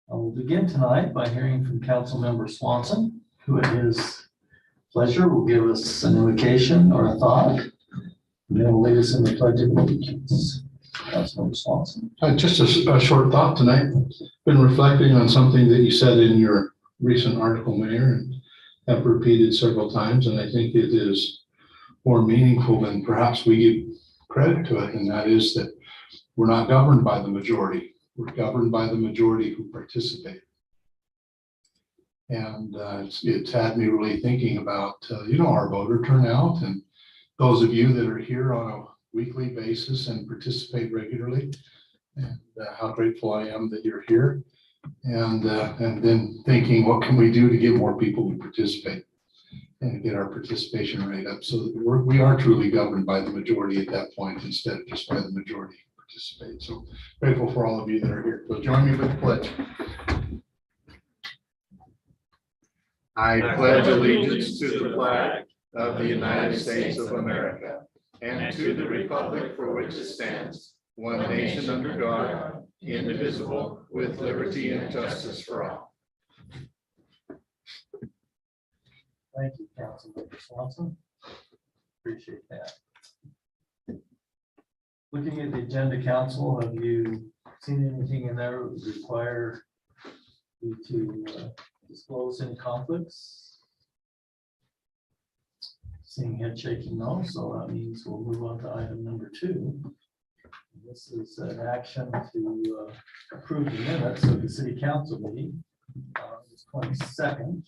I will begin tonight by hearing from Councilmember Swanson, who at his pleasure will give us an invocation or a thought, and then will lead us in the Pledge of Allegiance. Councilmember Swanson. Just a short thought tonight. Been reflecting on something that you said in your recent article, Mayor, and have repeated several times, and I think it is more meaningful than perhaps we give credit to it, and that is that we're not governed by the majority. We're governed by the majority who participate. And it's had me really thinking about, our voter turnout, and those of you that are here on a weekly basis and participate regularly, and how grateful I am that you're here. And then thinking, what can we do to get more people to participate and get our participation rate up so that we are truly governed by the majority at that point instead of just by the majority who participate. So grateful for all of you that are here. So join me with the pledge. I pledge allegiance to the flag of the United States of America and to the republic for which it stands, one nation under God, indivisible, with liberty and justice for all. Thank you, Councilmember Swanson. Appreciate that. Looking at the agenda, Council, have you seen anything in there that would require you to disclose any conflicts? Seeing head shaking no, so that means we'll move on to item number 2. This is an action to approve the minutes of the City Council meeting on the 22nd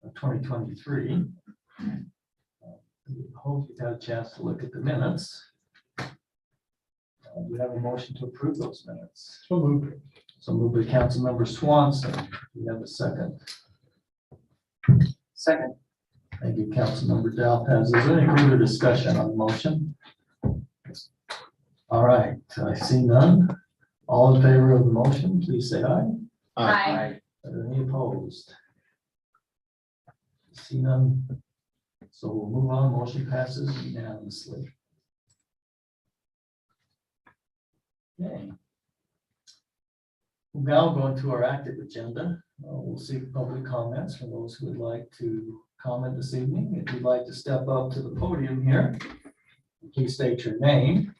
of 2023. Hope you've had a chance to look at the minutes. We have a motion to approve those minutes. So moved. So moved by Councilmember Swanson. We have a second. Second. Thank you, Councilmember Dalpez. Is there any further discussion on the motion? All right, I see none. All in favor of the motion, please say aye. Aye. Are there any opposed? See none. So we'll move on. Motion passes unanimously. Okay. We'll now go into our active agenda. We'll seek public comments from those who would like to comment this evening. If you'd like to step up to the podium here, please state your name.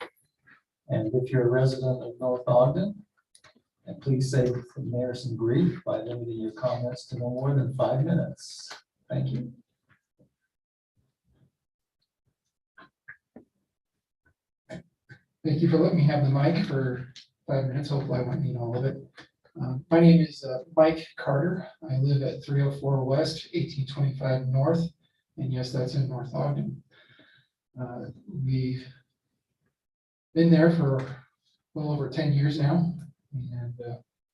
And if you're a resident of North Ogden, and please save the mayor some grief by limiting your comments to no more than 5 minutes. Thank you. Thank you for letting me have the mic for 5 minutes. Hopefully I won't need all of it. My name is Mike Carter. I live at 304 West, 1825 North. And yes, that's in North Ogden. We've been there for well over 10 years now. And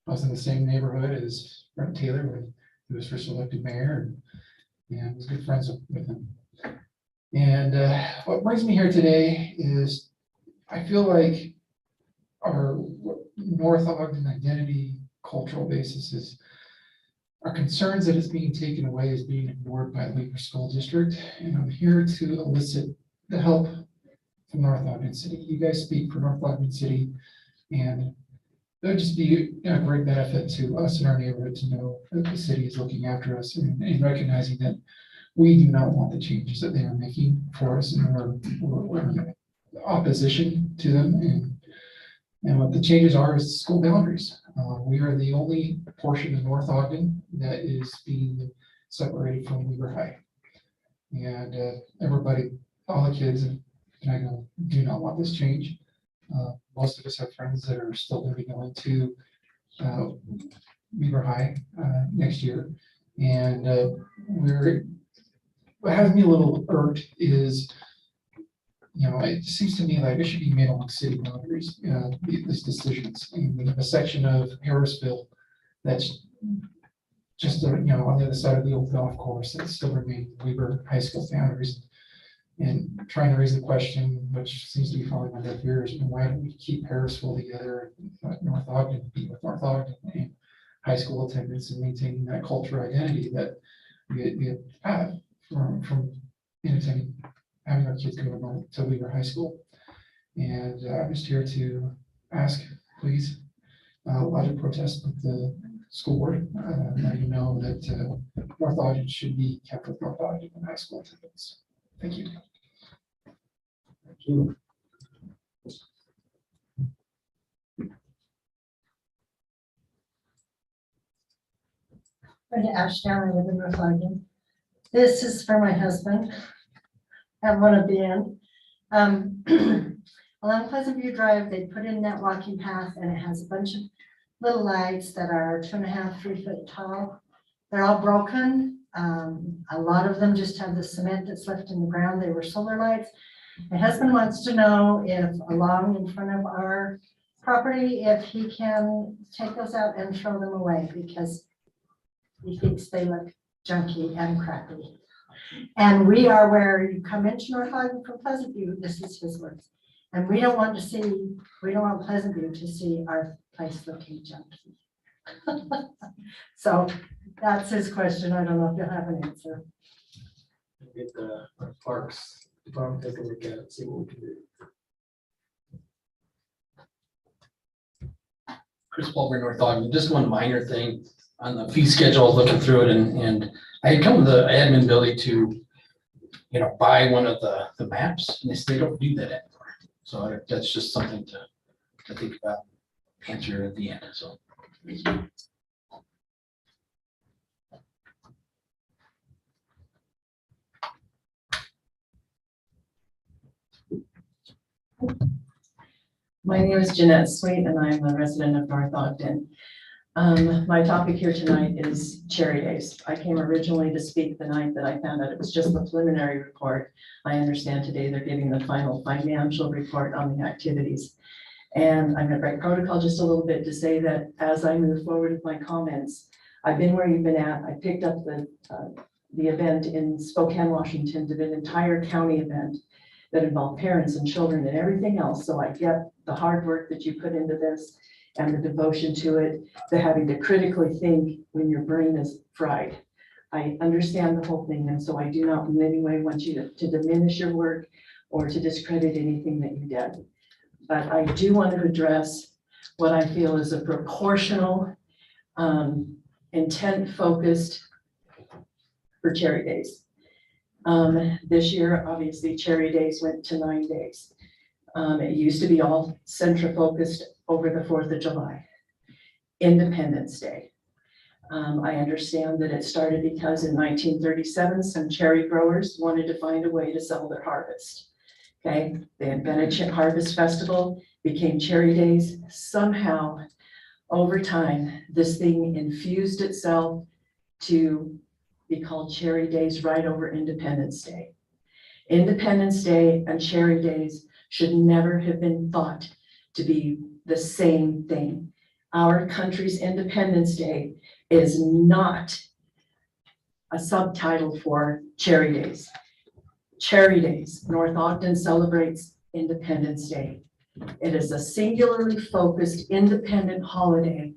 I was in the same neighborhood as Brent Taylor when he was first elected mayor, and was good friends with him. And what brings me here today is I feel like our North Ogden identity cultural basis is our concerns that it's being taken away is being ignored by Weaver School District. And I'm here to elicit the help from North Ogden City. You guys speak for North Ogden City, and it would just be a great benefit to us in our neighborhood to know that the city is looking after us and recognizing that we do not want the changes that they are making for us, and we're in opposition to them. And what the changes are is school boundaries. We are the only portion of North Ogden that is being separated from Weaver High. And everybody, all the kids, and I know, do not want this change. Most of us have friends that are still going to be going to Weaver High next year. And what has me a little irked is, it seems to me like it should be made along city boundaries, these decisions. And we have a section of Harrisville that's just, on the other side of the old golf course that still remain Weaver High School boundaries. And trying to raise the question, which seems to be falling on deaf ears, why don't we keep Harrisville together, North Ogden, be with North Ogden, and high school attendance and maintaining that cultural identity that we have from having our kids go to Weaver High School. And I'm just here to ask, please, a lot of protests, but school board. Now you know that North Ogden should be kept with North Ogden in high school attendance. Thank you. Thank you. Brenda Ashdown, I live in North Ogden. This is for my husband. At one of the end. Along Pleasant View Drive, they put in that walking path and it has a bunch of little lights that are 2.5, 3 foot tall. They're all broken. A lot of them just have the cement that's left in the ground. They were solar lights. My husband wants to know if along in front of our property, if he can take those out and throw them away because he thinks they look junky and crappy. And we are where you come into North Ogden from Pleasant View, this is his words. And we don't want Pleasant View to see our place looking junky. So that's his question. I don't know if you'll have an answer. Get the Parks Department, take a look at it, see what we can do. Chris Palmer, North Ogden, just one minor thing on the fee schedule, I was looking through it and I had come with the admin ability to, buy one of the maps and they don't do that anymore. So that's just something to think about, answer at the end, so. My name is Jeanette Sweet and I'm a resident of North Ogden. My topic here tonight is Cherry Days. I came originally to speak the night that I found out it was just the preliminary report. I understand today they're giving the final financial report on the activities. And I'm gonna break protocol just a little bit to say that as I move forward with my comments, I've been where you've been at. I picked up the event in Spokane, Washington, did an entire county event that involved parents and children and everything else. So I get the hard work that you put into this and the devotion to it, the having to critically think when your brain is fried. I understand the whole thing, and so I do not in any way want you to diminish your work or to discredit anything that you did. But I do want to address what I feel is a proportional, intent-focused for Cherry Days. This year, obviously, Cherry Days went to 9 days. It used to be all center-focused over the 4th of July, Independence Day. I understand that it started because in 1937, some cherry growers wanted to find a way to sell their harvest. Okay, they invented Harvest Festival, became Cherry Days. Somehow, over time, this thing infused itself to be called Cherry Days right over Independence Day. Independence Day and Cherry Days should never have been thought to be the same thing. Our country's Independence Day is not a subtitle for Cherry Days. Cherry Days, North Ogden celebrates Independence Day. It is a singularly focused independent holiday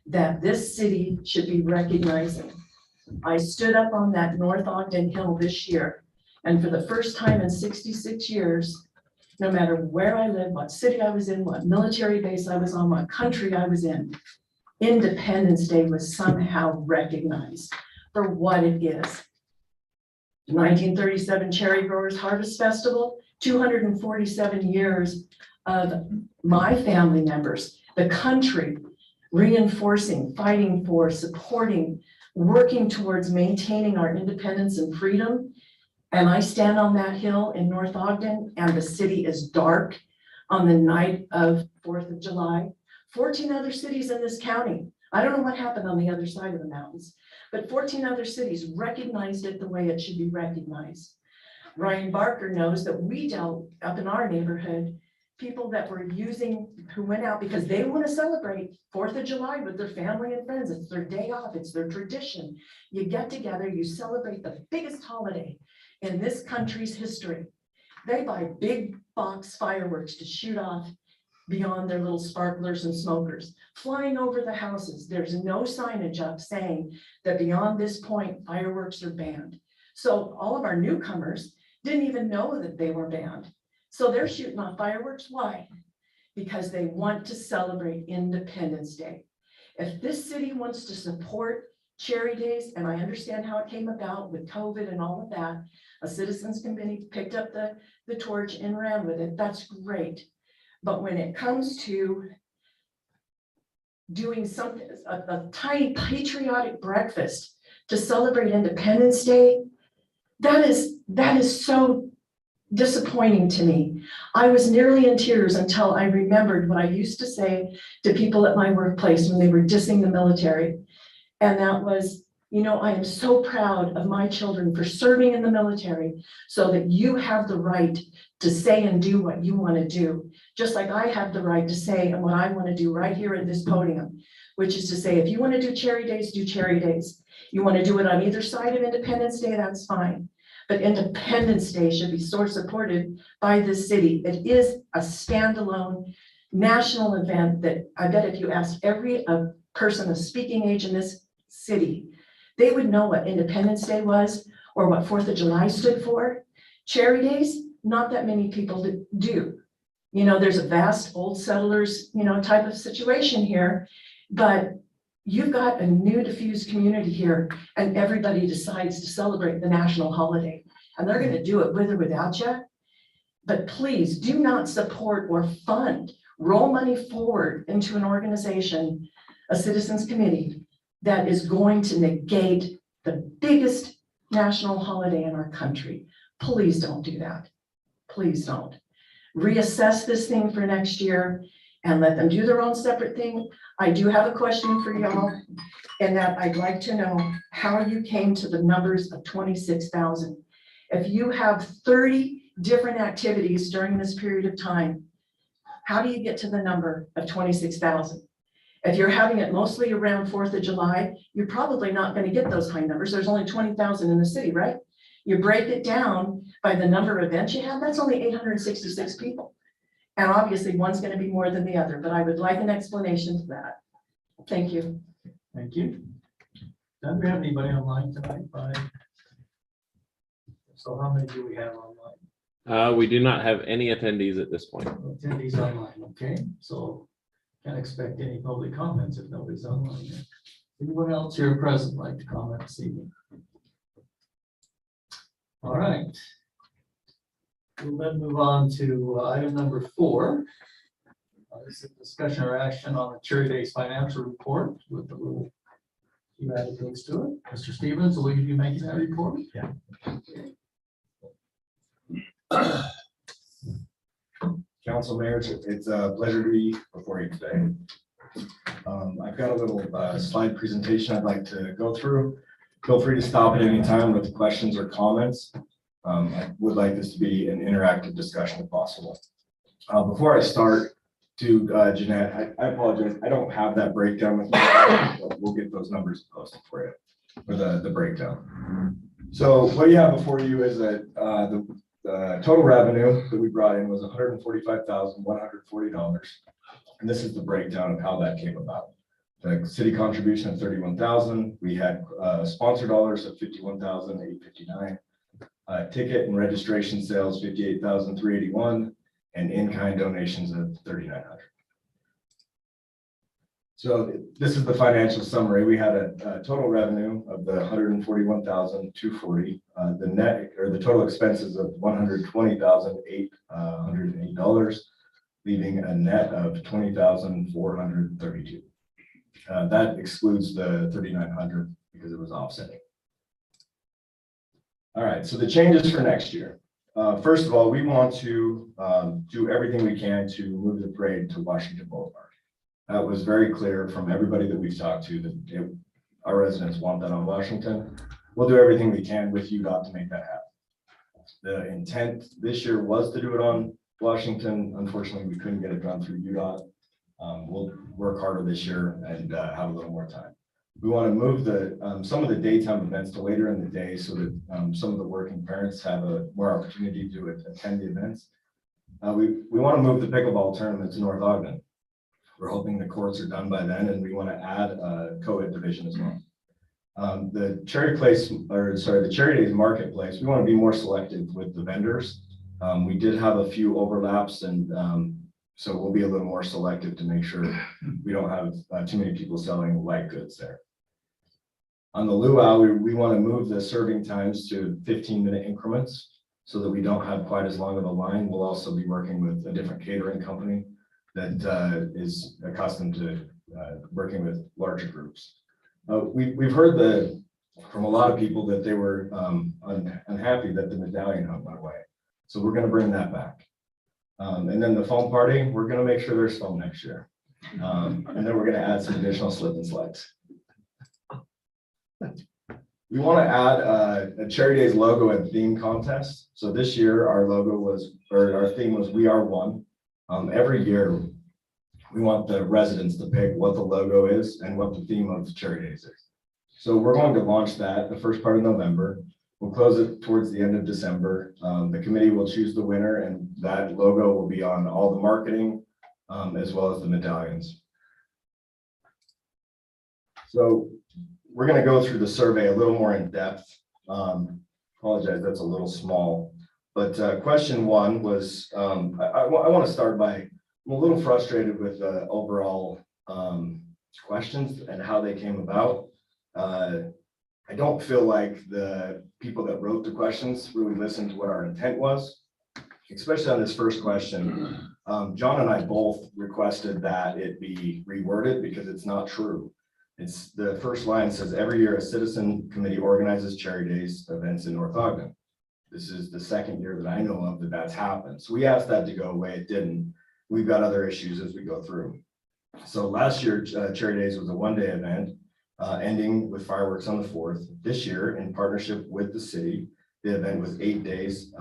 that this city should be recognizing. I stood up on that North Ogden Hill this year, and for the first time in 66 years, no matter where I lived, what city I was in, what military base I was on, what country I was in, Independence Day was somehow recognized for what it is. The 1937 Cherry Growers Harvest Festival, 247 years of my family members, the country reinforcing, fighting for, supporting, working towards maintaining our independence and freedom. And I stand on that hill in North Ogden and the city is dark on the night of 4th of July. 14 other cities in this county. I don't know what happened on the other side of the mountains, but 14 other cities recognized it the way it should be recognized. Ryan Barker knows that we dealt up in our neighborhood, people that were who went out because they want to celebrate 4th of July with their family and friends. It's their day off, it's their tradition. You get together, you celebrate the biggest holiday in this country's history. They buy big box fireworks to shoot off beyond their little sparklers and smokers, flying over the houses. There's no signage up saying that beyond this point, fireworks are banned. So all of our newcomers didn't even know that they were banned. So they're shooting off fireworks. Why? Because they want to celebrate Independence Day. If this city wants to support Cherry Days, and I understand how it came about with COVID and all of that, a citizens committee picked up the torch and ran with it. That's great. But when it comes to doing something, a tiny patriotic breakfast to celebrate Independence Day, that is so disappointing to me. I was nearly in tears until I remembered what I used to say to people at my workplace when they were dissing the military. And that was, you know, I am so proud of my children for serving in the military so that you have the right to say and do what you want to do. Just like I have the right to say and what I want to do right here at this podium, which is to say, if you want to do Cherry Days, do Cherry Days. You want to do it on either side of Independence Day, that's fine. But Independence Day should be so supported by the city. It is a standalone national event that I bet if you asked every person of speaking age in this city, they would know what Independence Day was or what 4th of July stood for. Cherry Days, not that many people do. You know, there's a vast old settlers, you know, type of situation here, but you've got a new diffused community here and everybody decides to celebrate the national holiday and they're going to do it with or without you. But please do not support or fund, roll money forward into an organization, a citizens committee that is going to negate the biggest national holiday in our country. Please don't do that. Please don't. Reassess this thing for next year and let them do their own separate thing. I do have a question for y'all, and that I'd like to know how you came to the numbers of 26,000. If you have 30 different activities during this period of time, how do you get to the number of 26,000? If you're having it mostly around 4th of July, you're probably not going to get those high numbers. There's only 20,000 in the city, right? You break it down by the number of events you have, that's only 866 people. And obviously one's going to be more than the other, but I would like an explanation to that. Thank you. Thank you. Do we have anybody online tonight? So how many do we have online? We do not have any attendees at this point. Attendees online, okay, so can't expect any public comments if nobody's online yet. Anyone else here present like to comment this evening? All right. We'll then move on to item number 4. This is discussion or action on the Cherry Days financial report with a little few added things to it. Mr. Stevens, will you be making that report? Yeah. Council members, it's a pleasure to be before you today. I've got a little slide presentation I'd like to go through. Feel free to stop at any time with questions or comments. I would like this to be an interactive discussion if possible. Before I start, to Jeanette, I apologize. I don't have that breakdown with me. But we'll get those numbers posted for you for the breakdown. So what you have before you is that the total revenue that we brought in was $145,140. And this is the breakdown of how that came about. The city contribution of $31,000. We had sponsor dollars of $51,859. Ticket and registration sales, $58,381, and in-kind donations of $3,900. So this is the financial summary. We had a total revenue of the $141,240. The net or the total expenses of $120,808, leaving a net of $20,432. That excludes the $3,900 because it was offsetting. All right, so the changes for next year. First of all, we want to do everything we can to move the parade to Washington Boulevard. That was very clear from everybody that we've talked to that our residents want that on Washington. We'll do everything we can with UDOT to make that happen. The intent this year was to do it on Washington. Unfortunately, we couldn't get it done through UDOT. We'll work harder this year and have a little more time. We want to move some of the daytime events to later in the day so that some of the working parents have a more opportunity to attend the events. We want to move the pickleball tournament to North Ogden. We're hoping the courts are done by then, and we want to add a co-ed division as well. The Cherry Days Marketplace, we want to be more selective with the vendors. We did have a few overlaps and So we'll be a little more selective to make sure we don't have too many people selling light goods there. On the luau, we want to move the serving times to 15-minute increments so that we don't have quite as long of a line. We'll also be working with a different catering company that is accustomed to working with larger groups. We've heard from a lot of people that they were unhappy that the medallion hunt went away. So we're going to bring that back. And then the foam party, we're going to make sure there's foam next year. And then we're going to add some additional slip and slides. We want to add a Cherry Days logo and theme contest. So this year our logo was, or our theme was "We Are One." Every year we want the residents to pick what the logo is and what the theme of Cherry Days is. So we're going to launch that the first part of November. We'll close it towards the end of December. The committee will choose the winner, and that logo will be on all the marketing as well as the medallions. So we're going to go through the survey a little more in depth. Apologize, that's a little small. But question one was, I want to start by, I'm a little frustrated with the overall questions and how they came about. I don't feel like the people that wrote the questions really listened to what our intent was, especially on this first question. John and I both requested that it be reworded because it's not true. It's the first line says, every year a citizen committee organizes Cherry Days events in North Ogden. This is the second year that I know of that that's happened. So we asked that to go away. It didn't. We've got other issues as we go through. So last year, Cherry Days was a one-day event, ending with fireworks on the 4th. This year, in partnership with the city, the event was 8 days,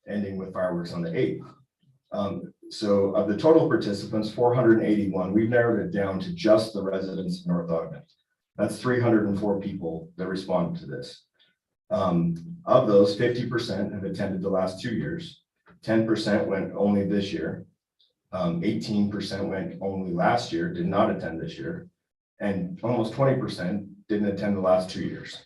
ending with fireworks on the 8th. So of the total participants, 481, we've narrowed it down to just the residents of North Ogden. That's 304 people that responded to this. Of those, 50% have attended the last 2 years, 10% went only this year, 18% went only last year, did not attend this year, and almost 20% didn't attend the last 2 years.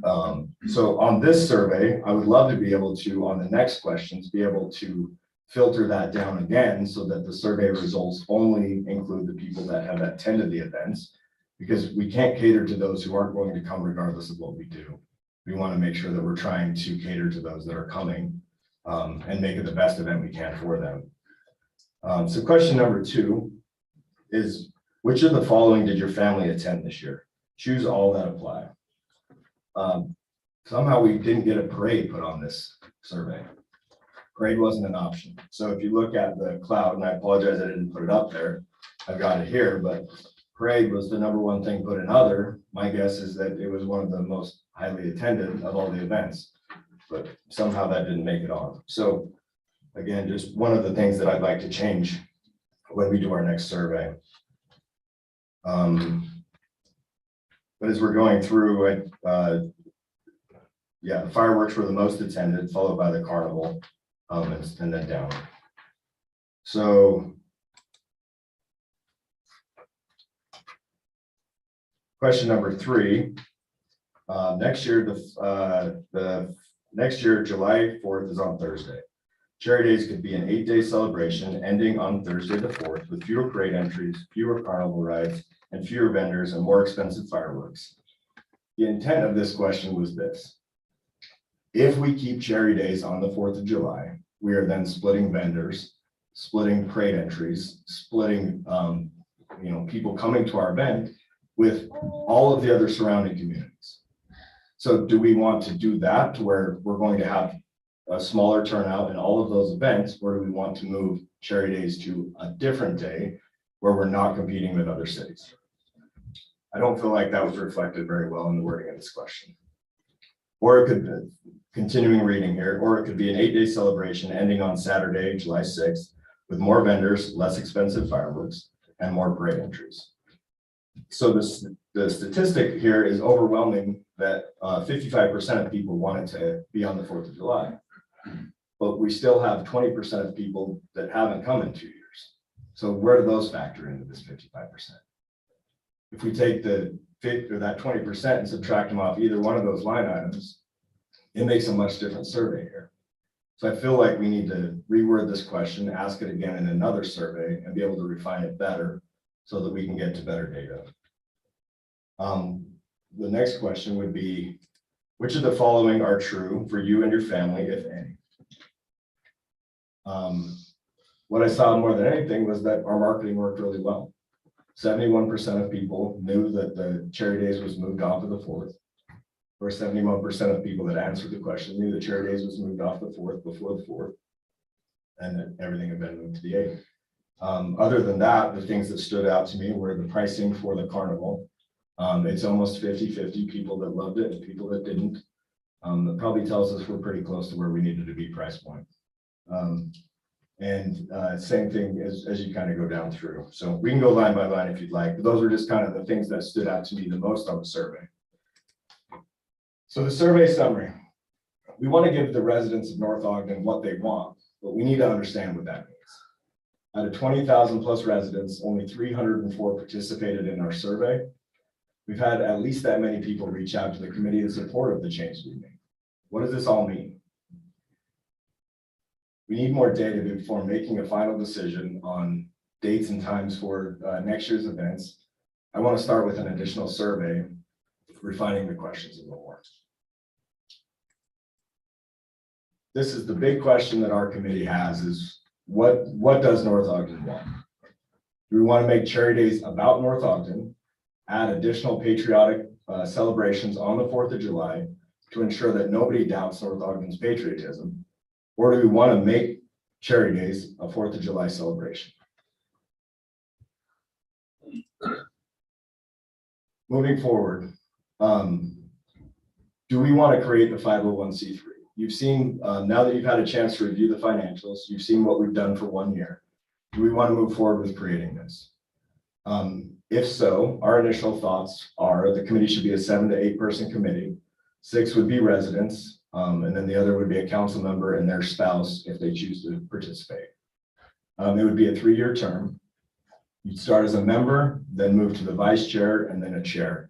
So on this survey, I would love to be able to, on the next questions, be able to filter that down again so that the survey results only include the people that have attended the events, because we can't cater to those who aren't going to come regardless of what we do. We want to make sure that we're trying to cater to those that are coming and make it the best event we can for them. So question number 2 is, which of the following did your family attend this year? Choose all that apply. Somehow we didn't get a parade put on this survey. Parade wasn't an option. So if you look at the cloud, and I apologize I didn't put it up there, I've got it here, but parade was the number one thing put in other. My guess is that it was one of the most highly attended of all the events, but somehow that didn't make it on. So again, just one of the things that I'd like to change when we do our next survey. But as we're going through it, yeah, the fireworks were the most attended, followed by the carnival, and then down. So question number 3, next year, the next year, July 4th is on Thursday. Cherry Days could be an 8-day celebration ending on Thursday the 4th with fewer parade entries, fewer carnival rides, and fewer vendors and more expensive fireworks. The intent of this question was this. If we keep Cherry Days on the 4th of July, we are then splitting vendors, splitting parade entries, splitting people coming to our event with all of the other surrounding communities. So do we want to do that to where we're going to have a smaller turnout in all of those events, or do we want to move Cherry Days to a different day where we're not competing with other cities? I don't feel like that was reflected very well in the wording of this question. Or it could be, continuing reading here, or it could be an 8-day celebration ending on Saturday, July 6th, with more vendors, less expensive fireworks, and more parade entries. So the statistic here is overwhelming that 55% of people wanted to be on the 4th of July. But we still have 20% of people that haven't come in 2 years. So where do those factor into this 55%? If we take that 20% and subtract them off either one of those line items, it makes a much different survey here. So I feel like we need to reword this question, ask it again in another survey and be able to refine it better so that we can get to better data. The next question would be, which of the following are true for you and your family, if any? What I saw more than anything was that our marketing worked really well. 71% of people knew that the Cherry Days was moved off of the 4th. Or 71% of people that answered the question knew that Cherry Days was moved off the 4th before the 4th. And that everything had been moved to the 8th. Other than that, the things that stood out to me were the pricing for the carnival. It's almost 50-50 people that loved it and people that didn't. That probably tells us we're pretty close to where we needed to be price point. Same thing as you kind of go down through. So we can go line by line if you'd like, but those are just kind of the things that stood out to me the most on the survey. So the survey summary, we want to give the residents of North Ogden what they want, but we need to understand what that means. Out of 20,000 plus residents, only 304 participated in our survey. We've had at least that many people reach out to the committee in support of the change we made. What does this all mean? We need more data before making a final decision on dates and times for next year's events. I want to start with an additional survey, refining the questions a little more. This is the big question that our committee has is what does North Ogden want? Do we want to make Cherry Days about North Ogden, add additional patriotic celebrations on the 4th of July to ensure that nobody doubts North Ogden's patriotism? Or do we want to make Cherry Days a 4th of July celebration? Moving forward, do we want to create the 501c3? You've seen, now that you've had a chance to review the financials, you've seen what we've done for 1 year. Do we want to move forward with creating this? If so, our initial thoughts are the committee should be a 7 to 8 person committee. 6 would be residents, and then the other would be a council member and their spouse if they choose to participate. It would be a 3-year term. You'd start as a member, then move to the vice chair and then a chair.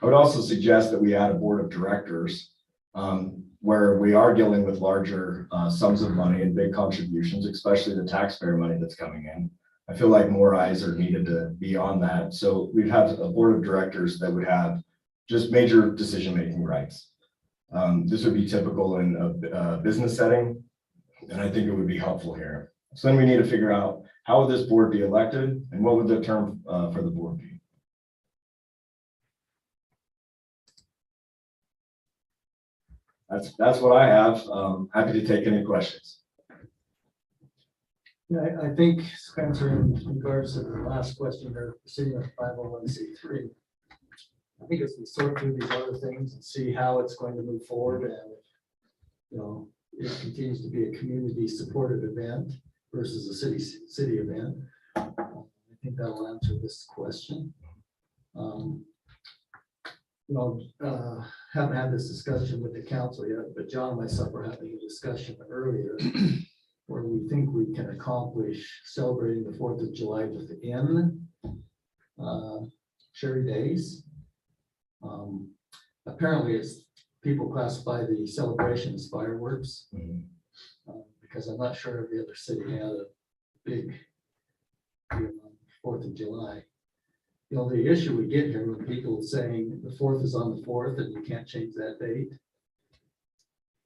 I would also suggest that we add a board of directors where we are dealing with larger sums of money and big contributions, especially the taxpayer money that's coming in. I feel like more eyes are needed to be on that. So we'd have a board of directors that would have just major decision-making rights. This would be typical in a business setting, and I think it would be helpful here. So then we need to figure out how would this board be elected and what would the term for the board be? That's what I have. Happy to take any questions. Yeah, I think Spencer, in regards to the last question, they're sitting at 501c3. I think as we sort through these other things and see how it's going to move forward and, you know, it continues to be a community supported event versus a city event. I think that'll answer this question. Haven't had this discussion with the council yet, but John and myself were having a discussion earlier where we think we can accomplish celebrating the 4th of July within Cherry Days. Apparently it's people classify the celebration as fireworks because I'm not sure every other city had a big 4th of July. You know, the issue we get here with people saying the 4th is on the 4th and you can't change that date.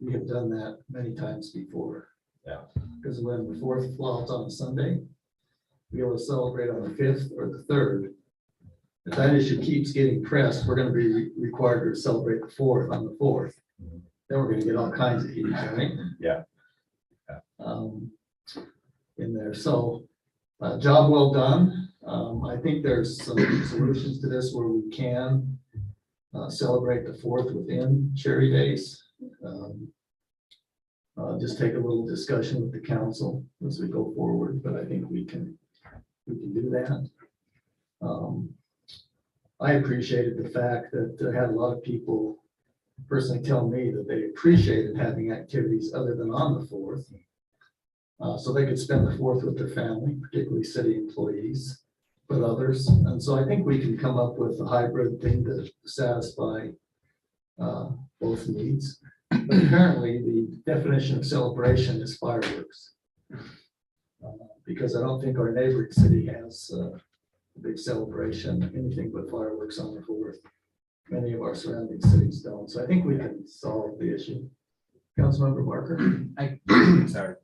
We have done that many times before. Yeah. Because when the 4th falls on a Sunday, we able to celebrate on the 5th or the 3rd. If that issue keeps getting pressed, we're going to be required to celebrate the 4th on the 4th. Then we're going to get all kinds of heat, right? Yeah. In there. So job well done. I think there's some solutions to this where we can celebrate the 4th within Cherry Days. Just take a little discussion with the council as we go forward, but I think we can do that. I appreciated the fact that I had a lot of people personally tell me that they appreciated having activities other than on the 4th. So they could spend the 4th with their family, particularly city employees, but others. And so I think we can come up with a hybrid thing to satisfy both needs. But apparently, the definition of celebration is fireworks. Because I don't think our neighboring city has a big celebration, anything but fireworks on the 4th. Many of our surrounding cities don't, so I think we can solve the issue. Councilmember Barker? Sorry.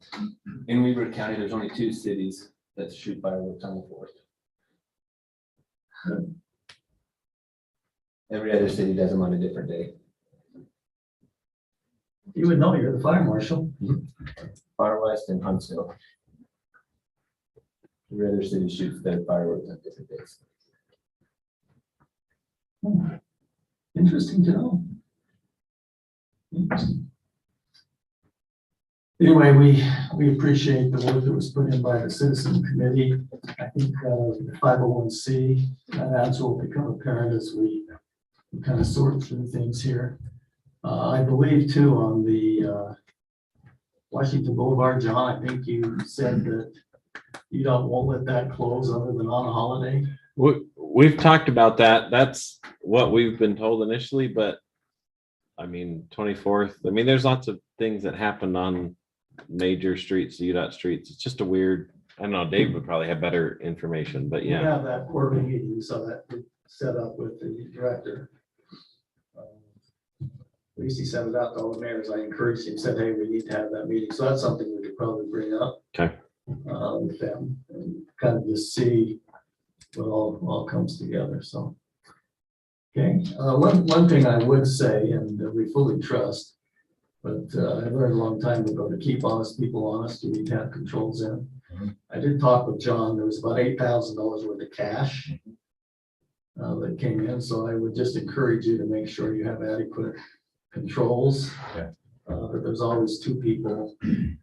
In Weaver County, there's only 2 cities that shoot fireworks on the 4th. Every other city does them on a different day. You would know, you're the fire marshal. Far West and Huntsville. Every other city shoots their fireworks on different days. Interesting to know. Interesting. Anyway, we appreciate the work that was put in by the citizen committee. I think the 501c, that's will become apparent as we kind of sort through things here. I believe too on the Washington Boulevard, John, I think you said that you won't let that close other than on a holiday. We've talked about that. That's what we've been told initially, but I mean, 24th, I mean, there's lots of things that happen on major streets, UDOT streets. It's just a weird, I don't know, Dave would probably have better information, but We yeah. have that quarterly meeting, so that we set up with the director. At least he sent it out to all the mayors. I encouraged him, said, hey, we need to have that meeting. So that's something we could probably bring up. Okay. With them and kind of just see what all comes together, so. Okay, one thing I would say, and we fully trust, but I learned a long time ago to keep honest people honest, you need to have controls in. I did talk with John, there was about $8,000 worth of cash that came in, so I would just encourage you to make sure you have adequate controls. Yeah. But there's always 2 people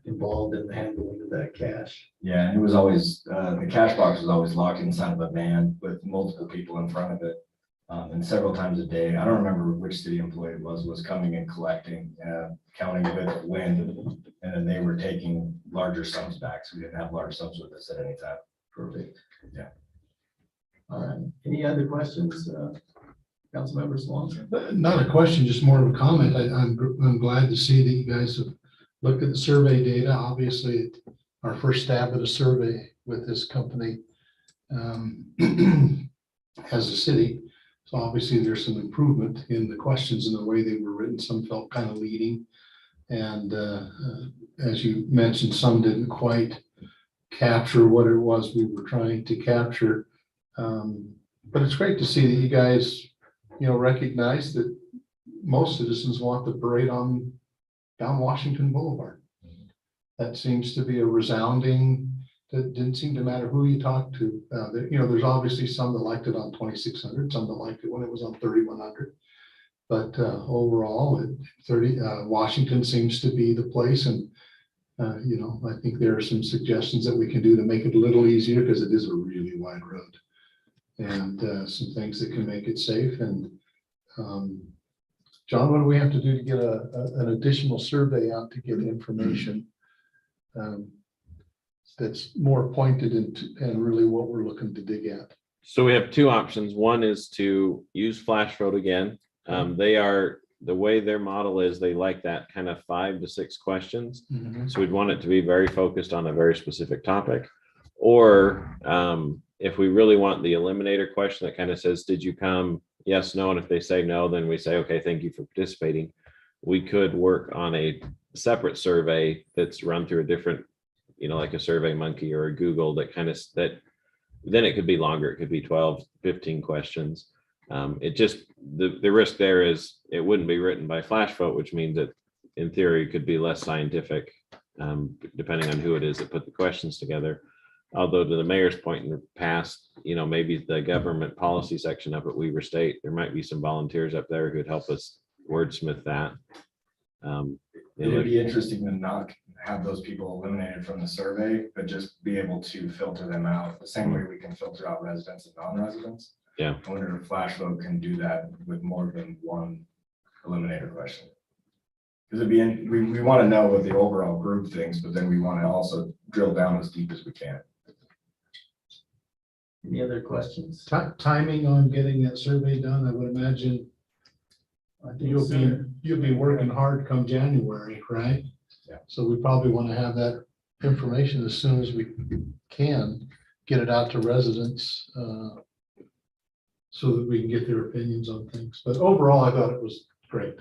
involved in the handling of that cash. Yeah, and it was always, the cash box was always locked inside of a van with multiple people in front of it. And several times a day, I don't remember which city employee it was coming and collecting, counting with wind. And then they were taking larger sums back. So we didn't have large sums with us at any time. Perfect. Yeah. All right, any other questions, Councilmember Swan? Not a question, just more of a comment. I'm glad to see that you guys have looked at the survey data. Obviously, our first stab at a survey with this company as a city. So obviously there's some improvement in the questions and the way they were written. Some felt kind of leading. And as you mentioned, some didn't quite capture what it was we were trying to capture. But it's great to see that you guys, recognize that most citizens want the parade on down Washington Boulevard. That seems to be a resounding, that didn't seem to matter who you talked to. There's obviously some that liked it on 2600, some that liked it when it was on 3100. But overall, Washington seems to be the place. And, I think there are some suggestions that we can do to make it a little easier because it is a really wide road. And some things that can make it safe. And John, what do we have to do to get an additional survey out to get information that's more pointed and really what we're looking to dig at? So we have 2 options. One is to use Flash Vote again. The way their model is, they like that kind of 5 to 6 questions. So we'd want it to be very focused on a very specific topic. Or if we really want the eliminator question that kind of says, did you come? Yes, no. And if they say no, then we say, okay, thank you for participating. We could work on a separate survey that's run through a different, like a Survey Monkey or a Google that then it could be longer. It could be 12, 15 questions. The risk there is it wouldn't be written by Flash Vote, which means that in theory it could be less scientific, depending on who it is that put the questions together. Although to the mayor's point in the past, maybe the government policy section up at Weaver State, there might be some volunteers up there who'd help us wordsmith that. It'd be interesting to not have those people eliminated from the survey, but just be able to filter them out the same way we can filter out residents and non-residents. Yeah. I wonder if Flash Vote can do that with more than one eliminator question. Because we want to know what the overall group thinks, but then we want to also drill down as deep as we can. Any other questions? Timing on getting that survey done, I would imagine I think You'll be working hard come January, right? Yeah. So we probably want to have that information as soon as we can, get it out to residents, so that we can get their opinions on things. But overall, I thought it was great,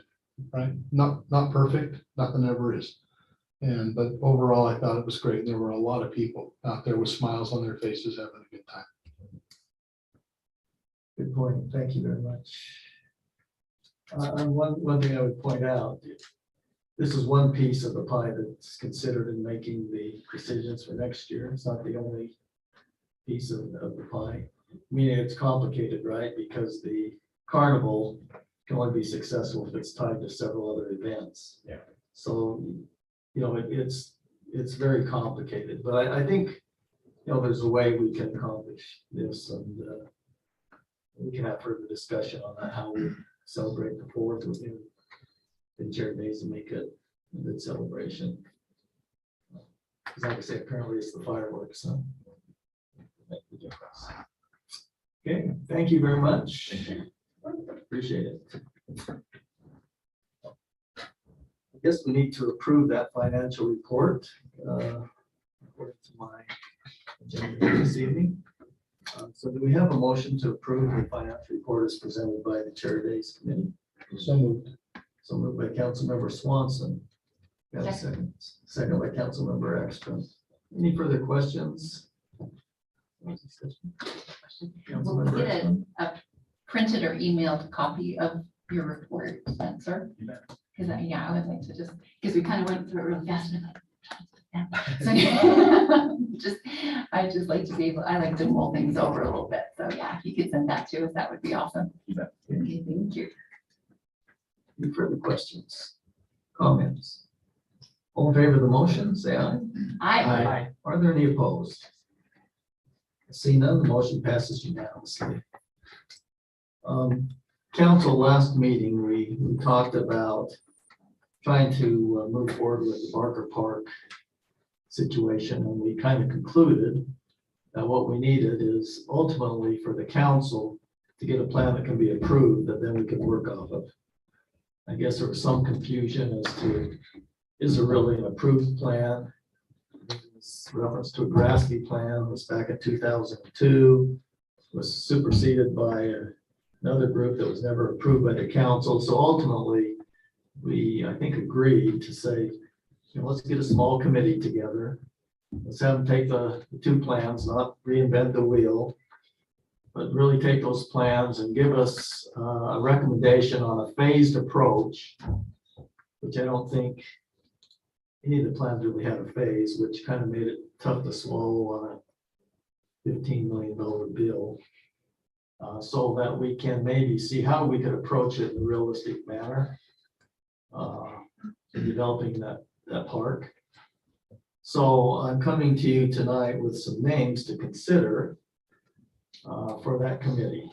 right? Not perfect, nothing ever is. But overall, I thought it was great. There were a lot of people out there with smiles on their faces having a good time. Good point. Thank you very much. And one thing I would point out, this is one piece of the pie that's considered in making the decisions for next year. It's not the only piece of the pie. Meaning it's complicated, right? Because the carnival can only be successful if it's tied to several other events. Yeah. So, it's very complicated, but I think, there's a way we can accomplish this, and we can have further discussion on that, how we celebrate the 4th within the Cherry Days and make it a good celebration. Because like I say, apparently it's the fireworks, so make the difference. Okay, thank you very much. Appreciate it. I guess we need to approve that financial report, according to my agenda this evening. So do we have a motion to approve the financial report as presented by the Cherry Days Committee? So moved. So moved by Councilmember Swanson. Got a second? Second by Councilmember Ekstrom. Any further questions? We'll Councilmember get Ekstrom? a printed or emailed copy of your report, Spencer. You bet. Because I would like to just, because we kind of went through it really fast. And I'm like, so I just like to be able, I like to mull things over a little bit. So yeah, if you could send that to us, that would be awesome. You bet. Okay, thank you. Any further questions? Comments? All in favor of the motion, say aye. I, Are there any opposed? See none, the motion passes unanimously. Council, last meeting, we talked about trying to move forward with the Barker Park situation, and we kind of concluded that what we needed is ultimately for the council to get a plan that can be approved, that then we can work off of. I guess there was some confusion as to, is there really an approved plan? This reference to a Grasky plan was back in 2002, was superseded by another group that was never approved by the council. So ultimately, we, I think, agreed to say, let's get a small committee together. Let's have them take the 2 plans, not reinvent the wheel, but really take those plans and give us a recommendation on a phased approach, which I don't think any of the plans really had a phase, which kind of made it tough to swallow on a $15 million bill. So that we can maybe see how we could approach it in a realistic manner in developing that park. So I'm coming to you tonight with some names to consider for that committee.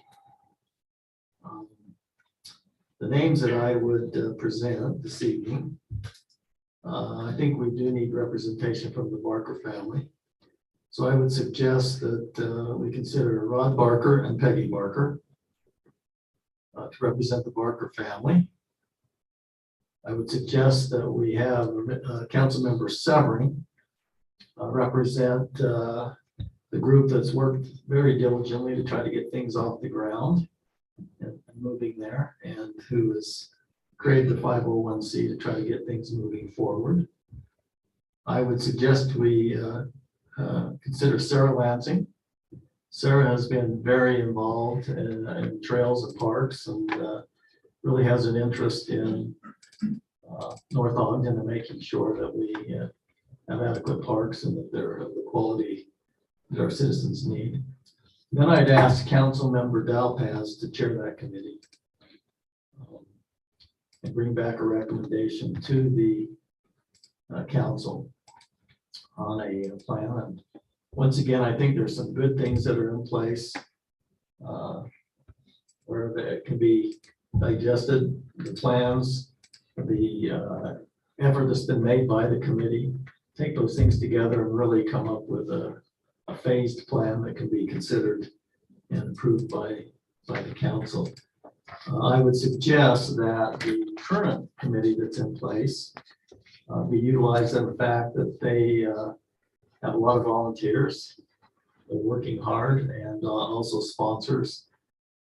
The names that I would present this evening, I think we do need representation from the Barker family. So I would suggest that we consider Rod Barker and Peggy Barker to represent the Barker family. I would suggest that we have Councilmember Severing represent the group that's worked very diligently to try to get things off the ground and moving there, and who has created the 501c to try to get things moving forward. I would suggest we consider Sarah Lansing. Sarah has been very involved in trails and parks, and really has an interest in North Ogden and making sure that we have adequate parks and that they're of the quality that our citizens need. Then I'd ask Councilmember Dalpaz to chair that committee and bring back a recommendation to the council on a plan. And once again, I think there's some good things that are in place where it can be digested, the plans, the effort that's been made by the committee, take those things together and really come up with a phased plan that can be considered and approved by the council. I would suggest that the current committee that's in place be utilized in the fact that they have a lot of volunteers. They're working hard and also sponsors,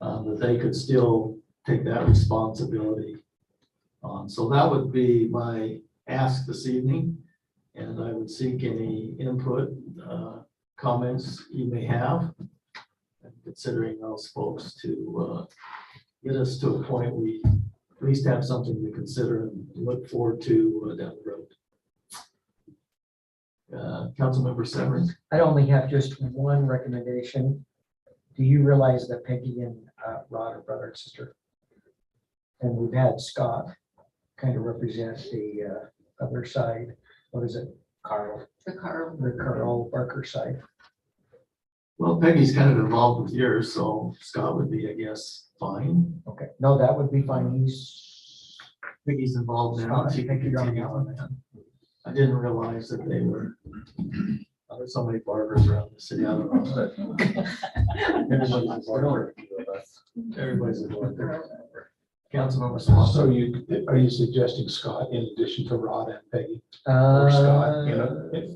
that they could still take that responsibility on. So that would be my ask this evening. And I would seek any input, comments you may have. Considering those folks to get us to a point we at least have something to consider and look forward to down the road. Councilmember Severance. I'd only have just one recommendation. Do you realize that Peggy and Rod are brother and sister? And we've had Scott kind of represent the other side. What is it? Carl, The car. the Carl Barker side. Well, Peggy's kind of involved with yours, so Scott would be, I guess, fine. Okay, no, that would be fine. He's, Peggy's involved now. She can continue on that. I didn't realize that they were, there's so many barbers around the city. I don't know. Everybody's a barber. Everybody's a barber. Councilmember Swanson. So are you suggesting Scott in addition to Rod and Peggy? Or Scott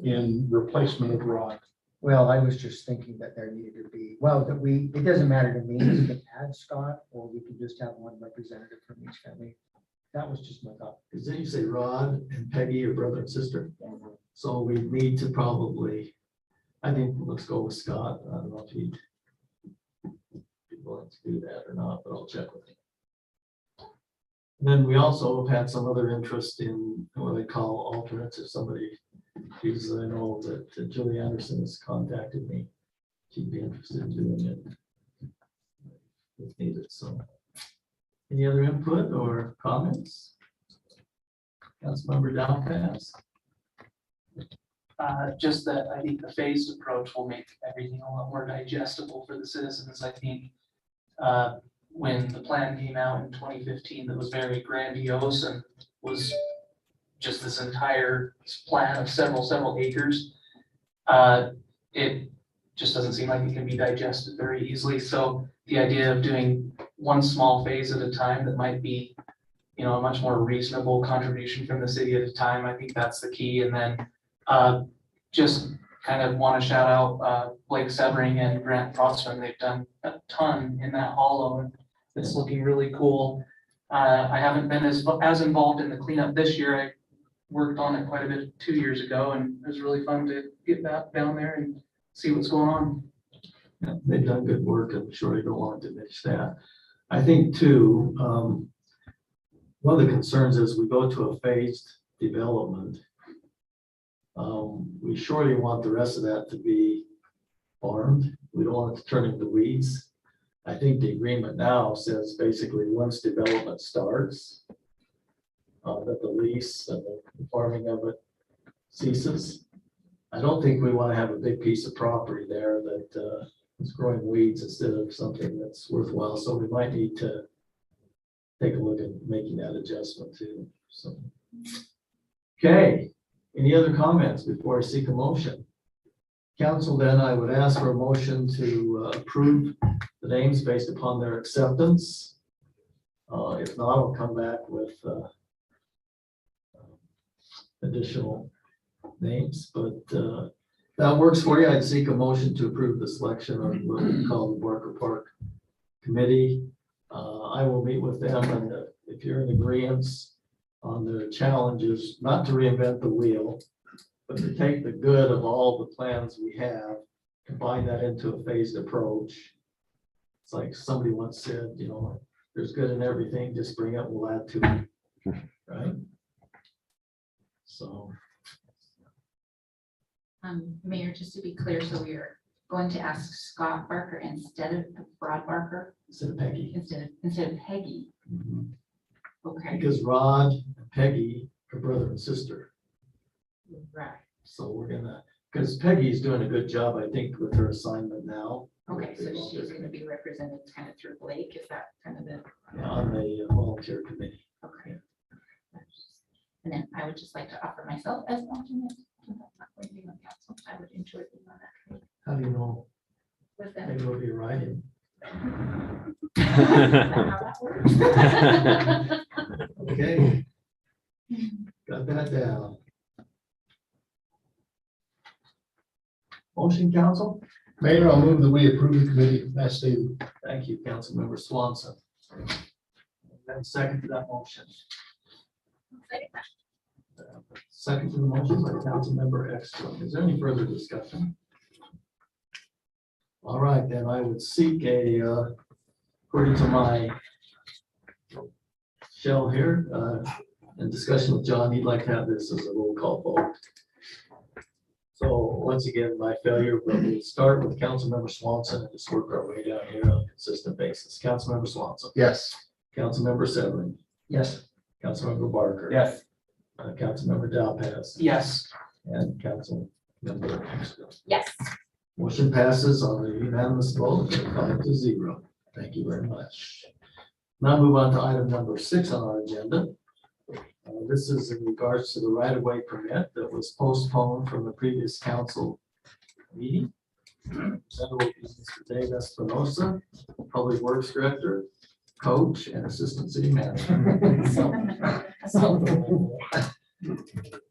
in replacement of Rod? Well, I was just thinking that there needed to be, well, that we, it doesn't matter to me, we can add Scott, or we can just have one representative from each family. That was just my thought. Because then you say Rod and Peggy are brother and sister. So we need to probably, I think, let's go with Scott. I don't know if he'd be willing to do that or not, but I'll check with him. Then we also have had some other interest in what they call alternates. If somebody, because I know that Julie Anderson has contacted me. She'd be interested in doing it if needed, so. Any other input or comments? Councilmember Downcast. Just that I think the phased approach will make everything a lot more digestible for the citizens. I think when the plan came out in 2015, that was very grandiose and was just this entire plan of several acres. It just doesn't seem like it can be digested very easily. So the idea of doing one small phase at a time that might be, you know, a much more reasonable contribution from the city at a time, I think that's the key. And then just kind of want to shout out Blake Severing and Grant Prosman. They've done a ton in that hollow, and it's looking really cool. I haven't been as involved in the cleanup this year. I worked on it quite a bit 2 years ago, and it was really fun to get that down there and see what's going on. Yeah, they've done good work. I'm sure you don't want to diminish that. I think too, one of the concerns is we go to a phased development. We surely want the rest of that to be farmed. We don't want it to turn into weeds. I think the agreement now says basically once development starts, that the lease and the farming of it ceases. I don't think we want to have a big piece of property there that is growing weeds instead of something that's worthwhile. So we might need to take a look at making that adjustment too. So, okay. Any other comments before I seek a motion? Council, then I would ask for a motion to approve the names based upon their acceptance. If not, I'll come back with additional names, but that works for you. I'd seek a motion to approve the selection of what we call the Barker Park Committee. I will meet with them, and if you're in agreement on their challenges, not to reinvent the wheel, but to take the good of all the plans we have, combine that into a phased approach. It's like somebody once said, you know, there's good in everything, just bring it, we'll add to it, right? So. Mayor, just to be clear, so we are going to ask Scott Barker instead of Rod Barker, Instead of Peggy. instead of Peggy. Mhm. Okay, Because Rod and Peggy are brother and sister. right. So we're gonna, because Peggy's doing a good job, I think, with her assignment now. Okay, so she's going to be represented kind of through Blake. Is that kind of the, On the volunteer committee. okay. And then I would just like to offer myself as an alternate. I'm not going to be on council. I would enjoy being on that committee How do you know? with them. Maybe we'll be writing. Is that how that works? Okay. Got that down. Motion, council? Mayor, I'll move that we approve the committee as stated. Thank you, Councilmember Swanson. And second to that motion. Second to the motion by Councilmember Ekstrom. Is there any further discussion? All right, then I would seek according to my shell here, in discussion with John, he'd like to have this as a roll call vote. So once again, my failure, but we'll start with Councilmember Swanson and just work our way down here on a consistent basis. Councilmember Swanson. Yes. Councilmember Severin. Yes. Councilmember Barker. Yes. Councilmember Dowpass. Yes. And Councilmember Ekstrom. Yes. Motion passes on a unanimous vote of 5-0. Thank you very much. Now move on to item number 6 on our agenda. This is in regards to the right-of-way permit that was postponed from the previous council meeting. That will be Mr. Dave Espinosa, Public Works Director, Coach, and Assistant City Manager.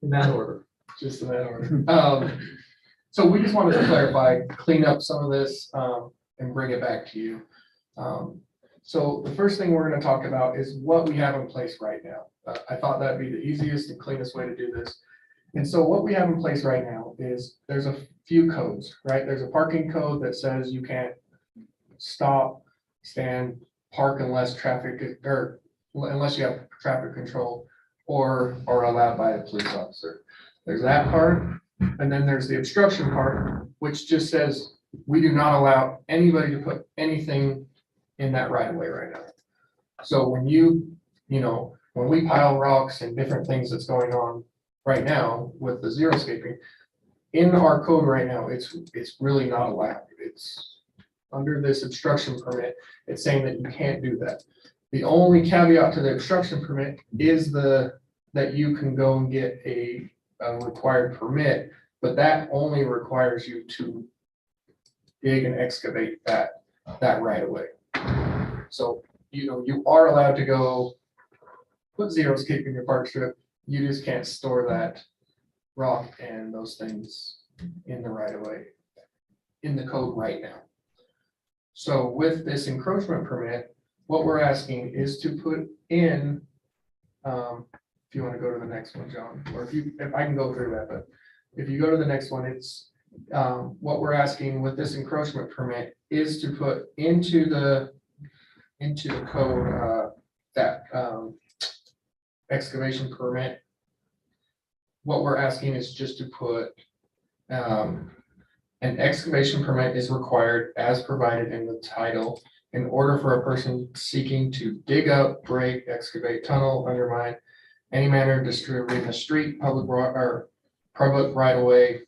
In that order. Just in that order. So we just wanted to clarify, clean up some of this, and bring it back to you. So the first thing we're gonna talk about is what we have in place right now. I thought that'd be the easiest and cleanest way to do this. And so what we have in place right now is there's a few codes, right? There's a parking code that says you can't stop, stand, park unless unless you have traffic control or allowed by a police officer. There's that part. And then there's the obstruction part, which just says we do not allow anybody to put anything in that right of way right now. So when when we pile rocks and different things that's going on right now with the xeriscaping, in our code right now, it's really not allowed. It's under this obstruction permit, it's saying that you can't do that. The only caveat to the obstruction permit is that you can go and get a required permit, but that only requires you to dig and excavate that right of way. So, you are allowed to go put xeriscape in your park strip. You just can't store that rock and those things in the right of way in the code right now. So with this encroachment permit, what we're asking is to put in, if you want to go to the next one, John, or if I can go through that, but if you go to the next one, it's what we're asking with this encroachment permit is to put into the code that excavation permit. What we're asking is just to put an excavation permit is required as provided in the title in order for a person seeking to dig up, break, excavate, tunnel, undermine any manner disturbing the street, public right of way,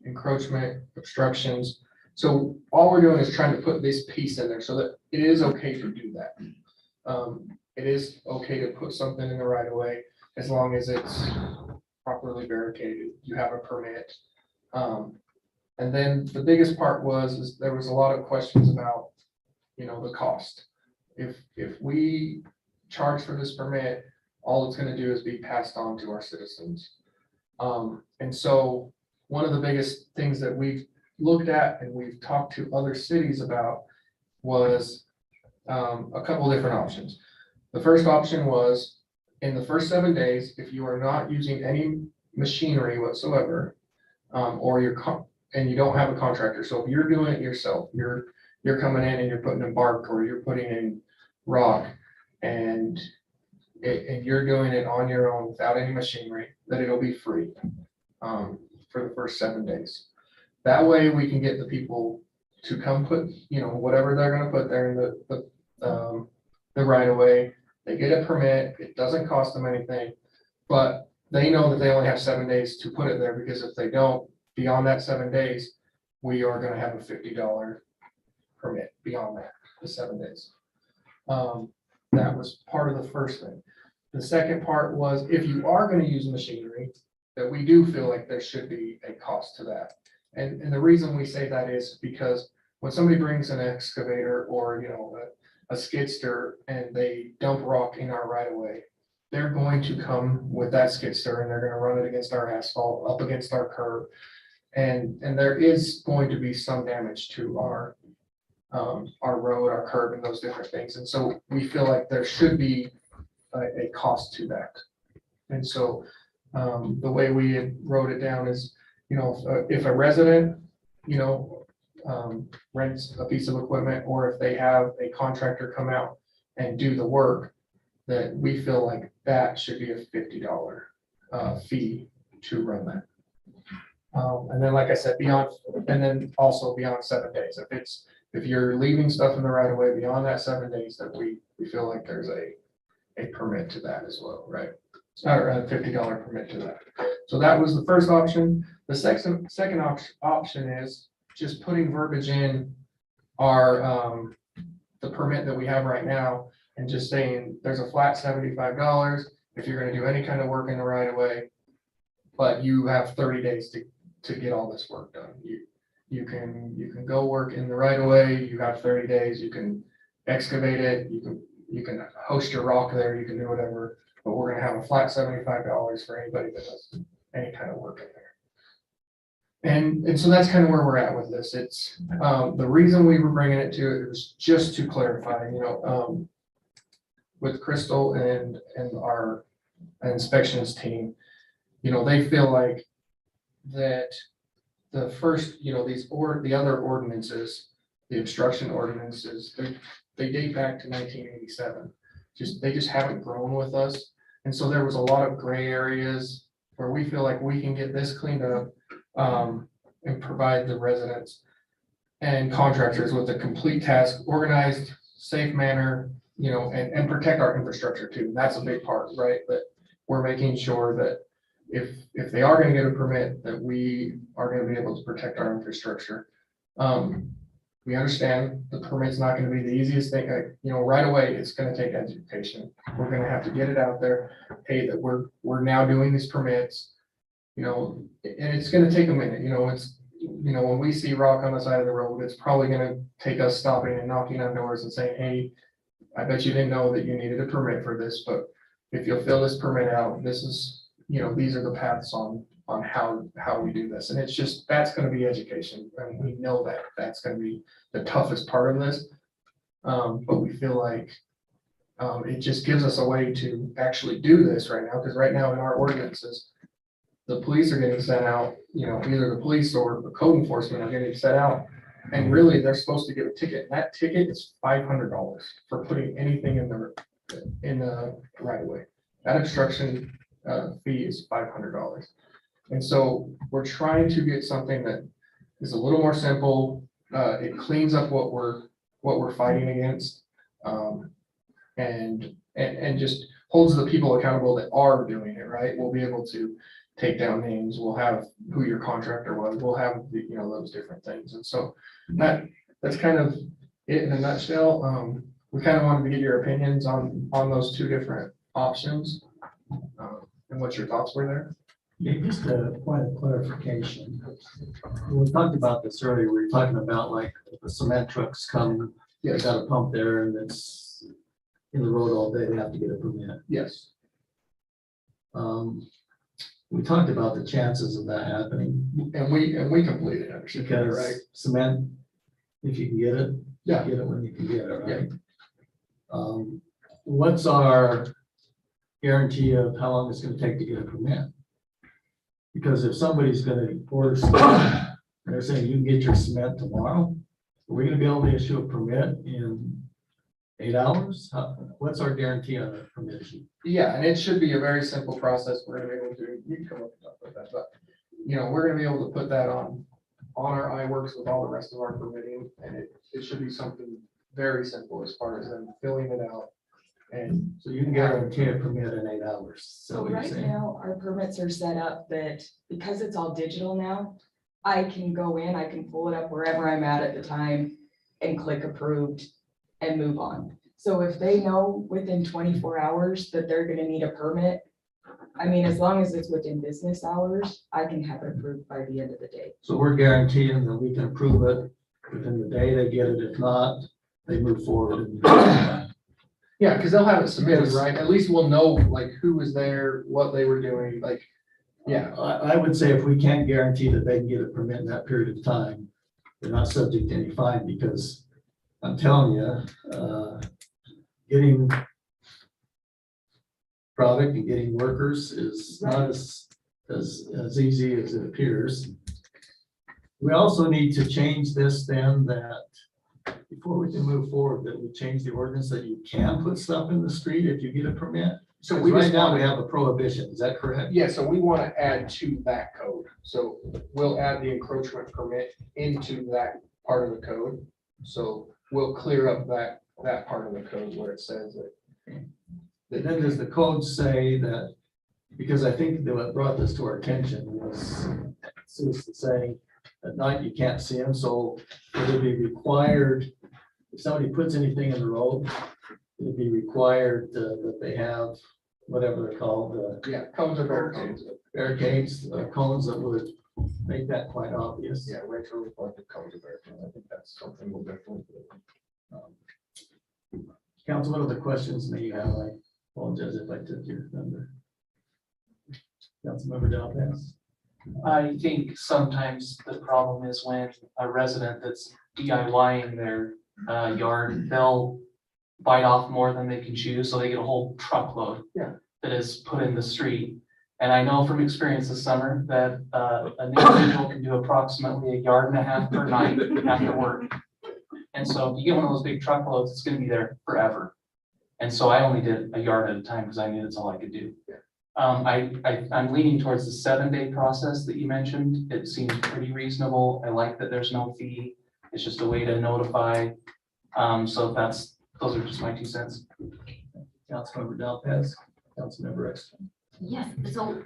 encroachment, obstructions. So all we're doing is trying to put this piece in there so that it is okay to do that. It is okay to put something in the right of way as long as it's properly barricaded, you have a permit. And then the biggest part is there was a lot of questions about, the cost. If we charge for this permit, all it's gonna do is be passed on to our citizens. And so one of the biggest things that we've looked at and we've talked to other cities about was a couple of different options. The first option was in the first 7 days, if you are not using any machinery whatsoever, and you don't have a contractor. So if you're doing it yourself, you're coming in and you're putting in bark or you're putting in rock and you're doing it on your own without any machinery, that it'll be free for the first 7 days. That way we can get the people to come put, whatever they're gonna put there in the right of way. They get a permit, it doesn't cost them anything, but they know that they only have 7 days to put it there, because if they don't, beyond that 7 days, we are gonna have a $50 permit beyond that, the 7 days. That was part of the first thing. The second part was if you are gonna use machinery, that we do feel like there should be a cost to that. And the reason we say that is because when somebody brings an excavator or, a skidster and they dump rock in our right of way, they're going to come with that skidster and they're gonna run it against our asphalt, up against our curb. And there is going to be some damage to our road, our curb and those different things. And so we feel like there should be a cost to that. And so the way we had wrote it down is, you know, if a resident, you know, rents a piece of equipment, or if they have a contractor come out and do the work, that we feel like that should be a $50 fee to run that. And then, like I said, beyond, and then also beyond 7 days, if you're leaving stuff in the right of way beyond that 7 days, that we feel like there's a permit to that as well, right? Or a $50 permit to that. So that was the first option. The second option is just putting verbiage in our, the permit that we have right now, and just saying there's a flat $75 if you're gonna do any kind of work in the right of way, but you have 30 days to get all this work done. You can go work in the right of way, you have 30 days, you can excavate it, you can host your rock there, you can do whatever, but we're gonna have a flat $75 for anybody that does any kind of work in there. And so that's kind of where we're at with this. It's, the reason we were bringing it to it was just to clarify, you know, with Crystal and our inspections team, you know, they feel like that the first, you know, the other ordinances, the obstruction ordinances, they date back to 1987. They just haven't grown with us. And so there was a lot of gray areas where we feel like we can get this cleaned up, and provide the residents and contractors with a complete task, organized, safe manner, you know, and protect our infrastructure too. That's a big part, right? That we're making sure that if they are gonna get a permit, that we are gonna be able to protect our infrastructure. We understand the permit's not gonna be the easiest thing, you know, right away, it's gonna take education. We're gonna have to get it out there, hey, that we're now doing these permits, you know, and it's gonna take a minute, you know, you know, when we see rock on the side of the road, it's probably gonna take us stopping and knocking on doors and saying, hey, I bet you didn't know that you needed a permit for this, but if you'll fill this permit out, this is, you know, these are the paths on how we do this. And it's just, that's gonna be education. And we know that that's gonna be the toughest part of this. But we feel like it just gives us a way to actually do this right now, because right now in our ordinances, the police are getting sent out, you know, either the police or the code enforcement are getting sent out. And really, they're supposed to give a ticket. And that ticket is $500 for putting anything in the right of way. That obstruction fee is $500. And so we're trying to get something that is a little more simple. It cleans up what we're fighting against, and just holds the people accountable that are doing it, right? We'll be able to take down names. We'll have who your contractor was. We'll have you know, those different things. And so that's kind of it in a nutshell. We kind of wanted to get your opinions on those two different options, and what your thoughts were there. Yeah, just a point of clarification. We talked about this earlier. We were talking about like if the cement trucks come, they got a pump there and it's in the road all day, they have to get a permit. Yes. We talked about the chances of that happening. And we completely understand, Because right? cement, if you can get it, Yeah. get it when you can get it, right? What's our guarantee of how long it's gonna take to get a permit? Because if somebody's gonna order cement, and they're saying you can get your cement tomorrow, are we gonna be able to issue a permit in 8 hours? What's our guarantee on a permit issue? Yeah, and it should be a very simple process. We're gonna be able to, you can come up and talk about that, but, you know, we're gonna be able to put that on our iWorks with all the rest of our permitting, and it should be something very simple as far as them filling it out. And So you can guarantee a permit in 8 hours. So what you're right saying. now, our permits are set up that because it's all digital now, I can go in, I can pull it up wherever I'm at the time and click approved and move on. So if they know within 24 hours that they're gonna need a permit, I mean, as long as it's within business hours, I can have it approved by the end of the day. So we're guaranteeing that we can approve it within the day they get it. If not, they move forward. And Yeah, because they'll have it submitted, right? At least we'll know like who was there, what they were doing, like, yeah. I would say if we can't guarantee that they can get a permit in that period of time, they're not subject to any fine, because I'm telling you, getting product and getting workers is not as easy as it appears. We also need to change this then, that before we can move forward, that we change the ordinance that you can put stuff in the street if you get a permit. So So we right just now, we want, have a prohibition, is that correct? yeah, so we want to add to that code. So we'll add the encroachment permit into that part of the code. So we'll clear up that part of the code where it says that. And then does the code say that, because I think that what brought this to our attention was citizens saying at night you can't see them, so would it be required, if somebody puts anything in the road, it'd be required that they have whatever they're called, Yeah, cones or barricades. barricades, cones that would make that quite obvious. Yeah, retro reflective cones or barricades. I think that's something we'll definitely do. Council, what other questions may you have? I apologize if I took your thunder. Councilmember Dalpas. I think sometimes the problem is when a resident that's DIYing their yard, they'll bite off more than they can chew, so they get a whole truckload. Yeah. That is put in the street. And I know from experience this summer that an individual can do approximately 1.5 yards per night after work. And so if you get one of those big truckloads, it's gonna be there forever. And so I only did 1 yard at a time because I knew that's all I could do. Yeah. I'm leaning towards the 7-day process that you mentioned. It seems pretty reasonable. I like that there's no fee. It's just a way to notify. So those are just my 2 cents. Councilmember Dalpas, Councilmember Exton. Yes, so,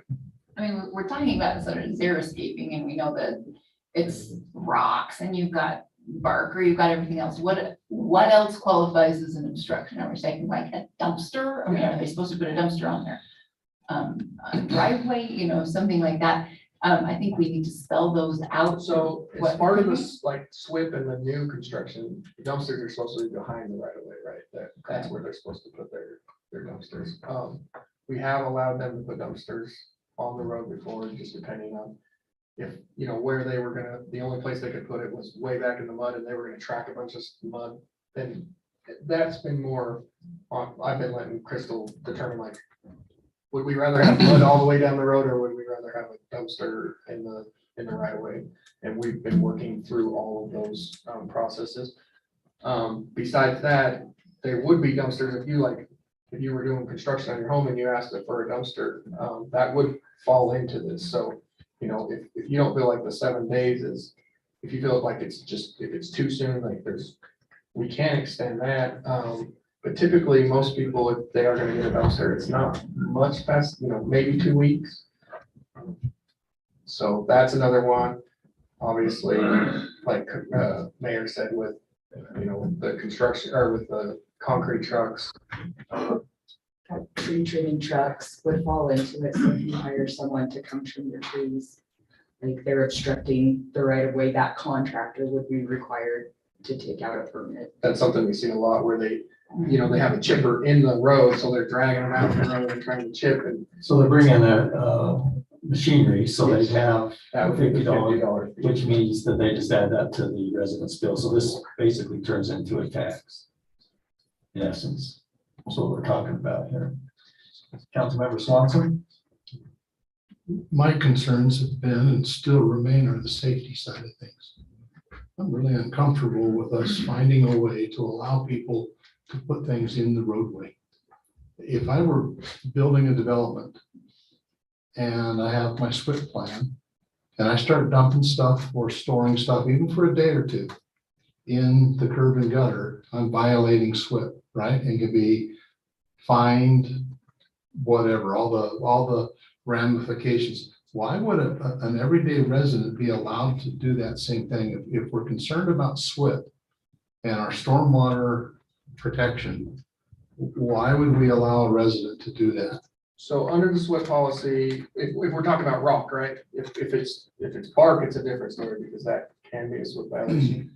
I mean, we're talking about sort of xeriscaping, and we know that it's rocks and you've got bark or you've got everything else. What else qualifies as an obstruction? Are we saying like a dumpster? I mean, are they supposed to put a dumpster on there? A driveway, you know, something like that. I think we need to spell those out. So as What- part of this, like SWIP and the new construction, dumpsters are supposed to be behind the right of way, right? That's where they're supposed to put their dumpsters. We have allowed them to put dumpsters on the road before, just depending on if, you know, where they were gonna, the only place they could put it was way back in the mud and they were gonna track a bunch of mud. Then that's been more on, I've been letting Crystal determine like, would we rather have mud all the way down the road or would we rather have a dumpster in the right of way? And we've been working through all of those processes. Besides that, there would be dumpsters if you were doing construction on your home and you asked for a dumpster, that would fall into this. So, you know, if you don't feel like the 7 days is, if you feel like it's just, if it's too soon, like we can extend that. But typically, most people, if they are gonna get a dumpster, it's not much past, you know, maybe 2 weeks. So that's another one. Obviously, like Mayor said with, you know, with the construction or with the concrete trucks. Tree trimming trucks would fall into it, so if you hire someone to come trim your trees, like they're obstructing the right of way, that contractor would be required to take out a permit. That's something we see a lot where they, you know, they have a chipper in the road, so they're dragging them out the road and trying to chip and. So they bring in a machinery, so they have That would be $50, $50 fee. which means that they just add that to the residence bill. So this basically turns into a tax. In essence, that's what we're talking about here. Councilmember Swanson? My concerns have been and still remain are the safety side of things. I'm really uncomfortable with us finding a way to allow people to put things in the roadway. If I were building a development and I have my SWIP plan and I start dumping stuff or storing stuff, even for a day or two, in the curb and gutter, I'm violating SWIP, right? And could be fined, whatever, all the ramifications. Why would an everyday resident be allowed to do that same thing? If we're concerned about SWIP and our stormwater protection, why would we allow a resident to do that? So under the SWIP policy, if we're talking about rock, right? If it's bark, it's a different story because that can be a SWIP violation.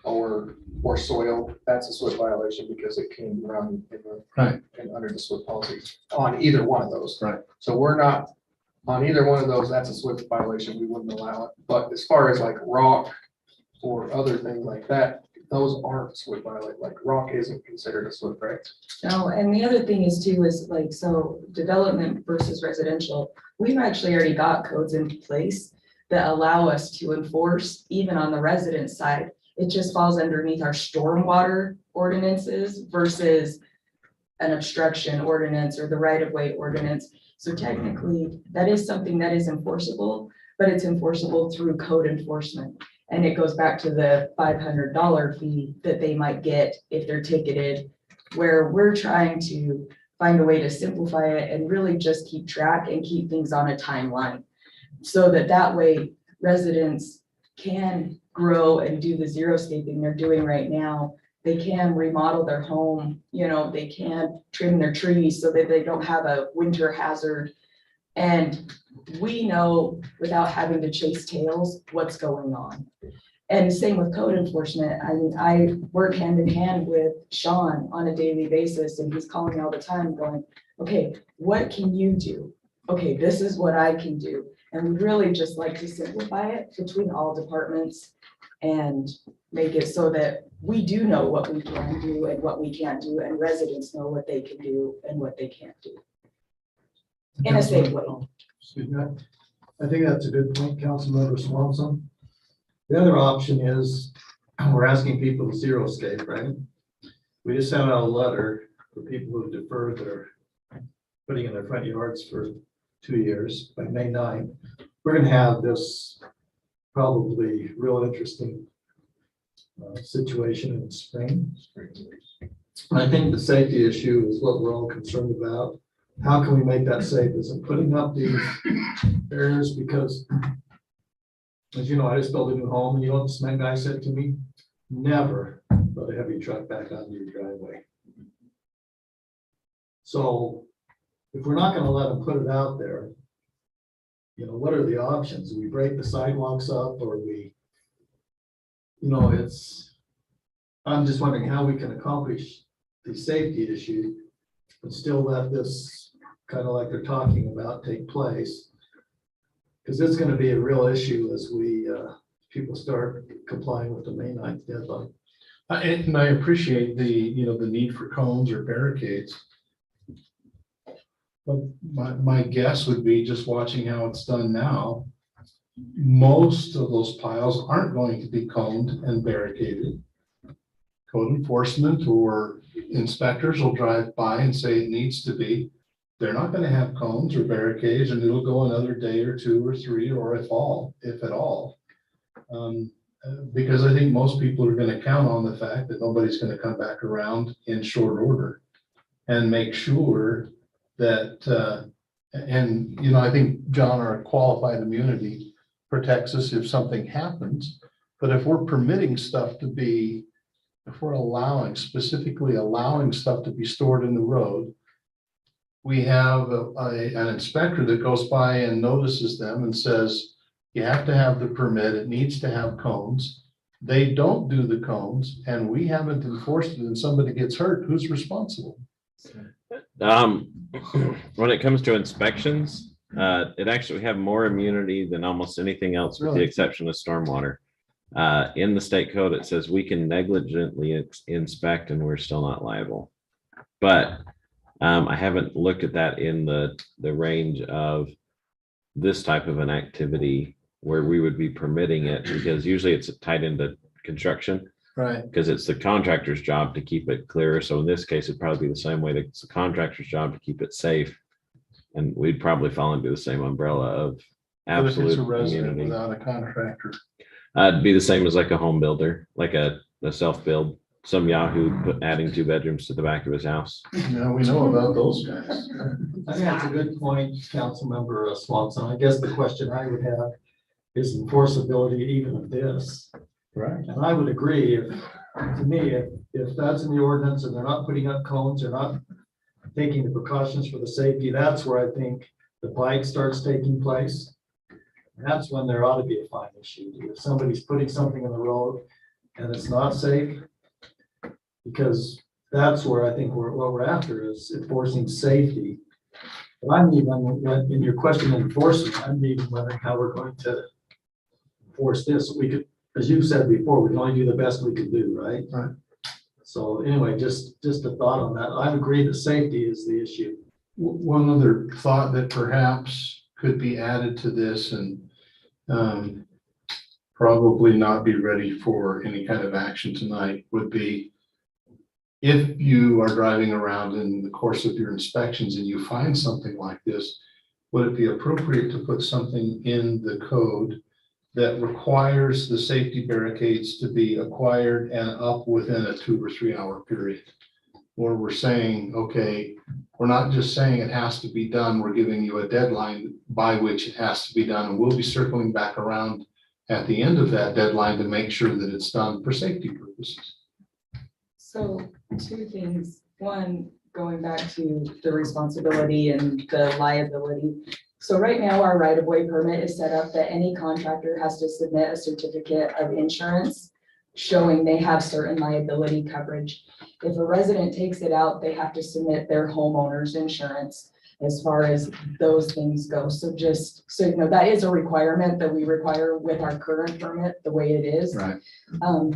or soil, that's a SWIP violation because it came around in the. Right. And under the SWIP policy on either one of those. Right. So we're not, on either one of those, that's a SWIP violation, we wouldn't allow it. But as far as like rock or other things like that, those aren't SWIP violate, like rock isn't considered a SWIP, right? No, and the other thing is too, is like, so development versus residential, we've actually already got codes in place that allow us to enforce even on the resident side. It just falls underneath our stormwater ordinances versus an obstruction ordinance or the right-of-way ordinance. So technically, that is something that is enforceable, but it's enforceable through code enforcement. And it goes back to the $500 fee that they might get if they're ticketed, where we're trying to find a way to simplify it and really just keep track and keep things on a timeline. So that way residents can grow and do the xeriscaping they're doing right now. They can remodel their home, you know, they can trim their trees so that they don't have a winter hazard. And we know without having to chase tails what's going on. And same with code enforcement. I mean, I work hand in hand with Sean on a daily basis, and he's calling me all the time going, okay, what can you do? Okay, this is what I can do. And we really just like to simplify it between all departments and make it so that we do know what we can do and what we can't do, and residents know what they can do and what they can't do. In a safe way. Excuse me. I think that's a good point, Councilmember Swanson. The other option is, we're asking people to xeriscape, right? We just sent out a letter for people who have deferred their putting in their front yards for 2 years by May 9th. We're gonna have this probably real interesting situation in the spring. And I think the safety issue is what we're all concerned about. How can we make that safe? Is it putting up these barriers? Because as you know, I just built a new home, and you know what the cement guy said to me? Never let a heavy truck back onto your driveway. So if we're not gonna let them put it out there, you know, what are the options? Do we break the sidewalks up, or we, you know, I'm just wondering how we can accomplish the safety issue, but still let this kind of like they're talking about take place. Because it's gonna be a real issue as we, people start complying with the May 9th deadline. And I appreciate the, you know, the need for cones or barricades. But my guess would be, just watching how it's done now, most of those piles aren't going to be coned and barricaded. Code enforcement or inspectors will drive by and say it needs to be. They're not gonna have cones or barricades, and it'll go another day or 2 or 3, or if at all. Because I think most people are gonna count on the fact that nobody's gonna come back around in short order and make sure that, and, you know, I think, John, our qualified immunity protects us if something happens. But if we're permitting stuff to be, if we're specifically allowing stuff to be stored in the road, we have an inspector that goes by and notices them and says, you have to have the permit, it needs to have cones. They don't do the cones, and we haven't enforced it, and somebody gets hurt, who's responsible? When it comes to inspections, it actually have more immunity than almost anything else, with the Really? exception of stormwater. In the state code, it says we can negligently inspect and we're still not liable. But I haven't looked at that in the range of this type of an activity where we would be permitting it, because usually it's tied into construction. Right. Because it's the contractor's job to keep it clear. So in this case, it'd probably be the same way that it's the contractor's job to keep it safe. And we'd probably fall into the same umbrella of But if absolute it's a resident immunity. without a contractor. It'd be the same as like a home builder, like a self-build, some Yahoo adding 2 bedrooms to the back of his house. Yeah, we know about those guys. I think that's a good point, Councilmember Swanson. I guess the question I would have is enforceability even of this. Right. And I would agree, to me, if that's in the ordinance and they're not putting up cones, they're not taking the precautions for the safety, that's where I think the bite starts taking place. And that's when there ought to be a fine issue. If somebody's putting something in the road and it's not safe. Because that's where I think what we're after is enforcing safety. But I'm even, in your question of enforcement, I'm even wondering how we're going to enforce this. We could, as you said before, we can only do the best we can do, right? Right. So anyway, just a thought on that. I agree that safety is the issue. One other thought that perhaps could be added to this and probably not be ready for any kind of action tonight would be if you are driving around in the course of your inspections and you find something like this, would it be appropriate to put something in the code that requires the safety barricades to be acquired and up within a 2 or 3 hour period? Or we're saying, okay, we're not just saying it has to be done, we're giving you a deadline by which it has to be done, and we'll be circling back around at the end of that deadline to make sure that it's done for safety purposes. So 2 things. One, going back to the responsibility and the liability. So right now, our right-of-way permit is set up that any contractor has to submit a certificate of insurance showing they have certain liability coverage. If a resident takes it out, they have to submit their homeowner's insurance as far as those things go. So just, so you know, that is a requirement that we require with our current permit, the way it is. Right.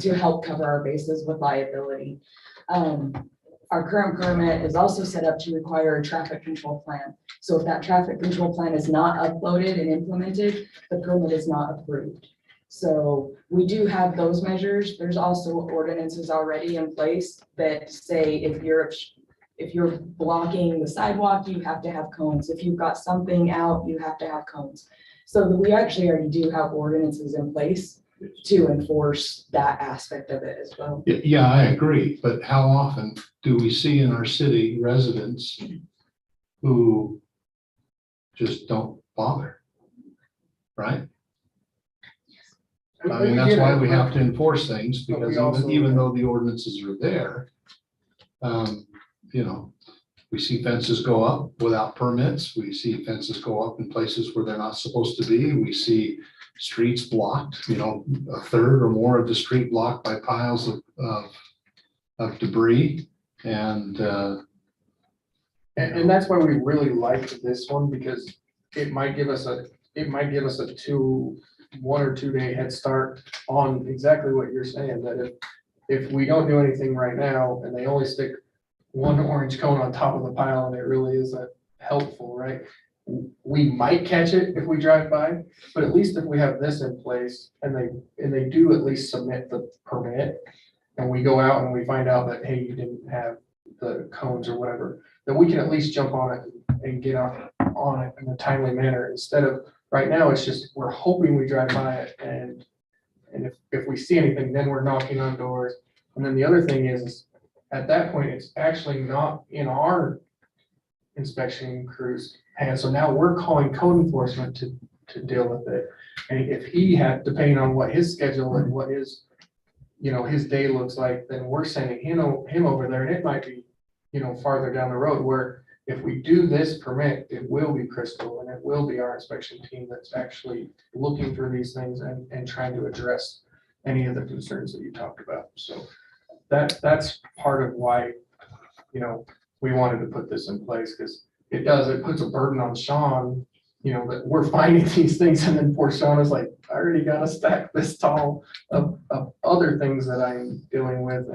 To help cover our bases with liability. Our current permit is also set up to require a traffic control plan. So if that traffic control plan is not uploaded and implemented, the permit is not approved. So we do have those measures. There's also ordinances already in place that say if you're blocking the sidewalk, you have to have cones. If you've got something out, you have to have cones. So we actually already do have ordinances in place to enforce that aspect of it as well. Yeah, I agree, but how often do we see in our city residents who just don't bother? Right? I mean, that's why we have to enforce things, because even though the ordinances are there, you know, we see fences go up without permits. We see fences go up in places where they're not supposed to be. We see streets blocked, you know, a third or more of the street blocked by piles of debris. And that's why we really liked this one, because it might give us a 1 or 2 day head start on exactly what you're saying, that if we don't do anything right now and they only stick 1 orange cone on top of the pile and it really isn't helpful, right? We might catch it if we drive by, but at least if we have this in place and they do at least submit the permit, and we go out and we find out that, hey, you didn't have the cones or whatever, then we can at least jump on it and get on it in a timely manner, instead of right now, it's just, we're hoping we drive by it, and if we see anything, then we're knocking on doors. And then the other thing is at that point, it's actually not in our inspection crew's hands. So now we're calling code enforcement to deal with it. And if he had, depending on what his schedule and what his, you know, his day looks like, then we're sending him over there, and it might be, you know, farther down the road, where if we do this permit, it will be Crystal and it will be our inspection team that's actually looking for these things and trying to address any of the concerns that you talked about. So that's part of why, you know, we wanted to put this in place, because it puts a burden on Sean, you know, that we're finding these things, and then poor Sean is like, I already got a stack this tall of other things that I'm dealing with,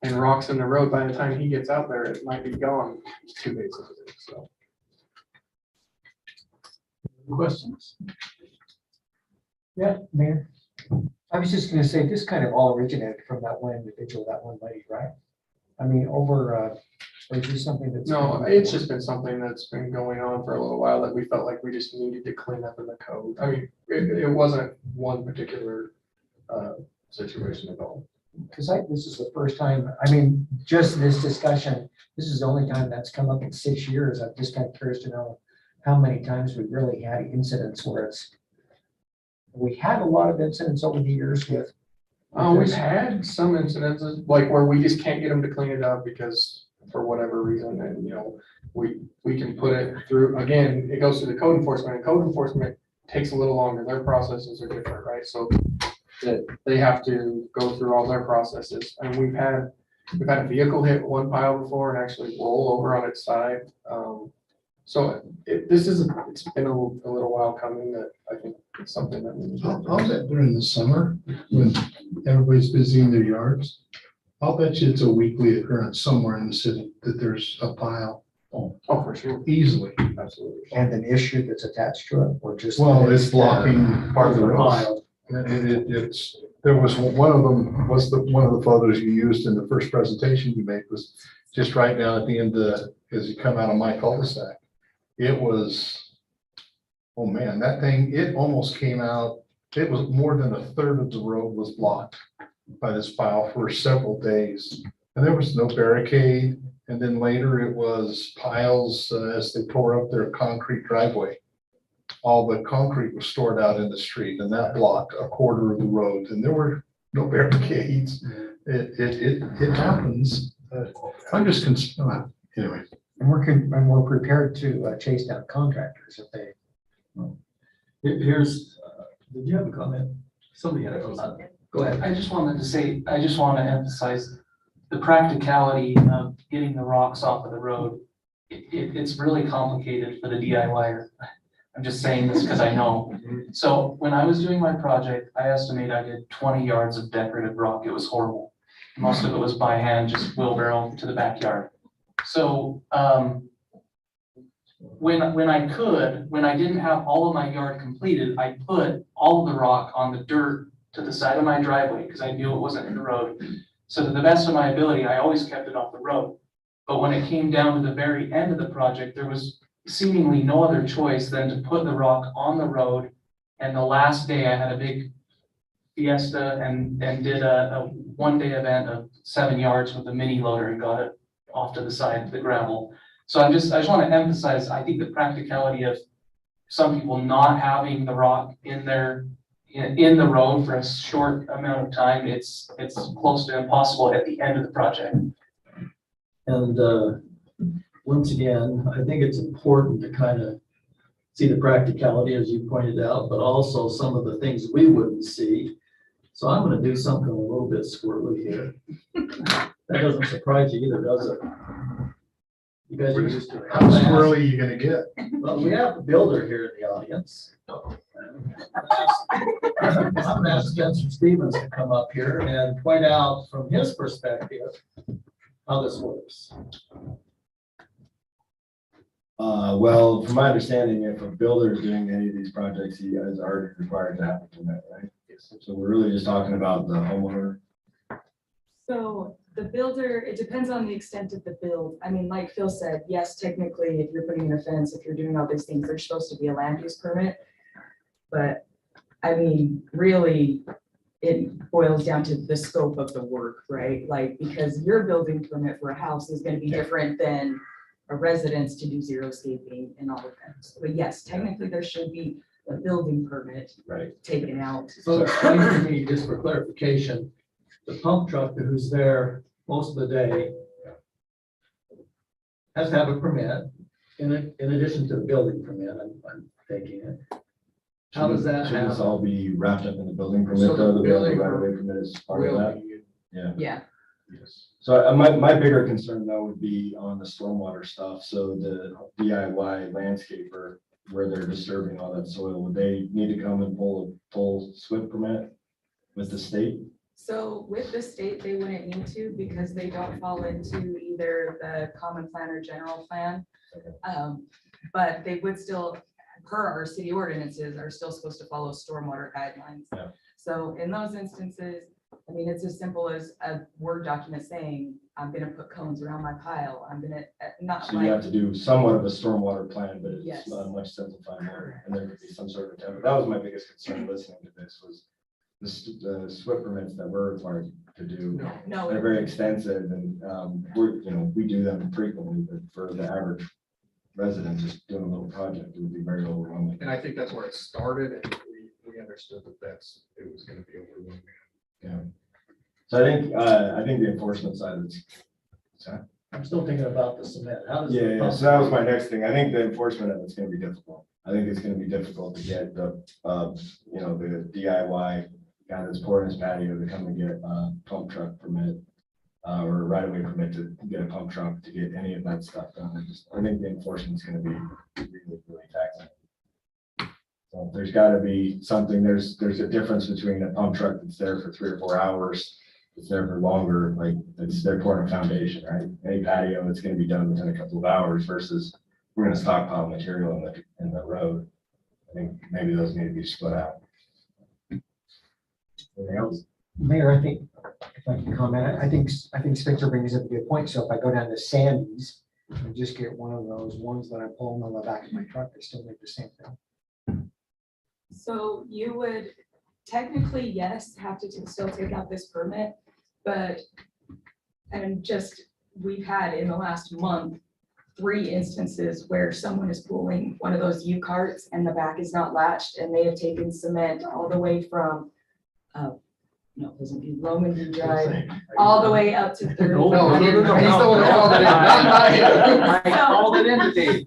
and rocks in the road. By the time he gets out there, it might be gone 2 days later, so. Questions? Yeah, Mayor. I was just gonna say, this kind of all originated from that one individual, that one lady, right? I mean, or is this something that's? No, it's just been something that's been going on for a little while that we felt like we just needed to clean up in the code. I mean, it wasn't one particular situation at all. Because this is the first time, I mean, just this discussion, this is the only time that's come up in 6 years. I'm just kind of curious to know how many times we really had incidents where we had a lot of incidents over the years with. We've had some incidences like where we just can't get them to clean it up because for whatever reason, and you know, we can put it through, again, it goes to the code enforcement, and code enforcement takes a little longer. Their processes are different, right? So that they have to go through all their processes. And we've had a vehicle hit one pile before and actually roll over on its side. So it's been a little while coming that I think it's something that we need to. How's that during the summer when everybody's busy in their yards? I'll bet you it's a weekly occurrence somewhere in the city that there's a pile Oh, for sure. easily. Absolutely. And an issue that's attached to it, or just? Well, it's blocking part of the road. Pile. There was one of them, one of the photos you used in the first presentation you made was just right down at the end as you come out of my cul-de-sac. It was, oh man, that thing, it almost came out, it was more than a third of the road was blocked by this pile for several days. And there was no barricade. And then later it was piles as they tore up their concrete driveway. All the concrete was stored out in the street and that blocked a quarter of the road and there were no barricades. It happens. I'm just concerned, anyway. And we're prepared to chase down contractors if they. Here's, did you have a comment? Somebody had a comment. Go ahead. I just want to emphasize the practicality of getting the rocks off of the road. It's really complicated for the DIYer. I'm just saying this because I know. So when I was doing my project, I estimate I did 20 yards of decorative rock. It was horrible. Most of it was by hand, just wheelbarrow to the backyard. So when I didn't have all of my yard completed, I put all of the rock on the dirt to the side of my driveway because I knew it wasn't in the road. So to the best of my ability, I always kept it off the road. But when it came down to the very end of the project, there was seemingly no other choice than to put the rock on the road. And the last day I had a big fiesta and did a one-day event of 7 yards with a mini loader and got it off to the side of the gravel. So I just want to emphasize, I think the practicality of some people not having the rock in the road for a short amount of time, it's close to impossible at the end of the project. And once again, I think it's important to kind of see the practicality, as you pointed out, but also some of the things we wouldn't see. So I'm going to do something a little bit squirrely here. That doesn't surprise you either, does it? You guys are used to it. How squirrely are you gonna get? Well, we have a builder here in the audience. I'm gonna ask Spencer Stevens to come up here and point out from his perspective how this works. Well, from my understanding, if a builder is doing any of these projects, he is already required to have a permit, right? So we're really just talking about the homeowner. So the builder, it depends on the extent of the build. I mean, like Phil said, yes, technically, if you're putting in a fence, if you're doing all these things, there's supposed to be a land use permit. But I mean, really, it boils down to the scope of the work, right? Like, because your building permit for a house is gonna be different than a residence to do xeriscaping and all of that. But yes, technically, there should be a building permit taken out. So explain to me, just for clarification, the pump truck who's there most of the day has to have a permit in addition to the building permit, I'm taking it. How does that Should this happen? all be wrapped up in the building So permit, the though, the building right of way permit is part of Will that? be- Yeah. Yeah, Yes. So my bigger concern though would be on the stormwater stuff. So the DIY landscaper, where they're disturbing all that soil, would they need to come and pull a full SWIP permit with the state? so with the state, they wouldn't need to because they don't fall into either the common plan or general plan. But they would still, per our city ordinances, are still supposed to follow stormwater guidelines. Yeah. So in those instances, I mean, it's as simple as a Word document saying, I'm gonna put cones around my pile, I'm gonna, not So you have like, to do somewhat of a stormwater plan, but Yes. it's much simplified more, and there could be some sort of template. That was my biggest concern listening to this was the SWIP permits that we're required to do. no, They're very extensive and, we do them frequently, but for the average resident just doing a little project, it would be very overwhelming. And I think that's where it started and we understood that it was gonna be overwhelming. Yeah. So I think the enforcement side of it. Sorry? I'm still thinking about the cement. How does? the Yeah, pump- so that was my next thing. I think the enforcement of it's gonna be difficult. I think it's gonna be difficult to get the DIY guy that's pouring his patio to come and get a pump truck permit or a right-of-way permit to get a pump truck to get any of that stuff done. I think the enforcement's gonna be really, really taxing. So there's gotta be something, there's a difference between a pump truck that's there for 3 or 4 hours, it's there for longer, like it's they're pouring a foundation, right? Any patio, it's gonna be done within a couple of hours versus we're gonna stockpile material in the road. I think maybe those need to be split out. Anything else? Mayor, I think, if I can comment, I think Spencer brings up a good point. So if I go down to Sandy's and just get one of those ones that I'm pulling on the back of my truck, they still make the same thing. So you would technically, yes, have to still take out this permit, but, and just, we've had in the last month, 3 instances where someone is pulling one of those U carts and the back is not latched and they have taken cement all the way from, no, it doesn't be Roman Drive, all the way up to Third. No, no, no, no, he's the one that called it in, not I called it in today.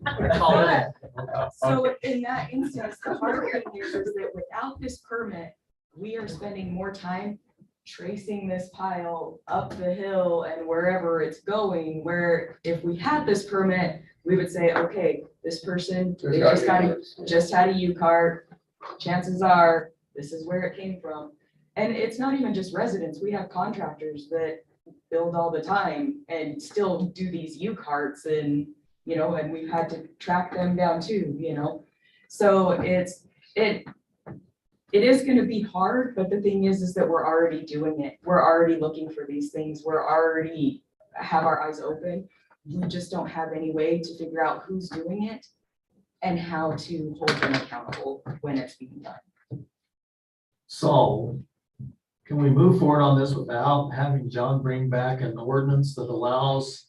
So in that instance, the hard thing here is that without this permit, we are spending more time tracing this pile up the hill and wherever it's going, where if we had this permit, we would say, okay, this person, they just had a U-Cart. Chances are, this is where it came from. And it's not even just residents. We have contractors that build all the time and still do these U-Carts and, you know, and we've had to track them down too, you know? So it is gonna be hard, but the thing is that we're already doing it. We're already looking for these things. We're already have our eyes open. We just don't have any way to figure out who's doing it and how to hold them accountable when it's being done. So can we move forward on this without having John bring back an ordinance that allows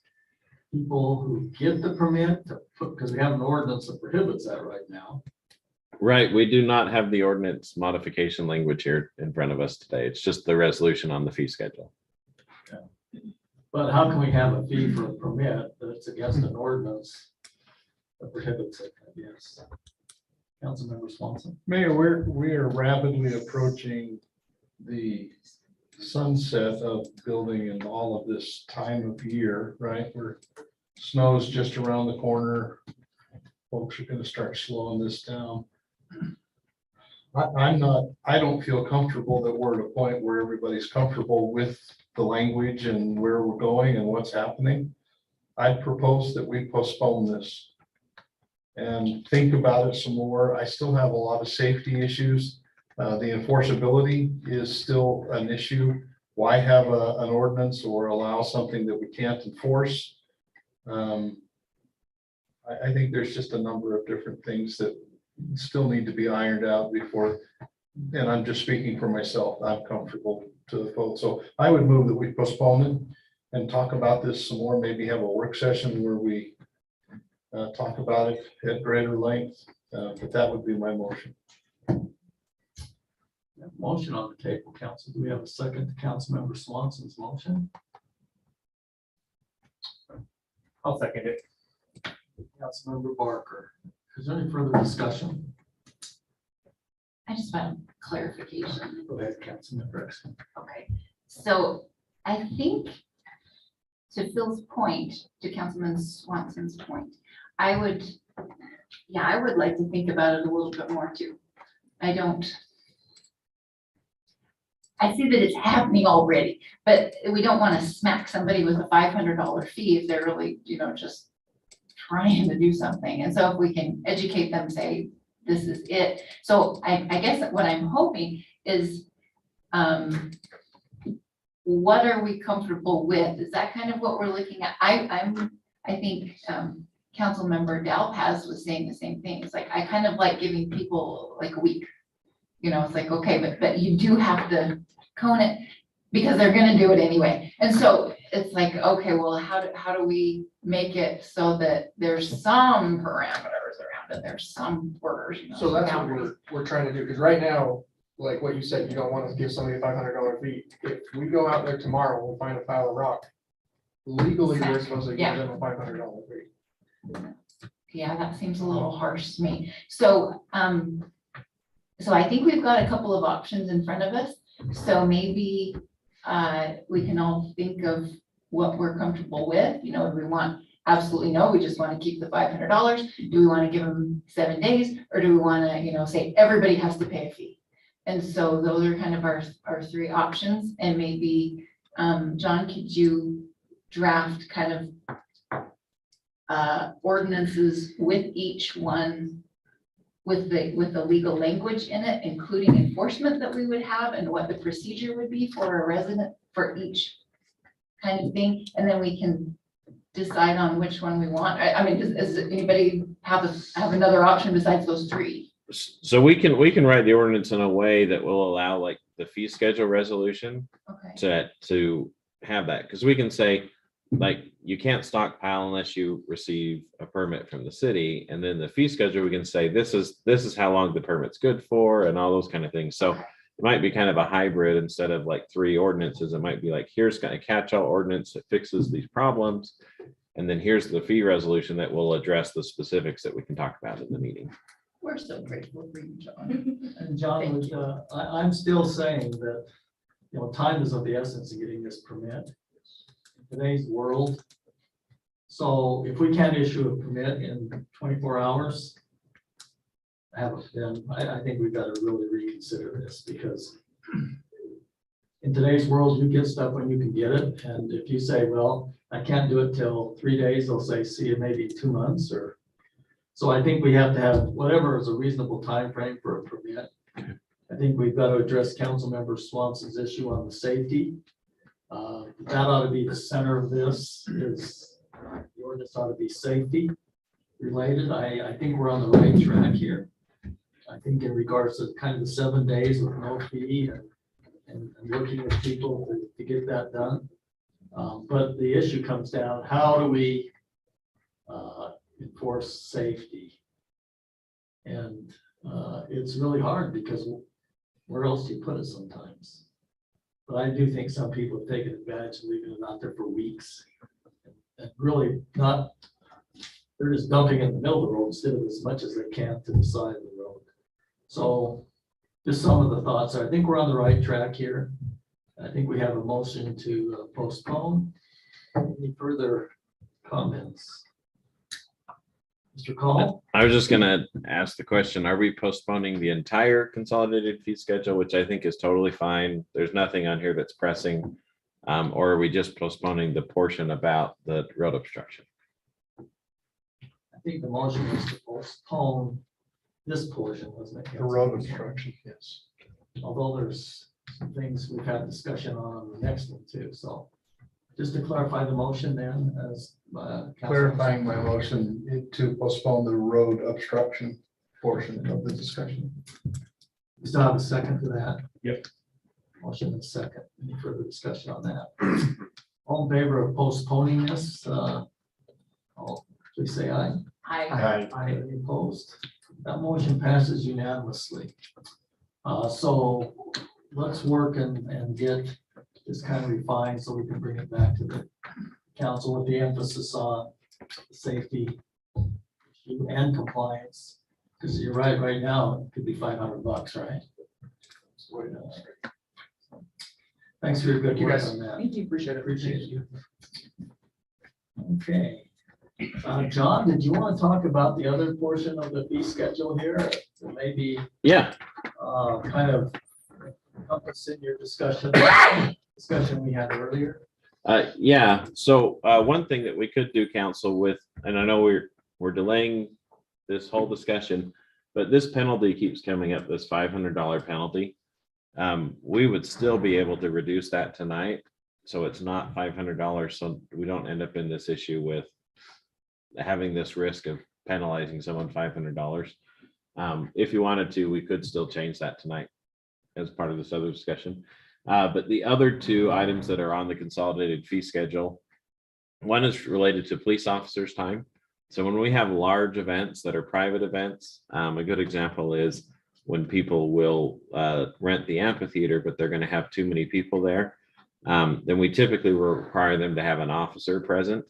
people who get the permit to put, because we have an ordinance that prohibits that right now. Right, we do not have the ordinance modification language here in front of us today. It's just the resolution on the fee schedule. But how can we have a fee for a permit that's against an ordinance that prohibits it, I guess? Councilmember Swanson. Mayor, we are rapidly approaching the sunset of building in all of this time of year, right? Where snow's just around the corner. Folks are gonna start slowing this down. I don't feel comfortable that we're at a point where everybody's comfortable with the language and where we're going and what's happening. I'd propose that we postpone this and think about it some more. I still have a lot of safety issues. The enforceability is still an issue. Why have an ordinance or allow something that we can't enforce? I think there's just a number of different things that still need to be ironed out before, and I'm just speaking for myself, I'm comfortable to vote. So I would move that we postpone it and talk about this some more, maybe have a work session where we talk about it at greater length, but that would be my motion. Motion on the table, council. Do we have a second to Councilmember Swanson's motion? I'll second it. Councilmember Barker. Is there any further discussion? I just want clarification. Go ahead, Councilmember Exton. Okay, so I think to Phil's point, to Councilman Swanson's point, I would like to think about it a little bit more too. I see that it's happening already, but we don't want to smack somebody with a $500 fee if they're really, just trying to do something. And so if we can educate them, say, this is it. So I guess what I'm hoping is, what are we comfortable with? Is that kind of what we're looking at? I think Councilmember Dalpaz was saying the same thing. It's like, I kind of like giving people like a week. It's like, okay, but you do have to cone it because they're gonna do it anyway. And so it's like, okay, well, how do we make it so that there's some parameters around it? There's some orders, So that's what boundaries. we're trying to do, because right now, like what you said, you don't want to give somebody a $500 fee. If we go out there tomorrow, we'll find a pile of rock. Legally, we're supposed to give them a $500 fee. Yeah, that seems a little harsh to me. So, so I think we've got a couple of options in front of us. So maybe we can all think of what we're comfortable with, you know, do we want absolutely no, we just want to keep the $500? Do we want to give them 7 days? Or do we want to, you know, say everybody has to pay a fee? And so those are kind of our three options, and maybe, John, could you draft kind of ordinances with each one, with the legal language in it, including enforcement that we would have and what the procedure would be for a resident for each kind of thing, and then we can decide on which one we want. I mean, does anybody have another option besides those three? So we can write the ordinance in a way that will allow like the fee schedule resolution Okay. to have that, because we can say, like, you can't stockpile unless you receive a permit from the city, and then the fee schedule, we can say, this is how long the permit's good for, and all those kind of things. So it might be kind of a hybrid. Instead of like 3 ordinances, it might be like, here's kind of catch-all ordinance that fixes these problems, and then here's the fee resolution that will address the specifics that we can talk about in the meeting. We're so grateful for you, John. And John, Thank I'm still saying that, you know, time is of the essence of getting this permit in today's world. So if we can't issue a permit in 24 hours, then I think we've got to really reconsider this, because in today's world, you get stuff when you can get it. And if you say, well, I can't do it till 3 days, they'll say, see you maybe 2 months. Or so I think we have to have whatever is a reasonable time frame for a permit. I think we've got to address Councilmember Swanson's issue on the safety. That ought to be the center of this, is the ordinance ought to be safety related. I think we're on the right track here. I think in regards to kind of the 7 days with no fee and working with people to get that done. But the issue comes down, how do we enforce safety? And it's really hard, because where else do you put it sometimes? But I do think some people have taken advantage of leaving it out there for weeks. And really not, they're just dumping it in the middle of the road instead of as much as they can to the side of the road. So just some of the thoughts. I think we're on the right track here. I think we have a motion to postpone. Any further comments? Mr. Call? I was just gonna ask the question, are we postponing the entire consolidated fee schedule, which I think is totally fine? There's nothing on here that's pressing. Or are we just postponing the portion about the road obstruction? I think the motion was to postpone this portion, wasn't it? The road obstruction, yes. Although there's some things we've had discussion on the next one too, so just to clarify the motion then, as Clarifying my motion to postpone the road obstruction portion of the discussion. We still have a second to that? Yep. Motion and second. Any further discussion on that? All in favor of postponing this, please say aye. Hi. Aye. Any opposed? That motion passes unanimously. So let's work and get this kind of refined so we can bring it back to the council with the emphasis on safety and compliance. Because you're right now, it could be $500, right? Thanks for your good You work guys. on that. Thank you, appreciate it. Appreciate you. Okay. John, did you want to talk about the other portion of the fee schedule here? Maybe Yeah, kind of encompass in your discussion we had earlier. yeah. So one thing that we could do, council, with, and I know we're delaying this whole discussion, but this penalty keeps coming up, this $500 penalty. We would still be able to reduce that tonight, so it's not $500. So we don't end up in this issue with having this risk of penalizing someone $500. If you wanted to, we could still change that tonight as part of this other discussion. But the other 2 items that are on the consolidated fee schedule, one is related to police officers' time. So when we have large events that are private events, a good example is when people will rent the amphitheater, but they're going to have too many people there. Then we typically require them to have an officer present.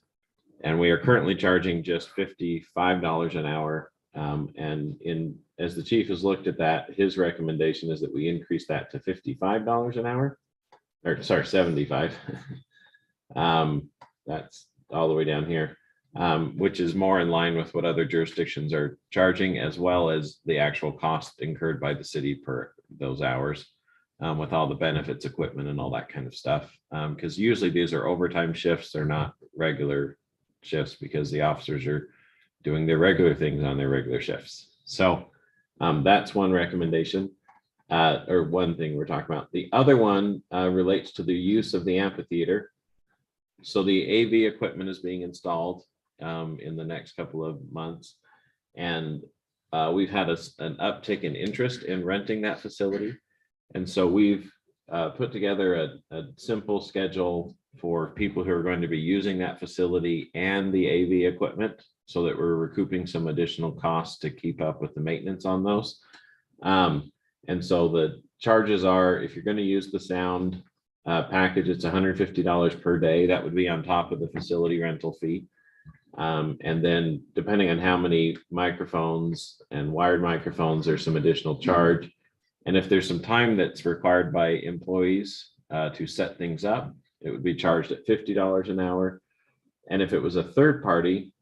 And we are currently charging just $55 an hour And as the chief has looked at that, his recommendation is that we increase that to $55 an hour, or sorry, 75. That's all the way down here, which is more in line with what other jurisdictions are charging, as well as the actual cost incurred by the city per those hours, with all the benefits, equipment, and all that kind of stuff. Because usually these are overtime shifts, they're not regular shifts, because the officers are doing their regular things on their regular shifts. So that's one recommendation, or one thing we're talking about. The other one relates to the use of the amphitheater. So the AV equipment is being installed in the next couple of months. And we've had an uptick in interest in renting that facility. And so we've put together a simple schedule for people who are going to be using that facility and the AV equipment, so that we're recouping some additional costs to keep up with the maintenance on those. And so the charges are, if you're going to use the sound package, it's $150 per day. That would be on top of the facility rental fee. And then depending on how many microphones and wired microphones, there's some additional charge. And if there's some time that's required by employees to set things up, it would be charged at $50 an hour. And if it was a third party,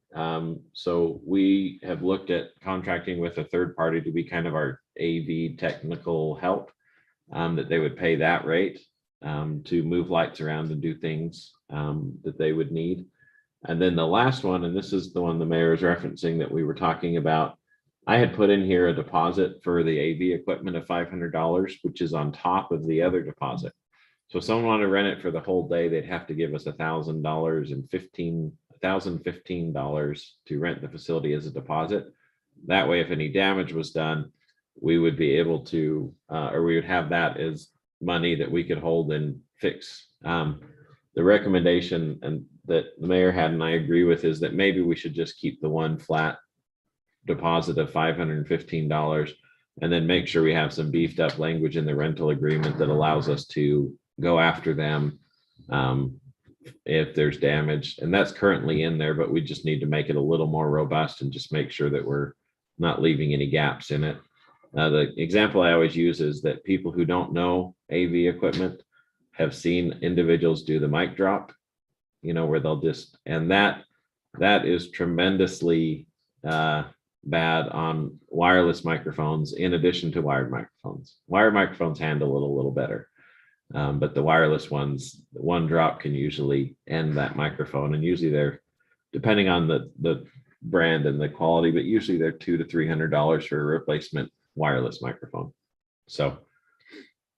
so we have looked at contracting with a third party to be kind of our AV technical help, that they would pay that rate to move lights around and do things that they would need. And then the last one, and this is the one the mayor is referencing that we were talking about, I had put in here a deposit for the AV equipment of $500, which is on top of the other deposit. So if someone wanted to rent it for the whole day, they'd have to give us $1,015 to rent the facility as a deposit. That way, if any damage was done, we would be able to, or we would have that as money that we could hold and fix. The recommendation and that the mayor had, and I agree with, is that maybe we should just keep the one flat deposit of $515 and then make sure we have some beefed up language in the rental agreement that allows us to go after them if there's damage. And that's currently in there, but we just need to make it a little more robust and just make sure that we're not leaving any gaps in it. The example I always use is that people who don't know AV equipment have seen individuals do the mic drop, where they'll just, and that is tremendously bad on wireless microphones in addition to wired microphones. Wired microphones handle it a little better. But the wireless ones, one drop can usually end that microphone, and usually they're, depending on the brand and the quality, but usually they're $200 to $300 for a replacement wireless microphone. So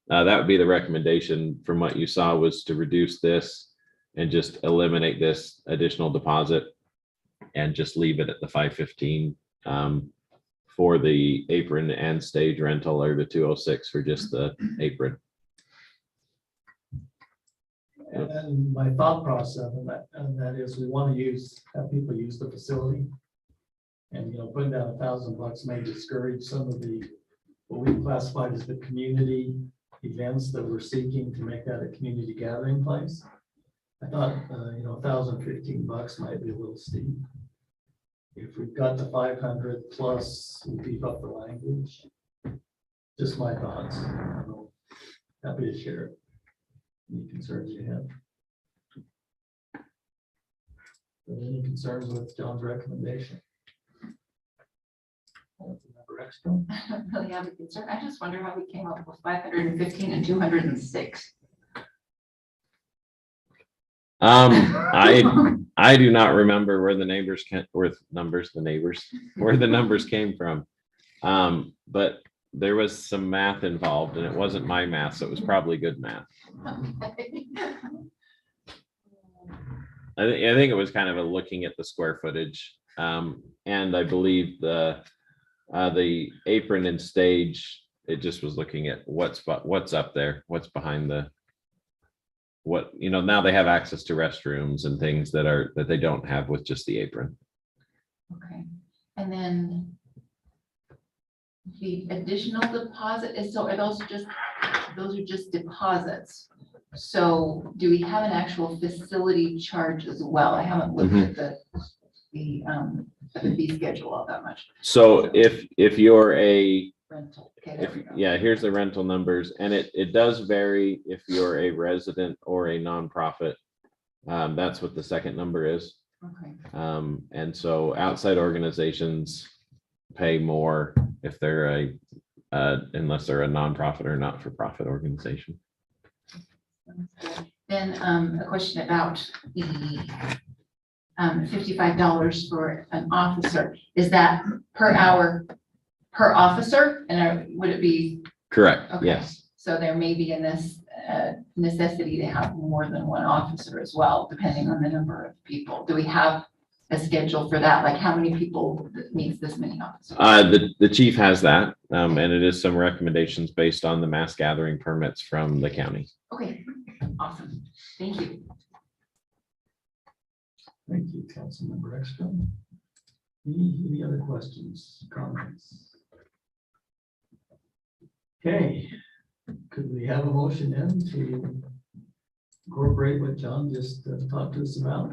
that would be the recommendation from what you saw, was to reduce this and just eliminate this additional deposit and just leave it at the $515 for the apron and stage rental, or the $206 for just the apron. And my thought process and that is, we want to have people use the facility. And, putting down $1,000 may discourage some of what we classified as the community events that we're seeking to make that a community gathering place. I thought, $1,015 might be a little steep. If we've got the 500 plus, we beef up the language. Just my thoughts. Happy to share any concerns you have. Any concerns with John's recommendation? I don't really have a concern. I just wonder how we came up with 515 and 206. I do not remember where the numbers came from. But there was some math involved, and it wasn't my math, so it was probably good math. I think it was kind of looking at the square footage, and I believe the apron and stage, it just was looking at what's up there, what's behind now they have access to restrooms and things that they don't have with just the apron. Okay, and then the additional deposit is, so are those are just deposits? So do we have an actual facility charge as well? I haven't looked at the the fee schedule all that much. So if you're a, Rental. Okay, there if, we go. yeah, here's the rental numbers, and it does vary if you're a resident or a nonprofit. That's what the second number is. Okay. And so outside organizations pay more if they're unless they're a nonprofit or not-for-profit organization. Then a question about the $55 for an officer. Is that per hour per officer? And would it be? Correct, Okay. yes. So there may be in this necessity to have more than one officer as well, depending on the number of people. Do we have a schedule for that? Like how many people needs this many officers? The chief has that, and it is some recommendations based on the mass gathering permits from the county. Okay, awesome. Thank you. Thank you, Councilmember Ekstrom. Any other questions, comments? Okay, could we have a motion then to incorporate what John just talked to us about?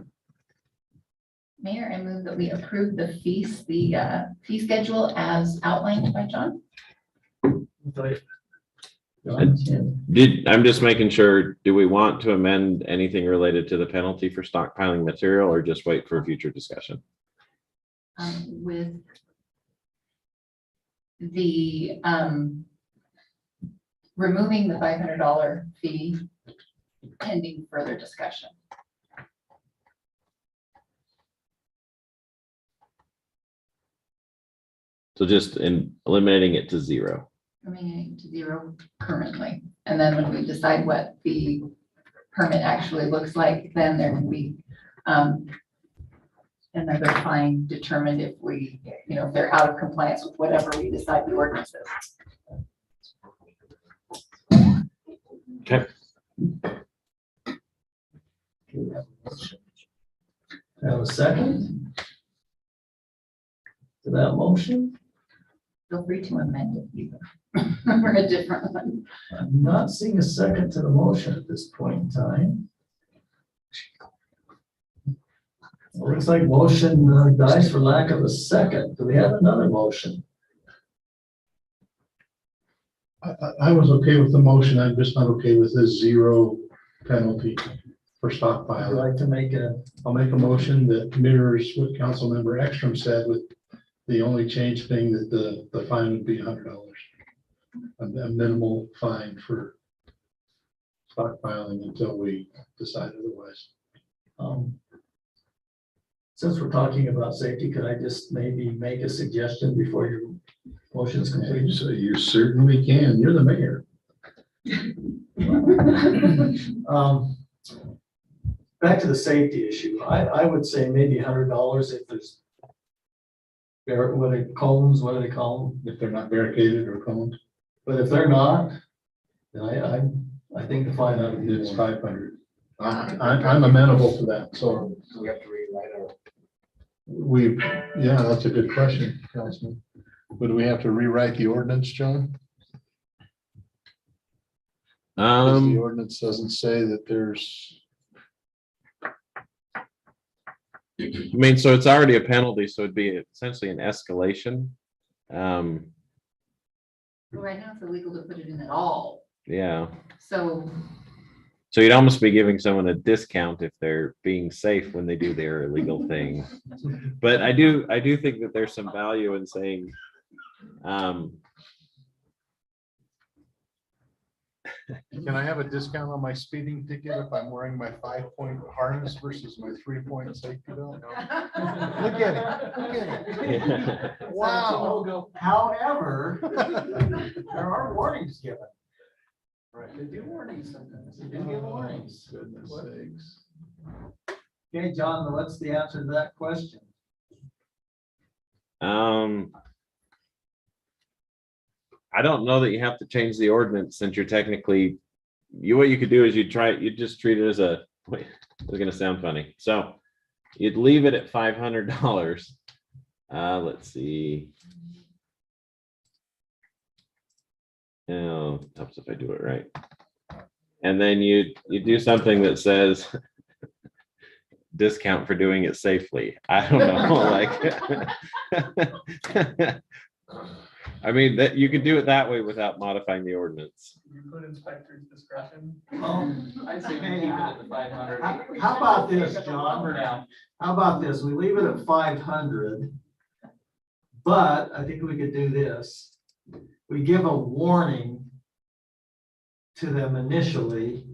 Mayor, I move that we approve the fee schedule as outlined by John. John, Tim? I'm just making sure, do we want to amend anything related to the penalty for stockpiling material or just wait for future discussion? With the removing the $500 fee pending further discussion. So just in eliminating it to zero. Remaining to zero currently. And then when we decide what the permit actually looks like, then there can be another fine determined if we, if they're out of compliance with whatever we decide the ordinance is. Okay. Have a second to that motion? Feel free to amend it either or a different one. I'm not seeing a second to the motion at this point in time. Looks like motion dies for lack of a second. Do we have another motion? I was okay with the motion. I'm just not okay with this zero penalty for I'd stockpiling. like to make I'll make a motion that mirrors what Councilmember Ekstrom said, with the only change being that the fine would be $100. A minimal fine for stockpiling until we decide otherwise. Since we're talking about safety, could I just maybe make a suggestion before your motion is completed? So you certainly can. You're the mayor. Back to the safety issue, I would say maybe $100 if there's what do they call them? If they're not barricaded or coned, But if they're not, then I think the fine ought to be it's more. 500. I'm amenable to that, so. We have to rewrite our. Yeah, that's a good question, Councilman. Would we have to rewrite the ordinance, John? Because the ordinance doesn't say that there's. I mean, so it's already a penalty, so it'd be essentially an escalation. Well, right now it's illegal to put it in at all. Yeah. So So you'd almost be giving someone a discount if they're being safe when they do their illegal thing. But I do think that there's some value in saying, Can I have a discount on my speeding ticket if I'm wearing my 5-point harness versus my 3-point safety belt? Look at it. Look at it. Wow. However, there are warnings given. Right. They do warnings sometimes. They do give warnings. Goodness sakes. Okay, John, what's the answer to that question? I don't know that you have to change the ordinance since you're technically, what you could do is you'd just treat it as a, wait, it's gonna sound funny. So you'd leave it at $500. Let's see. Oh, helps if I do it right. And then you do something that says discount for doing it safely. I don't know, like. I mean, that you could do it that way without modifying the ordinance. You put inspector's discretion. Oh, I'd say we keep it at the 500. How about this, John? Number down. How about this? We leave it at 500. But I think we could do this. We give a warning to them initially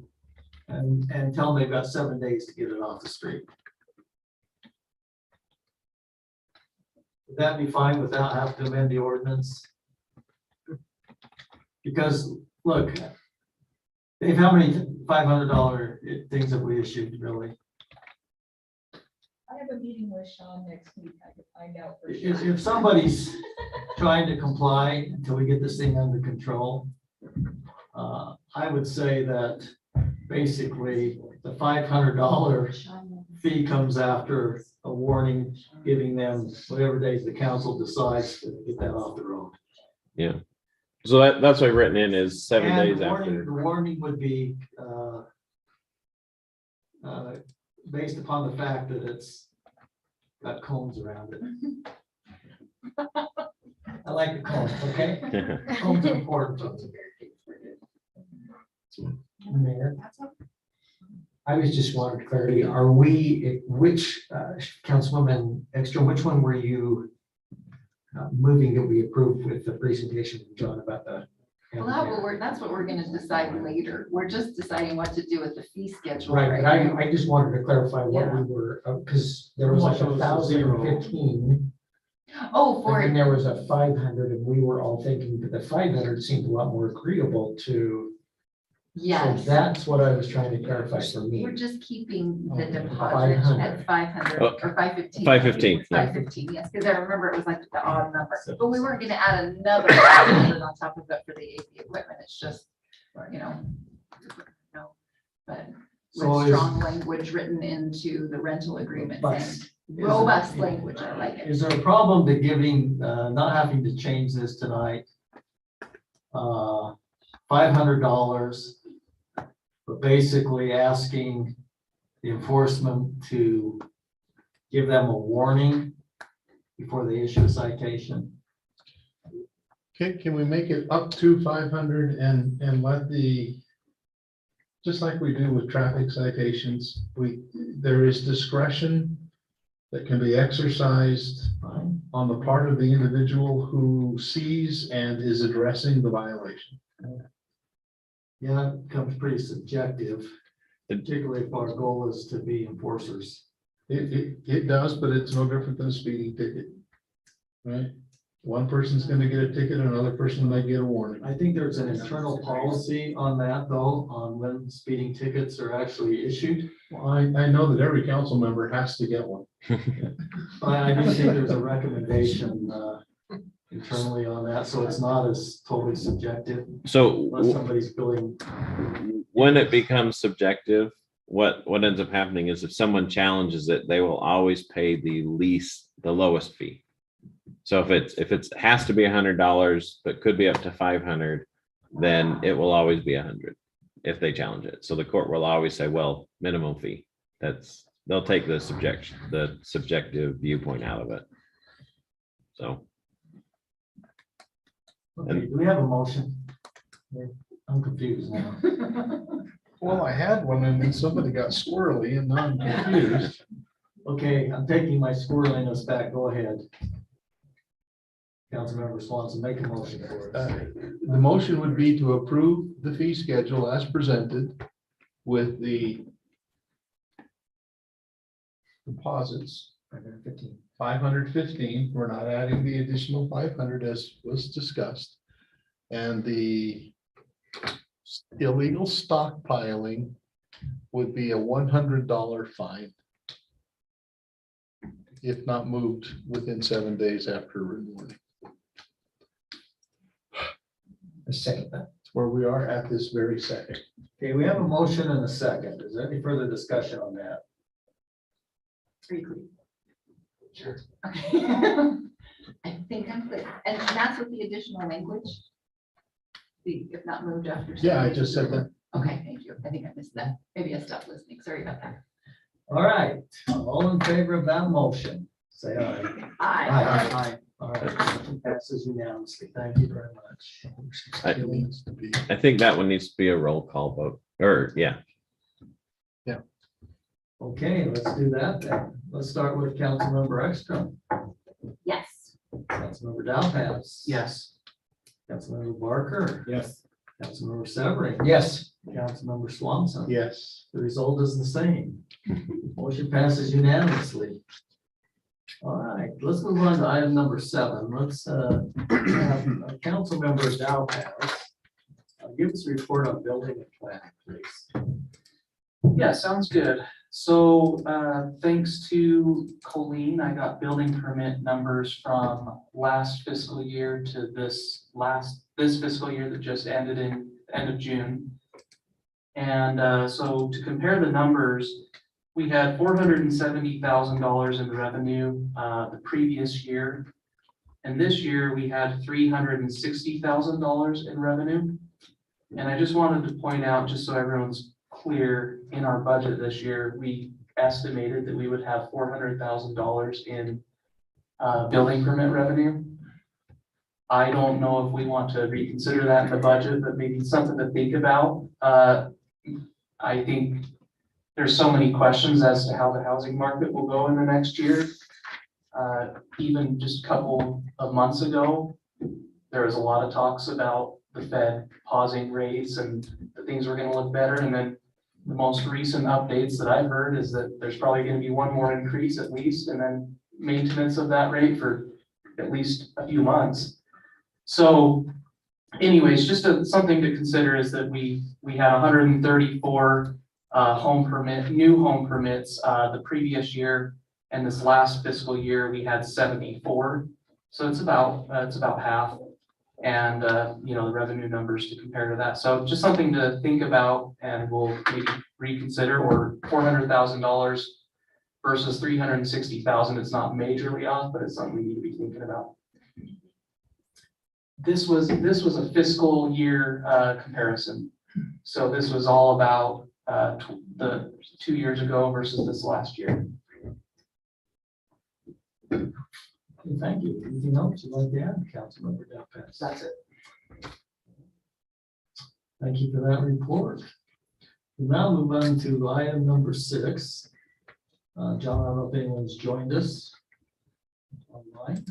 and tell them they've got 7 days to get it off the street. Would that be fine without having to amend the ordinance? Because, look, Dave, how many $500 things have we issued, really? I have a meeting with Sean next week. I could find out for If, sure. if somebody's trying to comply until we get this thing under control, I would say that basically the $500 fee comes after a warning, giving them whatever days the council decides to get that off the road. Yeah. So that's what written in is 7 And days the warning- after. The warning would be based upon the fact that it's got cones around it. I like the cones, okay? Cones are important. Mayor, I was just wanting clarity. Are we, which Councilwoman Ekstrom, which one were you moving that we approved with the presentation from John about the? Well, that's what we're gonna decide later. We're just deciding what to do with the fee schedule Right, right but now. I just wanted to clarify what we were, because there was like 1,015. Oh, And for then there was a 500, and we were all thinking that the 500 seemed a lot more agreeable to. yes. So that's what I was trying to clarify for me. We're just keeping the Okay, deposit 500. at 500 Oh, or 515. 515, yeah. 515, yes, because I remember it was like the odd number, but we weren't gonna add another 500 on top of it for the AV equipment. It's just, you know. But So with is- strong language written into the rental agreement But saying, is- robust language, I like it. Is there a problem to giving, not having to change this tonight? $500, but basically asking the enforcement to give them a warning before they issue a citation? Can we make it up to 500 and let just like we do with traffic citations, there is discretion that can be exercised Fine. on the part of the individual who sees and is addressing the violation. Yeah, that becomes pretty subjective, particularly if our goal is to be enforcers. It does, but it's no different than a speeding ticket. Right? One person's gonna get a ticket, another person might get a warning. I think there's an internal policy on that, though, on when speeding tickets are actually issued. Well, I know that every council member has to get one. I do think there's a recommendation internally on that, so it's not as totally subjective So unless somebody's billing. when it becomes subjective, what ends up happening is if someone challenges it, they will always pay the lowest fee. So if it has to be $100, but could be up to 500, then it will always be 100 if they challenge it. So the court will always say, well, minimum fee. They'll take the subjective viewpoint out of it. So. Okay, do we have a motion? I'm confused now. Well, I had one and then somebody got squirrely and now I'm confused. Okay, I'm taking my squirreliness back. Go ahead. Councilmember Swanson, make a motion for us. The motion would be to approve the fee schedule as presented with the deposits. 515. 515, we're not adding the additional 500 as was discussed. And the illegal stockpiling would be a $100 fine if not moved within 7 days after written warning. A second. That's where we are at this very second. Okay, we have a motion and a second. Is there any further discussion on that? Are you clear? Sure. Okay. I think I'm clear. And that's with the additional language? If not moved after. Yeah, I just said that. Okay, thank you. I think I missed that. Maybe I stopped listening. Sorry about that. All right, all in favor of that motion, say aye. Aye. All right, motion passes unanimously. Thank you very much. I think that one needs to be a roll call vote, or yeah. Okay, let's do that then. Let's start with Councilmember Ekstrom, Yes. Councilmember Dalpas. Yes. Councilmember Barker, Yes. Councilmember Severing. Yes. Councilmember Swanson. Yes. The result is the same. Motion passes unanimously. All right, let's move on to item number 7. Let's have Councilmember Dalpas give us a report on building and planning, please. Yeah, sounds good. So thanks to Colleen, I got building permit numbers from last fiscal year to this fiscal year that just ended in end of June. And so to compare the numbers, we had $470,000 in revenue the previous year. And this year we had $360,000 in revenue. And I just wanted to point out, just so everyone's clear, in our budget this year, we estimated that we would have $400,000 in building permit revenue. I don't know if we want to reconsider that in the budget, but maybe something to think about. I think there's so many questions as to how the housing market will go in the next year. Even just a couple of months ago, there was a lot of talks about the Fed pausing rates and that things were going to look better. And then the most recent updates that I've heard is that there's probably going to be one more increase at least, and then maintenance of that rate for at least a few months. So anyways, just something to consider is that we had 134 new home permits the previous year, and this last fiscal year we had 74. So it's about half, and the revenue numbers to compare to that. So just something to think about, and we'll maybe reconsider. Or $400,000 versus $360,000. It's not majorly off, but it's something we need to be thinking about. This was a fiscal year comparison. So this was all about the 2 years ago versus this last year. Okay, thank you. Anything else you'd like to add, Councilmember Dalpas? That's it. Thank you for that report. We'll now move on to item number 6. John, I don't know if anyone's joined us online.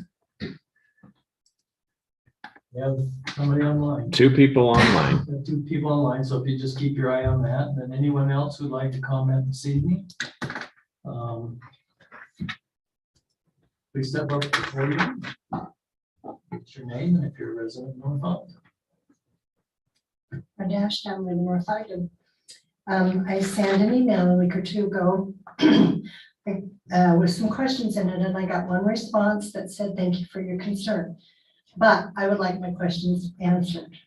We have somebody online. 2 people online. We have 2 people online, so if you just keep your eye on that. And then anyone else who'd like to comment this evening, please step up to the podium. What's your name, and if you're a resident of North Ogden? Dash down in North Ogden. I sent an email a week or 2 ago with some questions in it, and I got one response that said, "Thank you for your concern, but I would like my questions answered."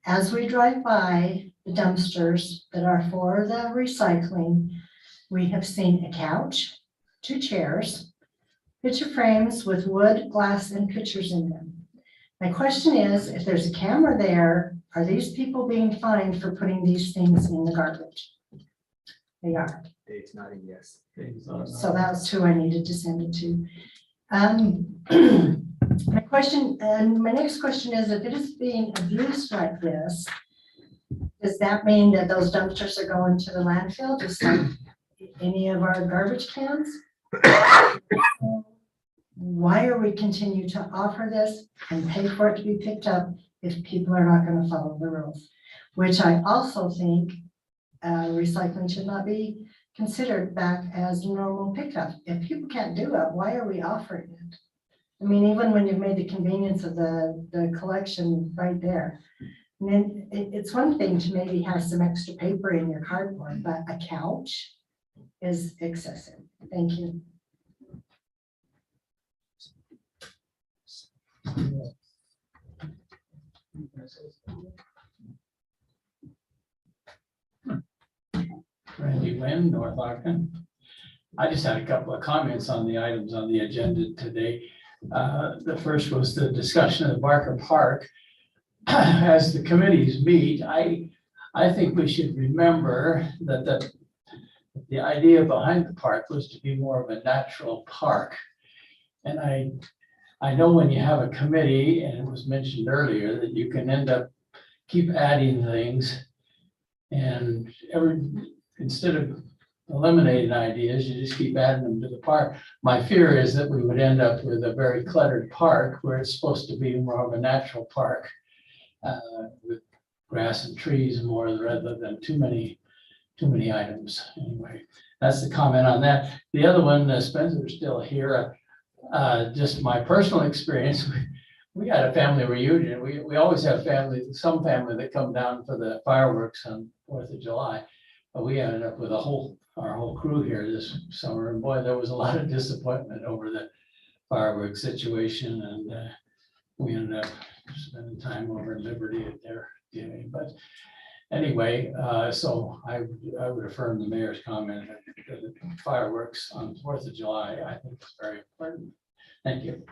As we drive by the dumpsters that are for the recycling, we have seen a couch, 2 chairs, picture frames with wood, glass, and pictures in them. My question is, if there's a camera there, are these people being fined for putting these things in the garbage? They are. Dave's nodding yes. So that's who I needed to send it to. My question, and my next question is, if it is being abused like this, does that mean that those dumpsters are going to the landfill, just like any of our garbage cans? Why are we continue to offer this and pay for it to be picked up if people are not going to follow the rules? Which I also think recycling should not be considered back as normal pickup. If people can't do it, why are we offering it? I mean, even when you've made the convenience of the collection right there. I mean, it's one thing to maybe have some extra paper in your cardboard, but a couch is excessive. Thank you. Randy Lynn, North Ogden. I just had a couple of comments on the items on the agenda today. The first was the discussion of Barker Park. As the committees meet, I think we should remember that The idea behind the park was to be more of a natural park. And I know when you have a committee, and it was mentioned earlier, that you can end up keep adding things. And instead of eliminating ideas, you just keep adding them to the park. My fear is that we would end up with a very cluttered park where it's supposed to be more of a natural park. With grass and trees more rather than too many items. Anyway, that's the comment on that. The other one, Spencer's still here. Just my personal experience, we had a family reunion. We always have some family that come down for the fireworks on 4th of July. But we ended up with our whole crew here this summer, and boy, there was a lot of disappointment over the fireworks situation, and we ended up spending time over in Liberty at their giving. But anyway, so I would affirm the mayor's comment that the fireworks on 4th of July, I think is very important. Thank you.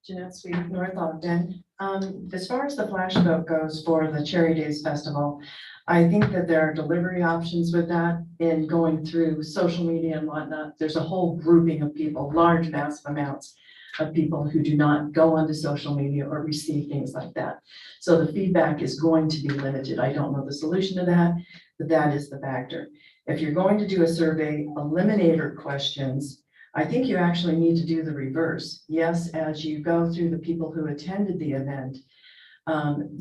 Jeanette Sweet, North Ogden. As far as the flash vote goes for the Cherry Days Festival, I think that there are delivery options with that in going through social media and whatnot. There's a whole grouping of people, large massive amounts of people who do not go onto social media or receive things like that. So the feedback is going to be limited. I don't know the solution to that, but that is the factor. If you're going to do a survey, eliminator questions, I think you actually need to do the reverse. Yes, as you go through the people who attended the event,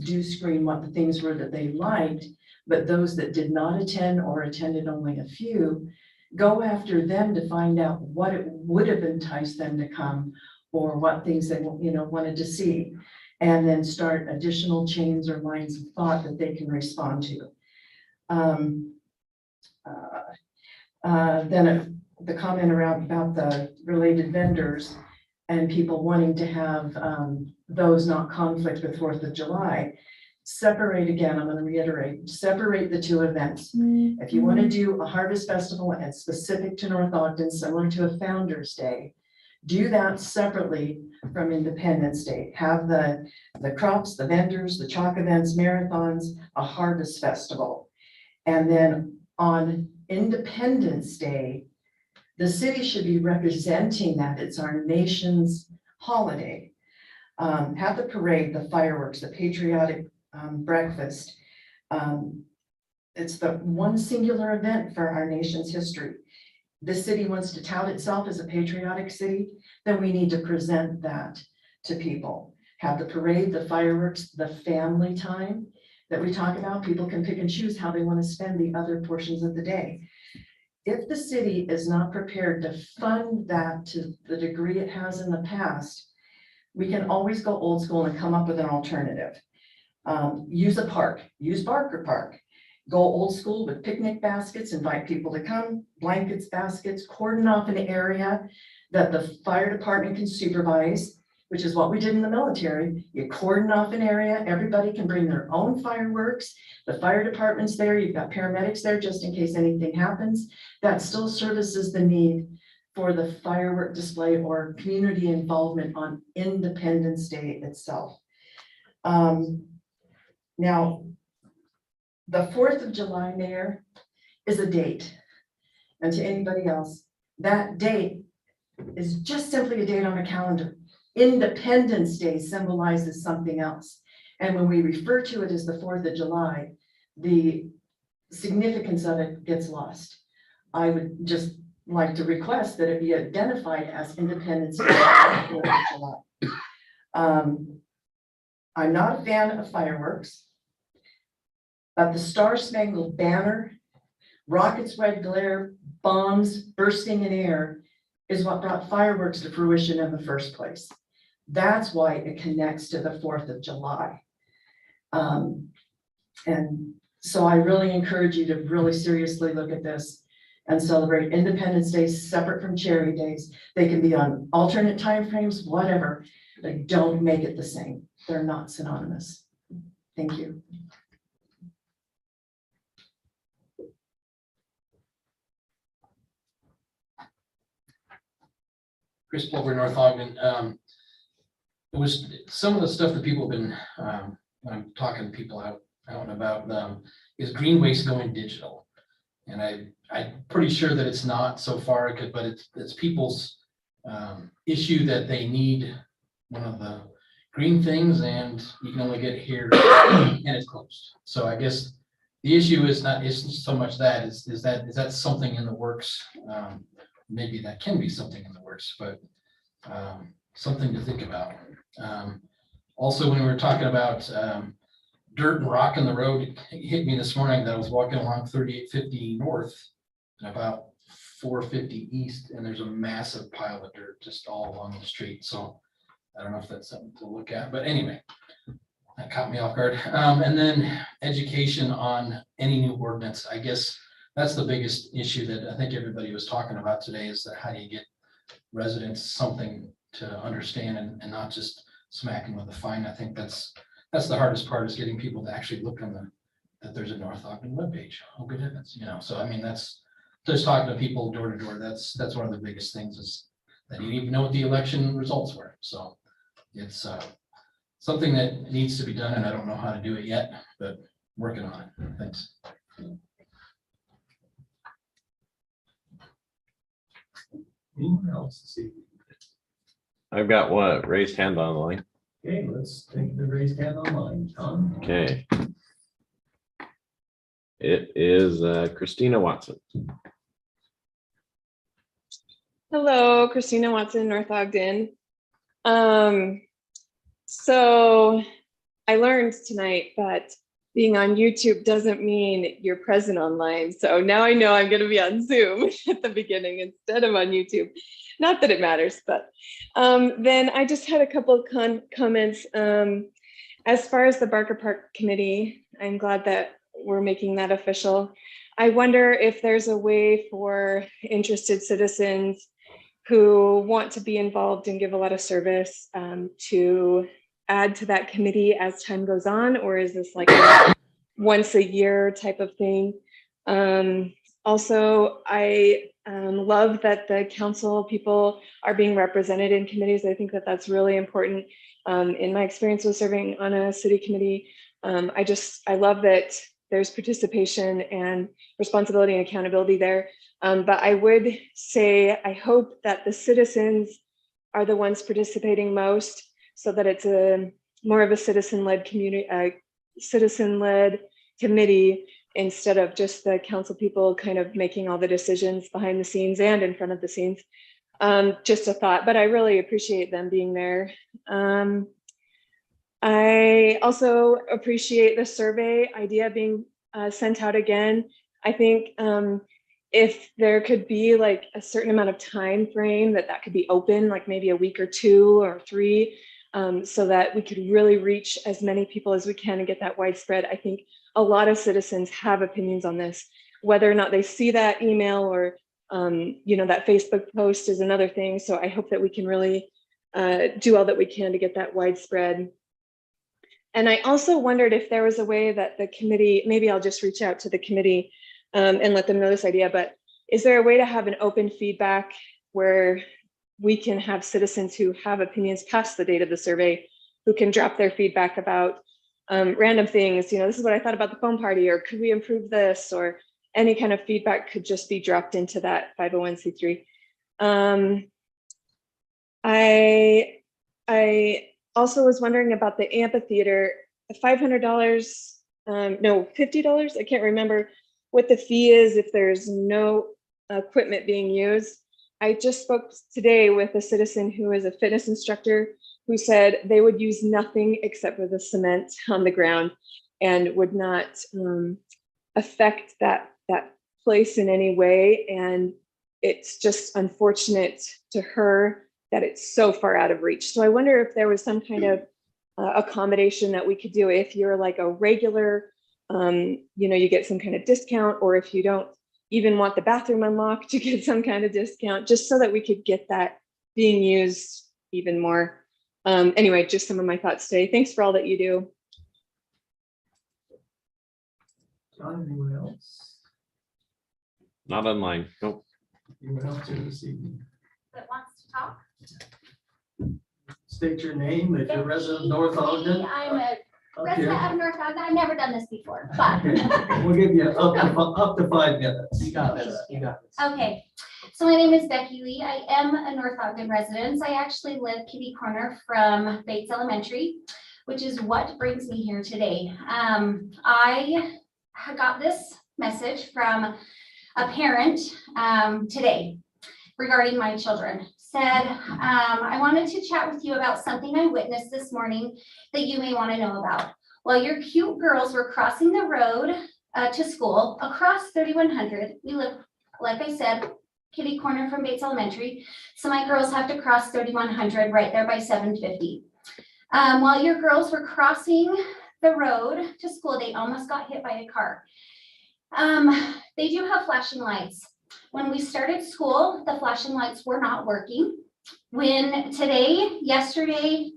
do screen what the things were that they liked, but those that did not attend or attended only a few, go after them to find out what it would have enticed them to come or what things they wanted to see, and then start additional chains or lines of thought that they can respond to. Then the comment around about the related vendors and people wanting to have those not conflict with 4th of July. Separate, again, I'm going to reiterate, separate the two events. If you want to do a harvest festival and specific to North Ogden, similar to a Founder's Day, do that separately from Independence Day. Have the crops, the vendors, the chalk events, marathons, a harvest festival. And then on Independence Day, the city should be representing that. It's our nation's holiday. Have the parade, the fireworks, the patriotic breakfast. It's the one singular event for our nation's history. The city wants to tout itself as a patriotic city, then we need to present that to people. Have the parade, the fireworks, the family time that we talk about. People can pick and choose how they want to spend the other portions of the day. If the city is not prepared to fund that to the degree it has in the past, we can always go old school and come up with an alternative. Use a park, use Barker Park. Go old school with picnic baskets, invite people to come, blankets, baskets, cordon off an area that the fire department can supervise, which is what we did in the military. You cordon off an area, everybody can bring their own fireworks. The fire department's there, you've got paramedics there just in case anything happens. That still services the need for the firework display or community involvement on Independence Day itself. Now, the 4th of July, Mayor, is a date. And to anybody else, that date is just simply a date on a calendar. Independence Day symbolizes something else. And when we refer to it as the 4th of July, the significance of it gets lost. I would just like to request that it be identified as Independence Day, 4th of July. I'm not a fan of fireworks, but the Star-Spangled Banner, rockets, red glare, bombs bursting in air is what brought fireworks to fruition in the first place. That's why it connects to the 4th of July. And so I really encourage you to really seriously look at this and celebrate Independence Day separate from Cherry Days. They can be on alternate timeframes, whatever. They don't make it the same. They're not synonymous. Thank you. Chris Pulver, North Ogden. It was some of the stuff that people have been when I'm talking to people out and about, is green waste going digital? And I'm pretty sure that it's not so far, but it's people's issue that they need one of the green things, and you can only get it here and it's closed. So I guess the issue is not, isn't so much that, is that something in the works? Maybe that can be something in the works, but something to think about. Also, when we were talking about dirt and rock in the road, it hit me this morning that I was walking along 3850 north and about 450 east, and there's a massive pile of dirt just all along the street. So I don't know if that's something to look at, but anyway, that caught me off guard. And then education on any new ordinance. I guess that's the biggest issue that I think everybody was talking about today, is that how do you get residents something to understand and not just smacking with a fine. I think that's the hardest part, is getting people to actually look on that there's a North Ogden webpage. Oh, good heavens, so I mean, that's just talking to people door to door. That's one of the biggest things, is that you didn't even know what the election results were. So it's something that needs to be done, and I don't know how to do it yet, but working on it. Thanks. Anyone else this evening? I've got what, raised hand on the line. Okay, let's take the raised hand online, John. Okay. It is Christina Watson. Hello, Christina Watson, North Ogden. So I learned tonight that being on YouTube doesn't mean you're present online. So now I know I'm going to be on Zoom at the beginning instead of on YouTube. Not that it matters, but then I just had a couple of comments. As far as the Barker Park Committee, I'm glad that we're making that official. I wonder if there's a way for interested citizens who want to be involved and give a lot of service to add to that committee as time goes on, or is this like a once a year type of thing? Also, I love that the council people are being represented in committees. I think that that's really important. In my experience with serving on a city committee, I love that there's participation and responsibility and accountability there. But I would say, I hope that the citizens are the ones participating most, so that it's more of a citizen-led community, citizen-led committee, instead of just the council people kind of making all the decisions behind the scenes and in front of the scenes. Just a thought, but I really appreciate them being there. I also appreciate the survey idea being sent out again. I think if there could be like a certain amount of time frame that could be open, like maybe a week or 2 or 3, so that we could really reach as many people as we can and get that widespread. I think a lot of citizens have opinions on this, whether or not they see that email or that Facebook post is another thing. So I hope that we can really do all that we can to get that widespread. And I also wondered if there was a way that the committee, maybe I'll just reach out to the committee and let them know this idea, but is there a way to have an open feedback where we can have citizens who have opinions past the date of the survey, who can drop their feedback about random things, this is what I thought about the foam party, or could we improve this, or any kind of feedback could just be dropped into that 501c3. I also was wondering about the amphitheater, $500, no, $50, I can't remember what the fee is if there's no equipment being used. I just spoke today with a citizen who is a fitness instructor who said they would use nothing except for the cement on the ground and would not affect that place in any way. And it's just unfortunate to her that it's so far out of reach. So I wonder if there was some kind of accommodation that we could do if you're like a regular, you get some kind of discount, or if you don't even want the bathroom unlocked, you get some kind of discount, just so that we could get that being used even more. Anyway, just some of my thoughts today. Thanks for all that you do. John, anyone else? Not online. Nope. Anyone else here this evening? That wants to talk? State your name, if you're a resident of North Ogden. I'm a Up Resident here. of North Ogden, I've never done this before, but, We'll give you up to 5 minutes. You got this, you got this. okay. So my name is Becky Lee. I am a North Ogden resident. I actually live kitty corner from Bates Elementary, which is what brings me here today. I got this message from a parent today regarding my children. Said, I wanted to chat with you about something I witnessed this morning that you may want to know about. While your cute girls were crossing the road to school across 3100, we live, like I said, kitty corner from Bates Elementary. So my girls have to cross 3100 right there by 750. While your girls were crossing the road to school, they almost got hit by a car. They do have flashing lights. When we started school, the flashing lights were not working. When today, yesterday,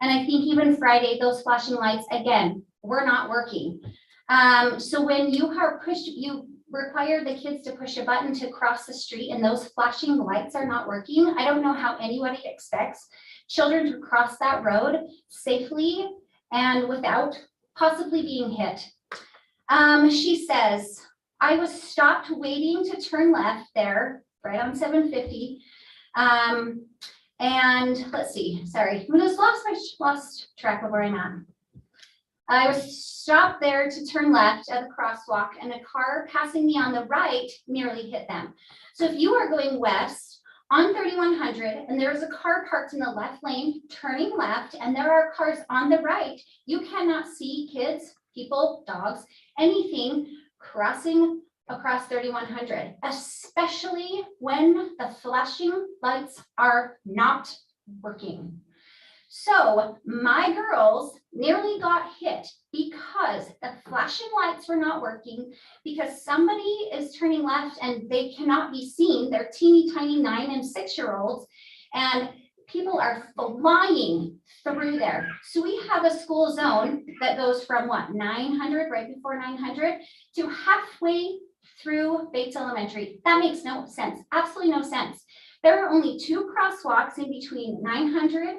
and I think even Friday, those flashing lights again were not working. So when you are pushed, you require the kids to push a button to cross the street and those flashing lights are not working. I don't know how anybody expects children to cross that road safely and without possibly being hit. She says, I was stopped waiting to turn left there, right on 750. And let's see, sorry, I just lost track of where I'm at. I was stopped there to turn left at the crosswalk and a car passing me on the right nearly hit them. So if you are going west on 3100 and there's a car parked in the left lane, turning left, and there are cars on the right, you cannot see kids, people, dogs, anything crossing across 3100, especially when the flashing lights are not working. So my girls nearly got hit because the flashing lights were not working, because somebody is turning left and they cannot be seen. They're teeny tiny 9 and 6-year-olds, and people are flying through there. So we have a school zone that goes from what, 900, right before 900, to halfway through Bates Elementary. That makes no sense, absolutely no sense. There are only 2 crosswalks in between 900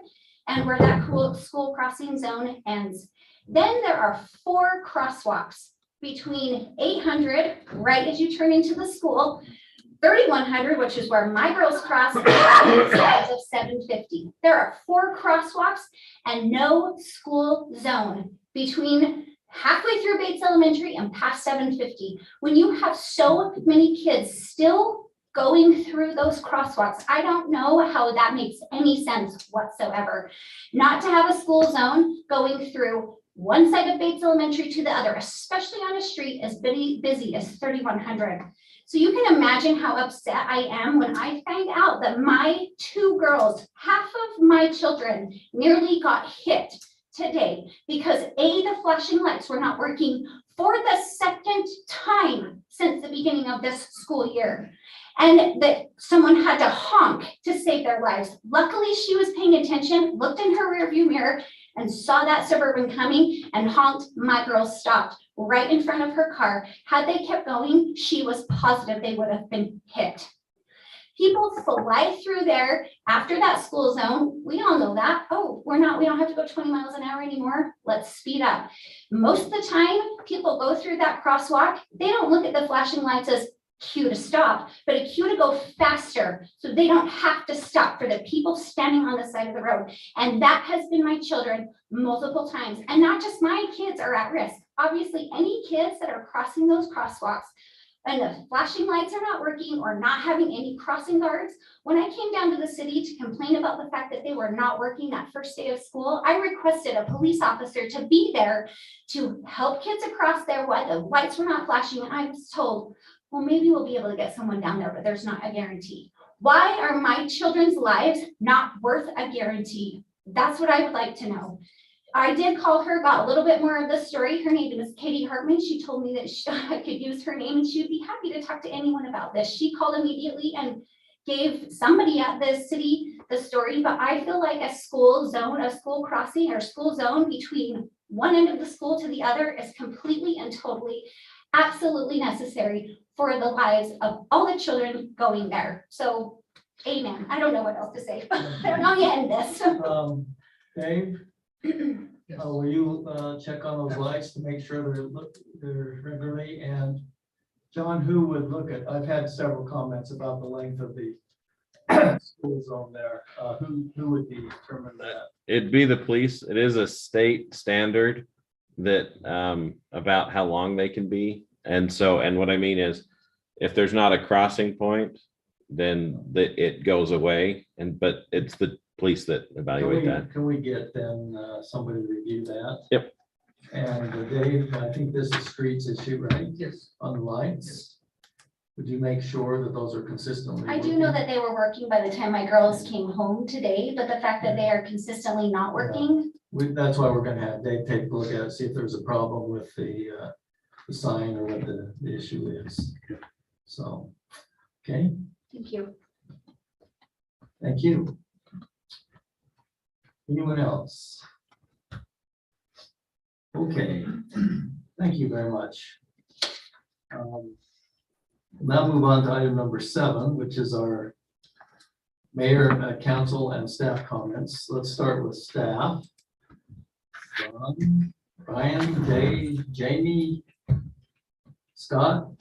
and where that school crossing zone ends. Then there are 4 crosswalks between 800, right as you turn into the school, 3100, which is where my girls cross, and sides of 750. There are 4 crosswalks and no school zone between halfway through Bates Elementary and past 750. When you have so many kids still going through those crosswalks, I don't know how that makes any sense whatsoever. Not to have a school zone going through one side of Bates Elementary to the other, especially on a street as busy as 3100. So you can imagine how upset I am when I find out that my 2 girls, half of my children, nearly got hit today because the flashing lights were not working for the 2nd time since the beginning of this school year. And that someone had to honk to save their lives. Luckily, she was paying attention, looked in her rearview mirror and saw that Suburban coming and honked. My girls stopped right in front of her car. Had they kept going, she was positive they would have been hit. People fly through there after that school zone. We all know that. Oh, we don't have to go 20 miles an hour anymore. Let's speed up. Most of the time, people go through that crosswalk. They don't look at the flashing lights as cue to stop, but a cue to go faster so they don't have to stop for the people standing on the side of the road. And that has been my children multiple times. And not just my kids are at risk. Obviously, any kids that are crossing those crosswalks and the flashing lights are not working or not having any crossing guards. When I came down to the city to complain about the fact that they were not working that first day of school, I requested a police officer to be there to help kids across there while the lights were not flashing. And I was told, well, maybe we'll be able to get someone down there, but there's not a guarantee. Why are my children's lives not worth a guarantee? That's what I would like to know. I did call her, got a little bit more of the story. Her name is Katie Hartman. She told me that I could use her name and she would be happy to talk to anyone about this. She called immediately and gave somebody at the city the story, but I feel like a school zone, a school crossing or school zone between one end of the school to the other is completely and totally, absolutely necessary for the lives of all the children going there. So, amen. I don't know what else to say. I'm going to end this. Dave? Will you check on those lights to make sure they're regularly? And John, who would look at, I've had several comments about the length of the school zone there. Who would determine that? It'd be the police. It is a state standard that about how long they can be. And so, and what I mean is, if there's not a crossing point, then it goes away. But it's the police that evaluate that. Can we get then somebody to review that? Yep. And Dave, I think this is streets issue, right? Yes. On the lights. Would you make sure that those are consistently? I do know that they were working by the time my girls came home today, but the fact that they are consistently not working. That's why we're gonna have Dave take a look at it, see if there's a problem with the sign or what the issue is. So, okay, Thank you. thank you. Anyone else? Okay, thank you very much. Now move on to item number 7, which is our mayor, council, and staff comments. Let's start with staff. John, Brian, Dave, Jamie, Scott.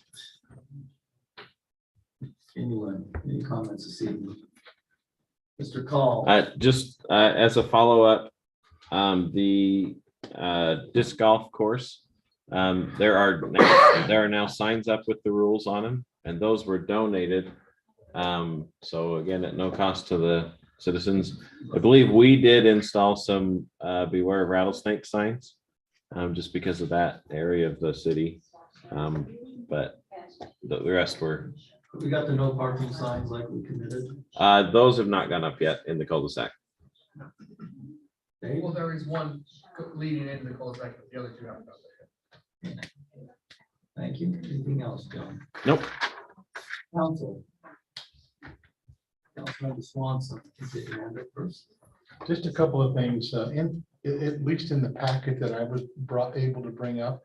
Anyone, any comments this evening? Mr. Call. Just as a follow-up, the disc golf course, there are now signs up with the rules on them, and those were donated. So again, at no cost to the citizens. I believe we did install some beware of rattlesnake signs, just because of that area of the city. But the rest were. We got the no parking signs like we committed. Those have not gone up yet in the cul-de-sac. Dave? Well, there is one leading into the cul-de-sac, but the other two haven't done that. Thank you. Anything else, John? Nope. Council. Councilmember Swanson, get your hand up first. Just a couple of things, at least in the packet that I was able to bring up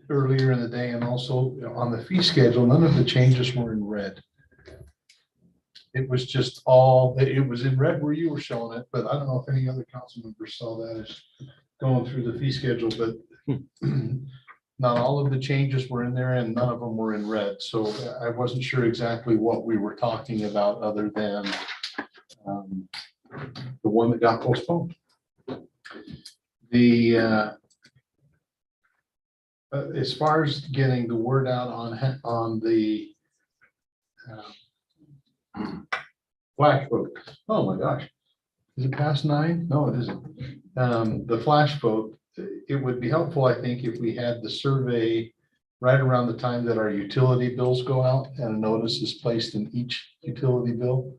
earlier in the day, and also on the fee schedule, none of the changes were in red. It was just it was in red where you were showing it, but I don't know if any other council members saw that as going through the fee schedule, but not all of the changes were in there and none of them were in red. So I wasn't sure exactly what we were talking about other than the one that got postponed. As far as getting the word out on the flash vote, oh my gosh, is it past 9? No, it isn't. The flash vote, it would be helpful, I think, if we had the survey right around the time that our utility bills go out and a notice is placed in each utility bill.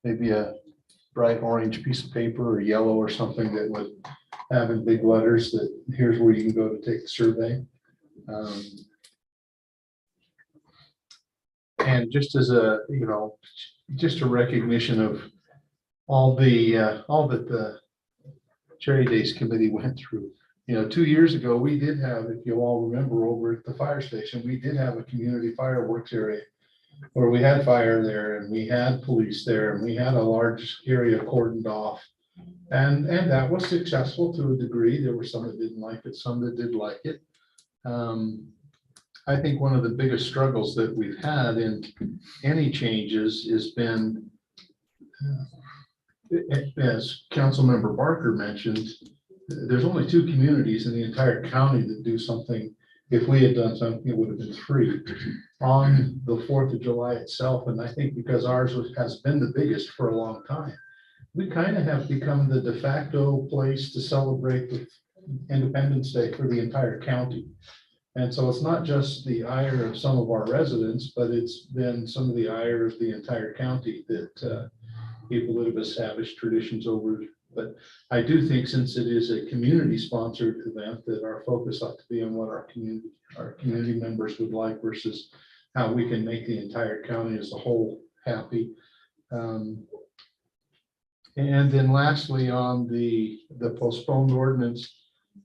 Maybe a bright orange piece of paper or yellow or something that would have in big letters that here's where you can go to take the survey. And just as just a recognition of all that the Cherry Days Committee went through. 2 years ago, we did have, if you all remember, over at the fire station, we did have a community fireworks area where we had fire there and we had police there and we had a large area cordoned off. And that was successful to a degree. There were some that didn't like it, some that did like it. I think one of the biggest struggles that we've had in any changes has been, as Councilmember Barker mentioned, there's only 2 communities in the entire county that do something. If we had done something, it would have been 3 on the 4th of July itself. And I think because ours has been the biggest for a long time, we kind of have become the de facto place to celebrate the Independence Day for the entire county. And so it's not just the ire of some of our residents, but it's been some of the ire of the entire county that people that have established traditions over. But I do think, since it is a community sponsored event, that our focus ought to be on what our community members would like versus how we can make the entire county as a whole happy. And then lastly, on the postponed ordinance,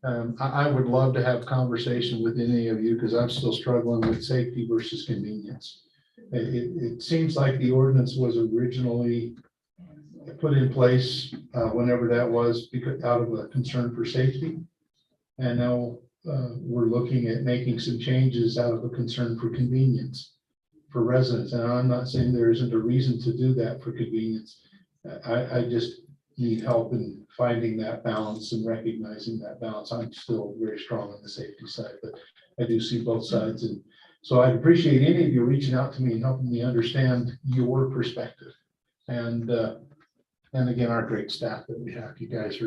I would love to have conversation with any of you, because I'm still struggling with safety versus convenience. It seems like the ordinance was originally put in place, whenever that was, because out of a concern for safety. And now, we're looking at making some changes out of a concern for convenience for residents. And I'm not saying there isn't a reason to do that for convenience. I just need help in finding that balance and recognizing that balance. I'm still very strong on the safety side, but I do see both sides. And so I'd appreciate any of you reaching out to me and helping me understand your perspective. And again, our great staff that we have, you guys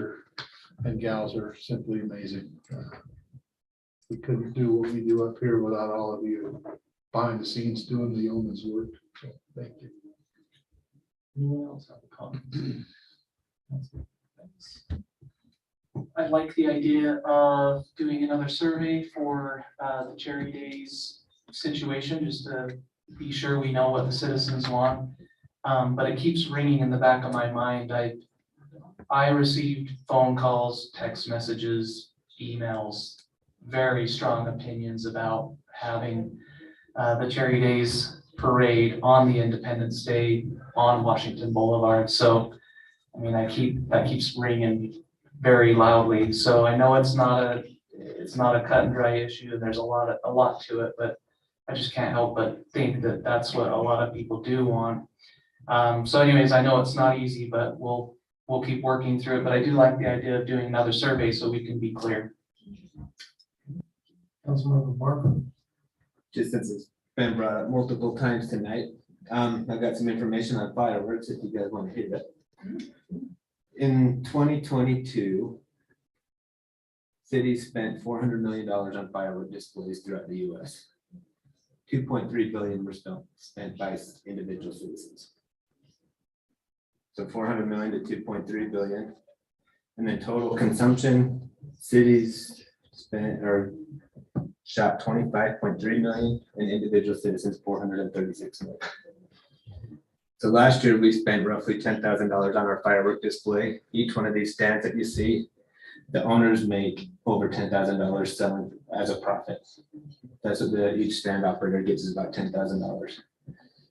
and gals are simply amazing. We couldn't do what we do up here without all of you behind the scenes doing the yeoman's work. So thank you. Anyone else have a comment? Thanks. I like the idea of doing another survey for the Cherry Days situation, just to be sure we know what the citizens want. But it keeps ringing in the back of my mind. I received phone calls, text messages, emails, very strong opinions about having the Cherry Days parade on the Independence Day on Washington Boulevard. So, I mean, that keeps ringing very loudly. So I know it's not a cut and dry issue, and there's a lot to it, but I just can't help but think that that's what a lot of people do want. So anyways, I know it's not easy, but we'll keep working through it. But I do like the idea of doing another survey so we can be clear. Councilmember Barker. Just since it's been brought up multiple times tonight, I've got some information on fireworks if you guys want to hear it. In 2022, cities spent $400 million on firework displays throughout the US. 2.3 billion were spent by individual citizens. So 400 million to 2.3 billion. And then total consumption, cities spent or shot 25.3 million and individual citizens 436 million. So last year we spent roughly $10,000 on our firework display. Each one of these stands that you see, the owners make over $10,000 selling as a profit. That's what each stand operator gets, is about $10,000.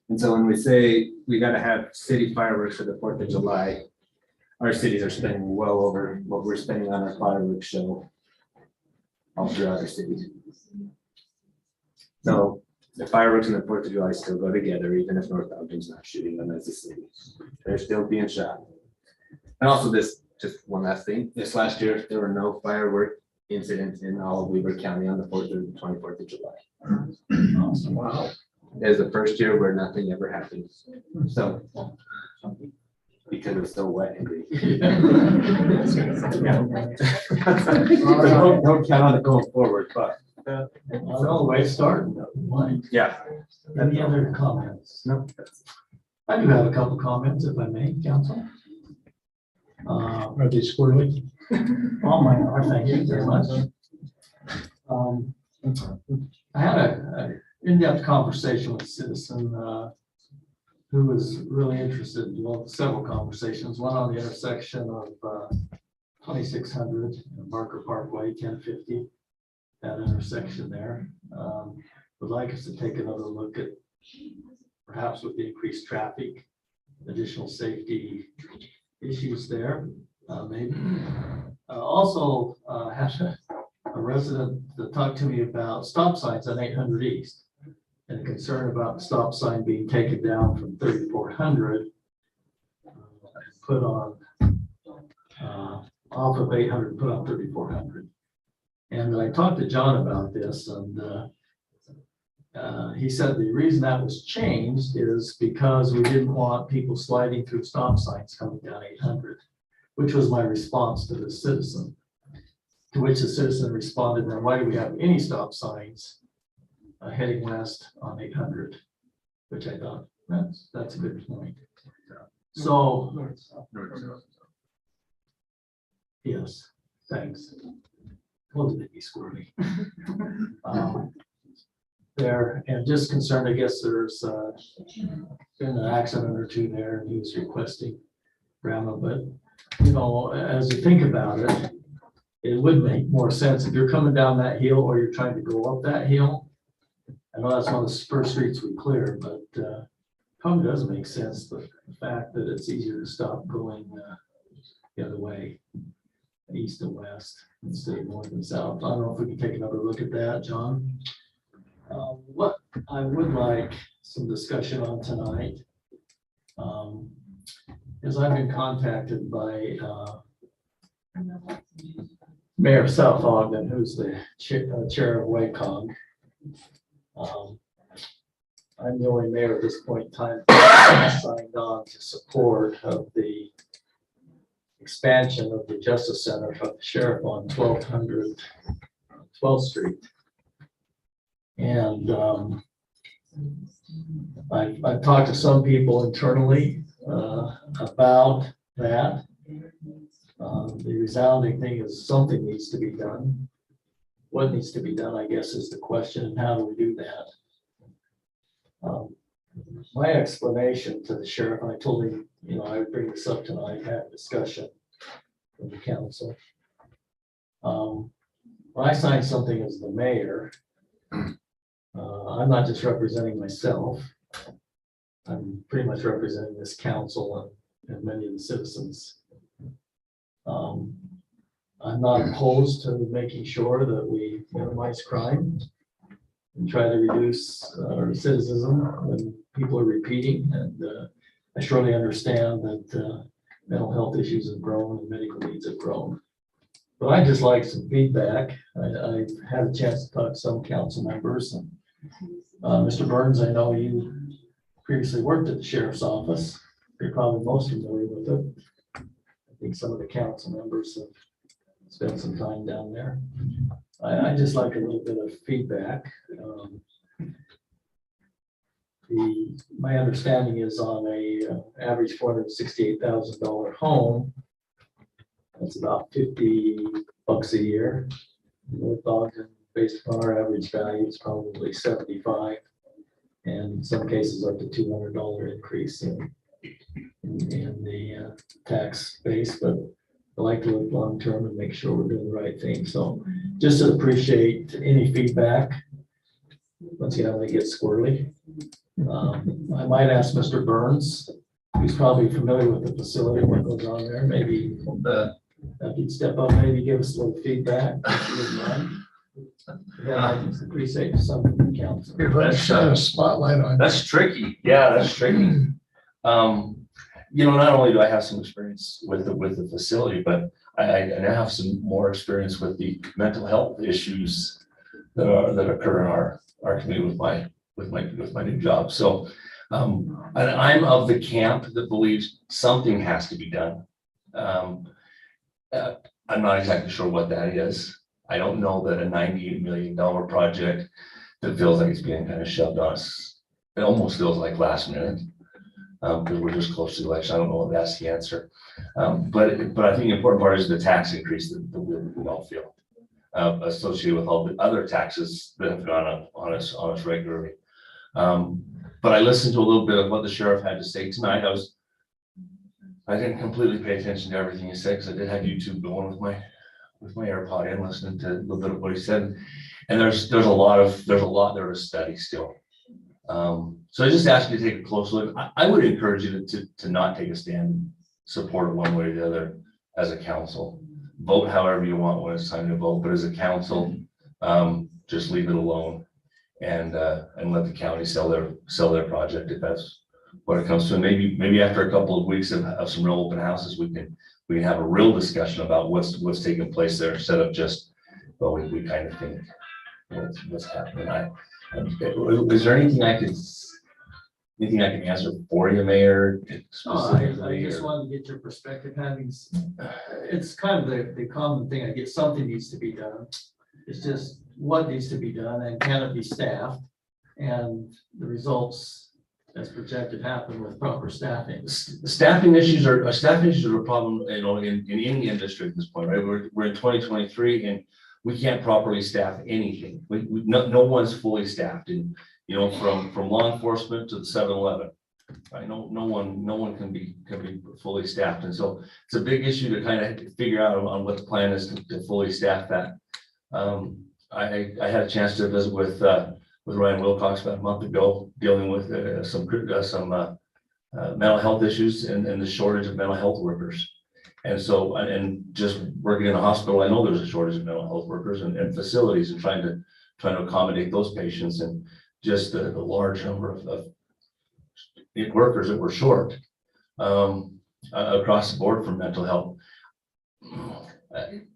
And so when we say we got to have city fireworks for the 4th of July, our cities are spending well over what we're spending on our fireworks show all throughout our cities. So the fireworks and the 4th of July still go together, even if North Ogden's not shooting them as a city. They're still being shot. And also just one last thing, this last year, there were no firework incidents in all of Weber County on the 4th or the 24th of July. Awesome. Wow. It was the first year where nothing ever happened. So, because it was so wet and great. Don't count on it going forward, but. Well, way started. Yeah. Any other comments? No. I do have a couple comments, if I may, council. Are they squirrely? All mine are, thank you very much. I had a in-depth conversation with a citizen who was really interested in, well, several conversations, one on the intersection of 2600 and Barker Parkway, 1050, that intersection there. Would like us to take another look at, perhaps with the increased traffic, additional safety issues there, maybe. Also, had a resident that talked to me about stop signs on 800 East and a concern about the stop sign being taken down from 3400 put on off of 800, put on 3400. And I talked to John about this, and he said the reason that was changed is because we didn't want people sliding through stop signs coming down 800, which was my response to the citizen. To which the citizen responded, then why do we have any stop signs heading west on 800? Which I thought, that's a good point. So, yes, thanks. Told you to be squirrely. There, and just concerned, I guess there's been an accident or two there, and he was requesting grandma, but you know, as you think about it, it would make more sense if you're coming down that hill or you're trying to go up that hill. I know that's one of the first streets we cleared, but probably does make sense, but the fact that it's easier to stop going the other way, east and west, instead of north and south. I don't know if we can take another look at that, John. What I would like some discussion on tonight is I've been contacted by Mayor of South Ogden, who's the chair of WACOG. I'm the only mayor at this point in time signed on to support of the expansion of the Justice Center for the sheriff on 1200 12th Street. And I've talked to some people internally about that. The resounding thing is something needs to be done. What needs to be done, I guess, is the question, and how do we do that? My explanation to the sheriff, and I told him, I would bring this up tonight, have a discussion with the council. When I sign something as the mayor, I'm not just representing myself. I'm pretty much representing this council and many of the citizens. I'm not opposed to making sure that we minimize crime and try to reduce recidivism when people are repeating. And I surely understand that mental health issues have grown and medical needs have grown. But I'd just like some feedback. I had a chance to talk to some council members. And Mr. Burns, I know you previously worked at the sheriff's office. You're probably most familiar with it. I think some of the council members have spent some time down there. I just like a little bit of feedback. My understanding is on a average $468,000 home, that's about $50 a year. North Ogden, based upon our average value, is probably 75, and in some cases up to $200 increase in the tax base. But I like to look long term and make sure we're doing the right thing. So just to appreciate any feedback. Once again, I'm gonna get squirrely. I might ask Mr. Burns, who's probably familiar with the facility, what goes on there, maybe if he'd step up, maybe give us a little feedback, if you wouldn't mind. Yeah, I appreciate some council. Shine a spotlight on. That's tricky. Yeah, that's tricky. Not only do I have some experience with the facility, but I now have some more experience with the mental health issues that occur in our community with my new job. So and I'm of the camp that believes something has to be done. I'm not exactly sure what that is. I don't know that a $98 million project that feels like it's being kind of shoved on us, it almost feels like last minute. Because we're just close to the election. I don't know if that's the answer. But I think the important part is the tax increase that we all feel associated with all the other taxes that have gone up on us regularly. But I listened to a little bit of what the sheriff had to say tonight. I didn't completely pay attention to everything he said because I did have YouTube going with my AirPod in, listening to a little bit of what he said. And there's a lot there to study still. So I just ask you to take a close look. I would encourage you to not take a stand and support it one way or the other as a council. Vote however you want when it's time to vote, but as a council, just leave it alone and let the county sell their project if that's what it comes to. And maybe after a couple of weeks of some real open houses, we can have a real discussion about what's taking place there instead of just, well, we kind of think what's happening. Is there anything I can answer for you, Mayor? I just wanted to get your perspective. It's kind of the common thing. I get something needs to be done. It's just what needs to be done and can it be staffed? And the results as projected happen with proper staffing. Staffing issues are a problem, in any industry at this point, right? We're in 2023 and we can't properly staff anything. No one's fully staffed, and from law enforcement to the 7-Eleven, right? No one can be fully staffed, and so it's a big issue to kind of figure out on what the plan is to fully staff that. I had a chance to visit with Ryan Wilcox about a month ago, dealing with some mental health issues and the shortage of mental health workers. And so, and just working in a hospital, I know there's a shortage of mental health workers and facilities and trying to accommodate those patients and just the large number of workers that were short across the board for mental health.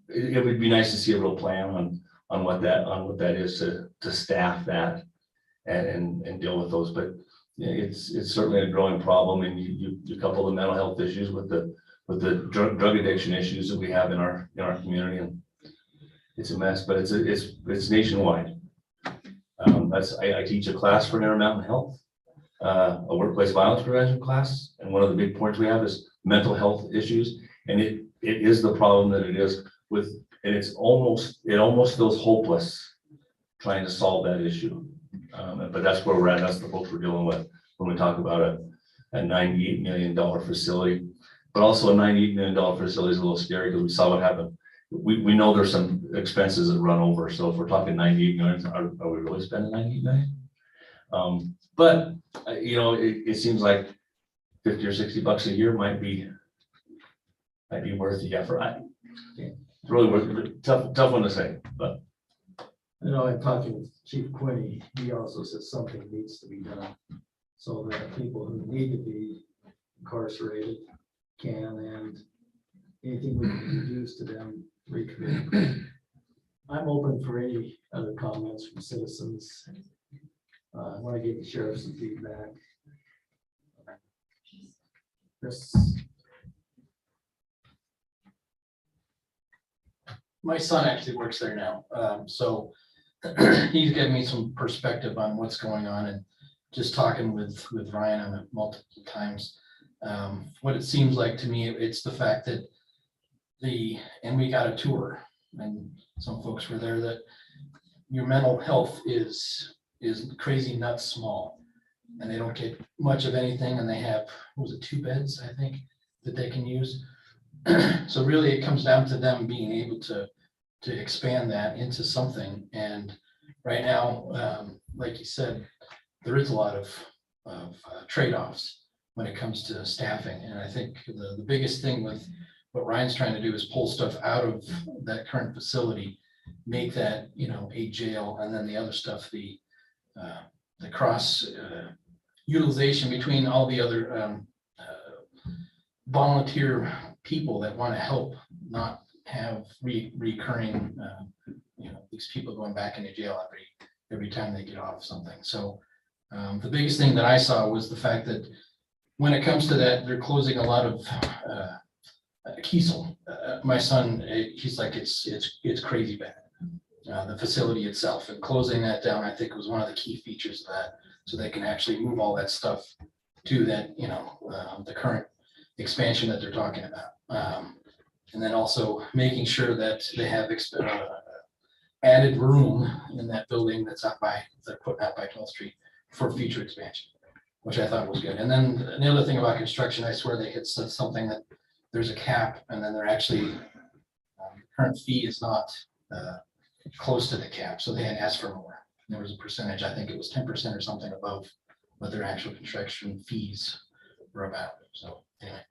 It would be nice to see a real plan on what that is to staff that and deal with those, but it's certainly a growing problem, and you couple the mental health issues with the drug addiction issues that we have in our community, and it's a mess, but it's nationwide. I teach a class for Intermountain Health, a workplace violence prevention class, and one of the big points we have is mental health issues, and it is the problem that it is with, and it almost feels hopeless trying to solve that issue. But that's where we're at. That's the folks we're dealing with when we talk about a $98 million facility. But also a $98 million facility is a little scary because we saw what happened. We know there's some expenses that run over. So if we're talking 98 million, are we really spending 98 million? But it seems like 50 or 60 bucks a year might be worth the effort. It's really worth, tough one to say, but. I'm talking with Chief Quinney, he also says something needs to be done so that people who need to be incarcerated can, and anything we can use to them recommit. I'm open for any other comments from citizens. I want to give the sheriff some feedback. Chris. My son actually works there now, so he's given me some perspective on what's going on, and just talking with Ryan on it multiple times. What it seems like to me, it's the fact that and we got a tour, and some folks were there, that your mental health is crazy nuts small, and they don't get much of anything, and they have, what was it, 2 beds, I think, that they can use. So really, it comes down to them being able to expand that into something. And right now, like you said, there is a lot of trade-offs when it comes to staffing. And I think the biggest thing with what Ryan's trying to do is pull stuff out of that current facility, make that, a jail, and then the other stuff, the cross utilization between all the other volunteer people that want to help, not have recurring, these people going back into jail every time they get off something. So the biggest thing that I saw was the fact that when it comes to that, they're closing a lot of Kiesel. My son, he's like, it's crazy bad. The facility itself, and closing that down, I think, was one of the key features of that, so they can actually move all that stuff to that, the current expansion that they're talking about. And then also making sure that they have added room in that building they're putting out by 12th Street for future expansion, which I thought was good. And then the other thing about construction, I swear they had said something that there's a cap, and then they're actually, current fee is not close to the cap, so they had asked for more. There was a percentage, I think it was 10% or something above what their actual construction fees were about. So anyway.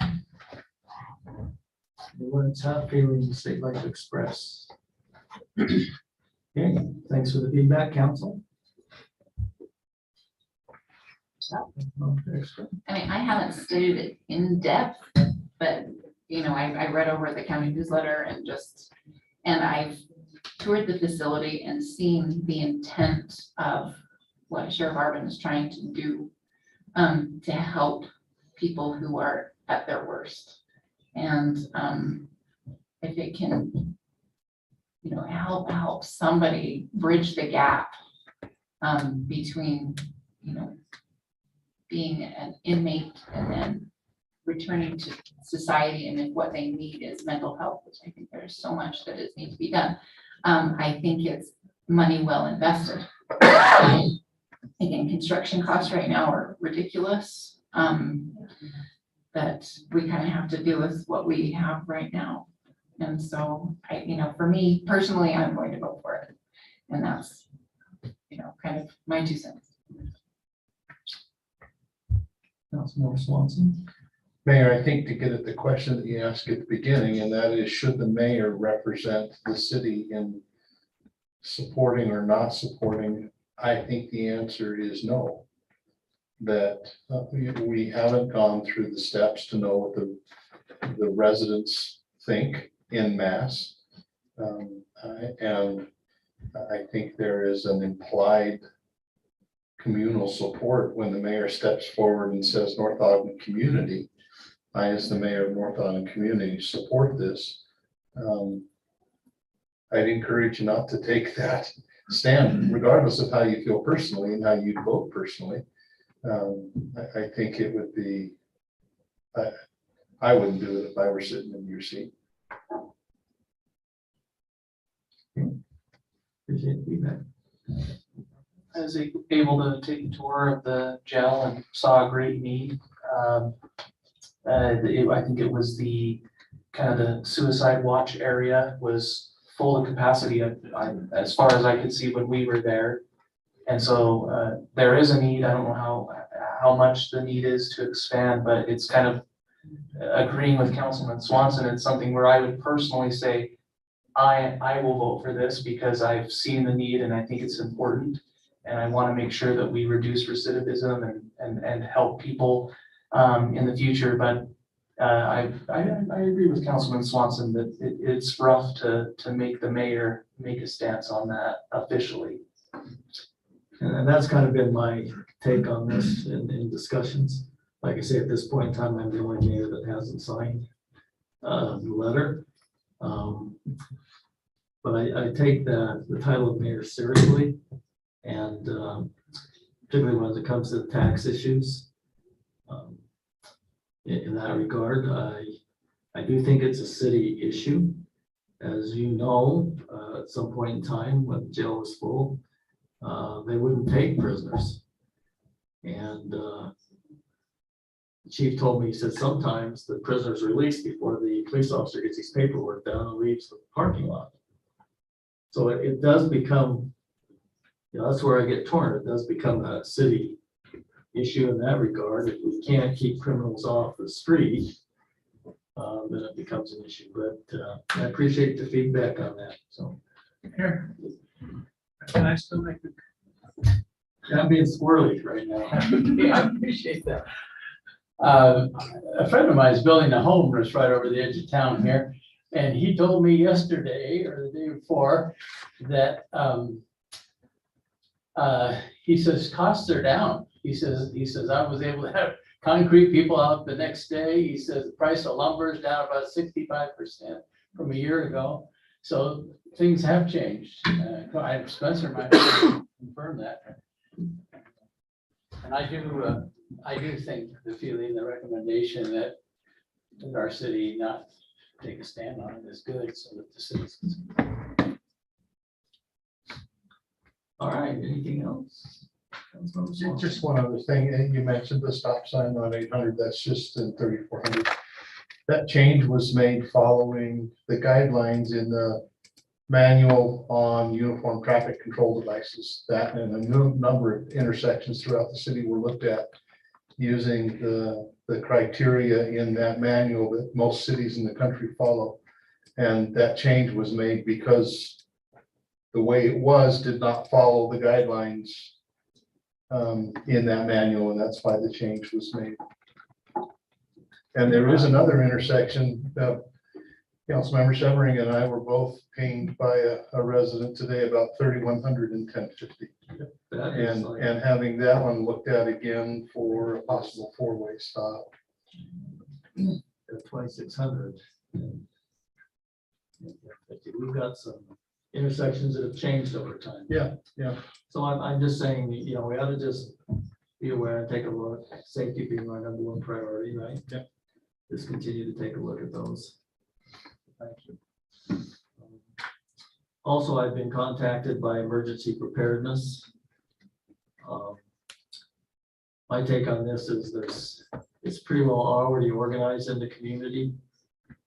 Everyone's have feelings they'd like to express. Okay, thanks for the feedback, council. I mean, I haven't studied it in depth, but, I read over the county newsletter and I've toured the facility and seen the intent of what Sheriff Arvin is trying to do to help people who are at their worst. And if it can, help somebody bridge the gap between, being an inmate and then returning to society, and if what they need is mental health, which I think there's so much that needs to be done. I think it's money well invested. Again, construction costs right now are ridiculous. That we kind of have to deal with what we have right now. And so for me personally, I'm going to vote for it. And that's, kind of my 2 cents. Councilmember Swanson. Mayor, I think to get at the question that you asked at the beginning, and that is, should the mayor represent the city in supporting or not supporting? I think the answer is no. That we haven't gone through the steps to know what the residents think en masse. And I think there is an implied communal support when the mayor steps forward and says North Ogden community, I as the mayor of North Ogden community support this. I'd encourage you not to take that stand, regardless of how you feel personally and how you vote personally. I think it would be, I wouldn't do it if I were sitting in your seat. Appreciate the feedback. I was able to take a tour of the jail and saw a great need. I think it was the kind of the suicide watch area was full of capacity as far as I could see when we were there. And so there is a need. I don't know how much the need is to expand, but it's kind of agreeing with Councilman Swanson. It's something where I would personally say, I will vote for this because I've seen the need and I think it's important. And I want to make sure that we reduce recidivism and help people in the future. But I agree with Councilman Swanson that it's rough to make the mayor make a stance on that officially. And that's kind of been my take on this in discussions. Like I say, at this point in time, I'm the only mayor that hasn't signed the letter. But I take the title of mayor seriously, and particularly when it comes to the tax issues. In that regard, I do think it's a city issue. As you know, at some point in time when the jail was full, they wouldn't take prisoners. And the chief told me, he said, sometimes the prisoner's released before the police officer gets his paperwork done and leaves the parking lot. So it does become, that's where I get torn. It does become a city issue in that regard. If we can't keep criminals off the street, then it becomes an issue. But I appreciate the feedback on that. So Here. Can I still make it? I'm being squirrely right now. Yeah, I appreciate that. A friend of mine is building a home that's right over the edge of town here. And he told me yesterday or the day before that he says costs are down. He says I was able to have concrete people out the next day. He says the price of lumber is down about 65% from a year ago. So things have changed. Spencer might confirm that. And I do think the feeling, the recommendation that our city not take a stand on it is good, so that the citizens. All right, anything else? Just one other thing, and you mentioned the stop sign on 800, that's just in 3400. That change was made following the guidelines in the manual on uniform traffic control devices. That and a number of intersections throughout the city were looked at using the criteria in that manual that most cities in the country follow. And that change was made because the way it was did not follow the guidelines in that manual, and that's why the change was made. And there is another intersection. Councilmember Severing and I were both pinged by a resident today about 3100 and 1050. And having that one looked at again for a possible four-way stop. At 2600. We've got some intersections that have changed over time. Yeah. So I'm just saying, we ought to just be aware and take a look. Safety being our number one priority, right? Yeah. Just continue to take a look at those. Thank you. Also, I've been contacted by Emergency Preparedness. My take on this is it's pretty well already organized in the community.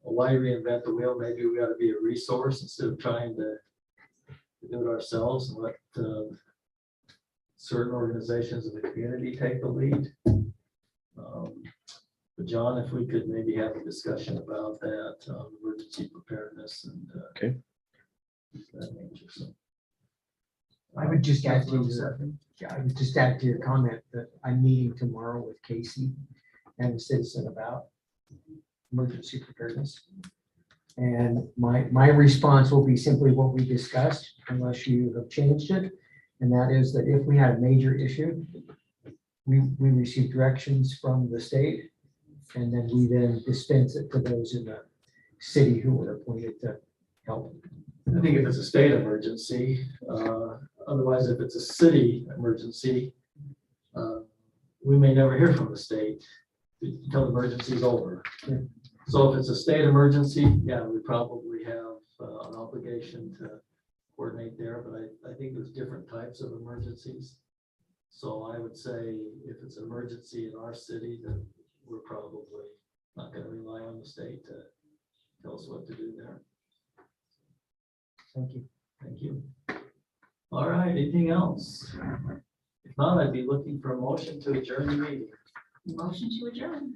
Why reinvent the wheel? Maybe we ought to be a resource instead of trying to do it ourselves and let certain organizations in the community take the lead. But John, if we could maybe have a discussion about that, emergency preparedness and. Okay. That nature, so. I would just add to Councilmember your, Sefton? I would just add to your comment that I'm meeting tomorrow with Casey and a citizen about emergency preparedness. And my response will be simply what we discussed, unless you have changed it. And that is that if we had a major issue, we receive directions from the state, and then we then dispense it to those in the city who are appointed to help. I think if it's a state emergency, otherwise if it's a city emergency, we may never hear from the state until the emergency is over. Yeah. So if it's a state emergency, yeah, we probably have an obligation to coordinate there, but I think there's different types of emergencies. So I would say if it's an emergency in our city, then we're probably not gonna rely on the state to tell us what to do there. Thank you. Thank you. All right, anything else? If not, I'd be looking for a motion to adjourn the meeting. Motion to adjourn.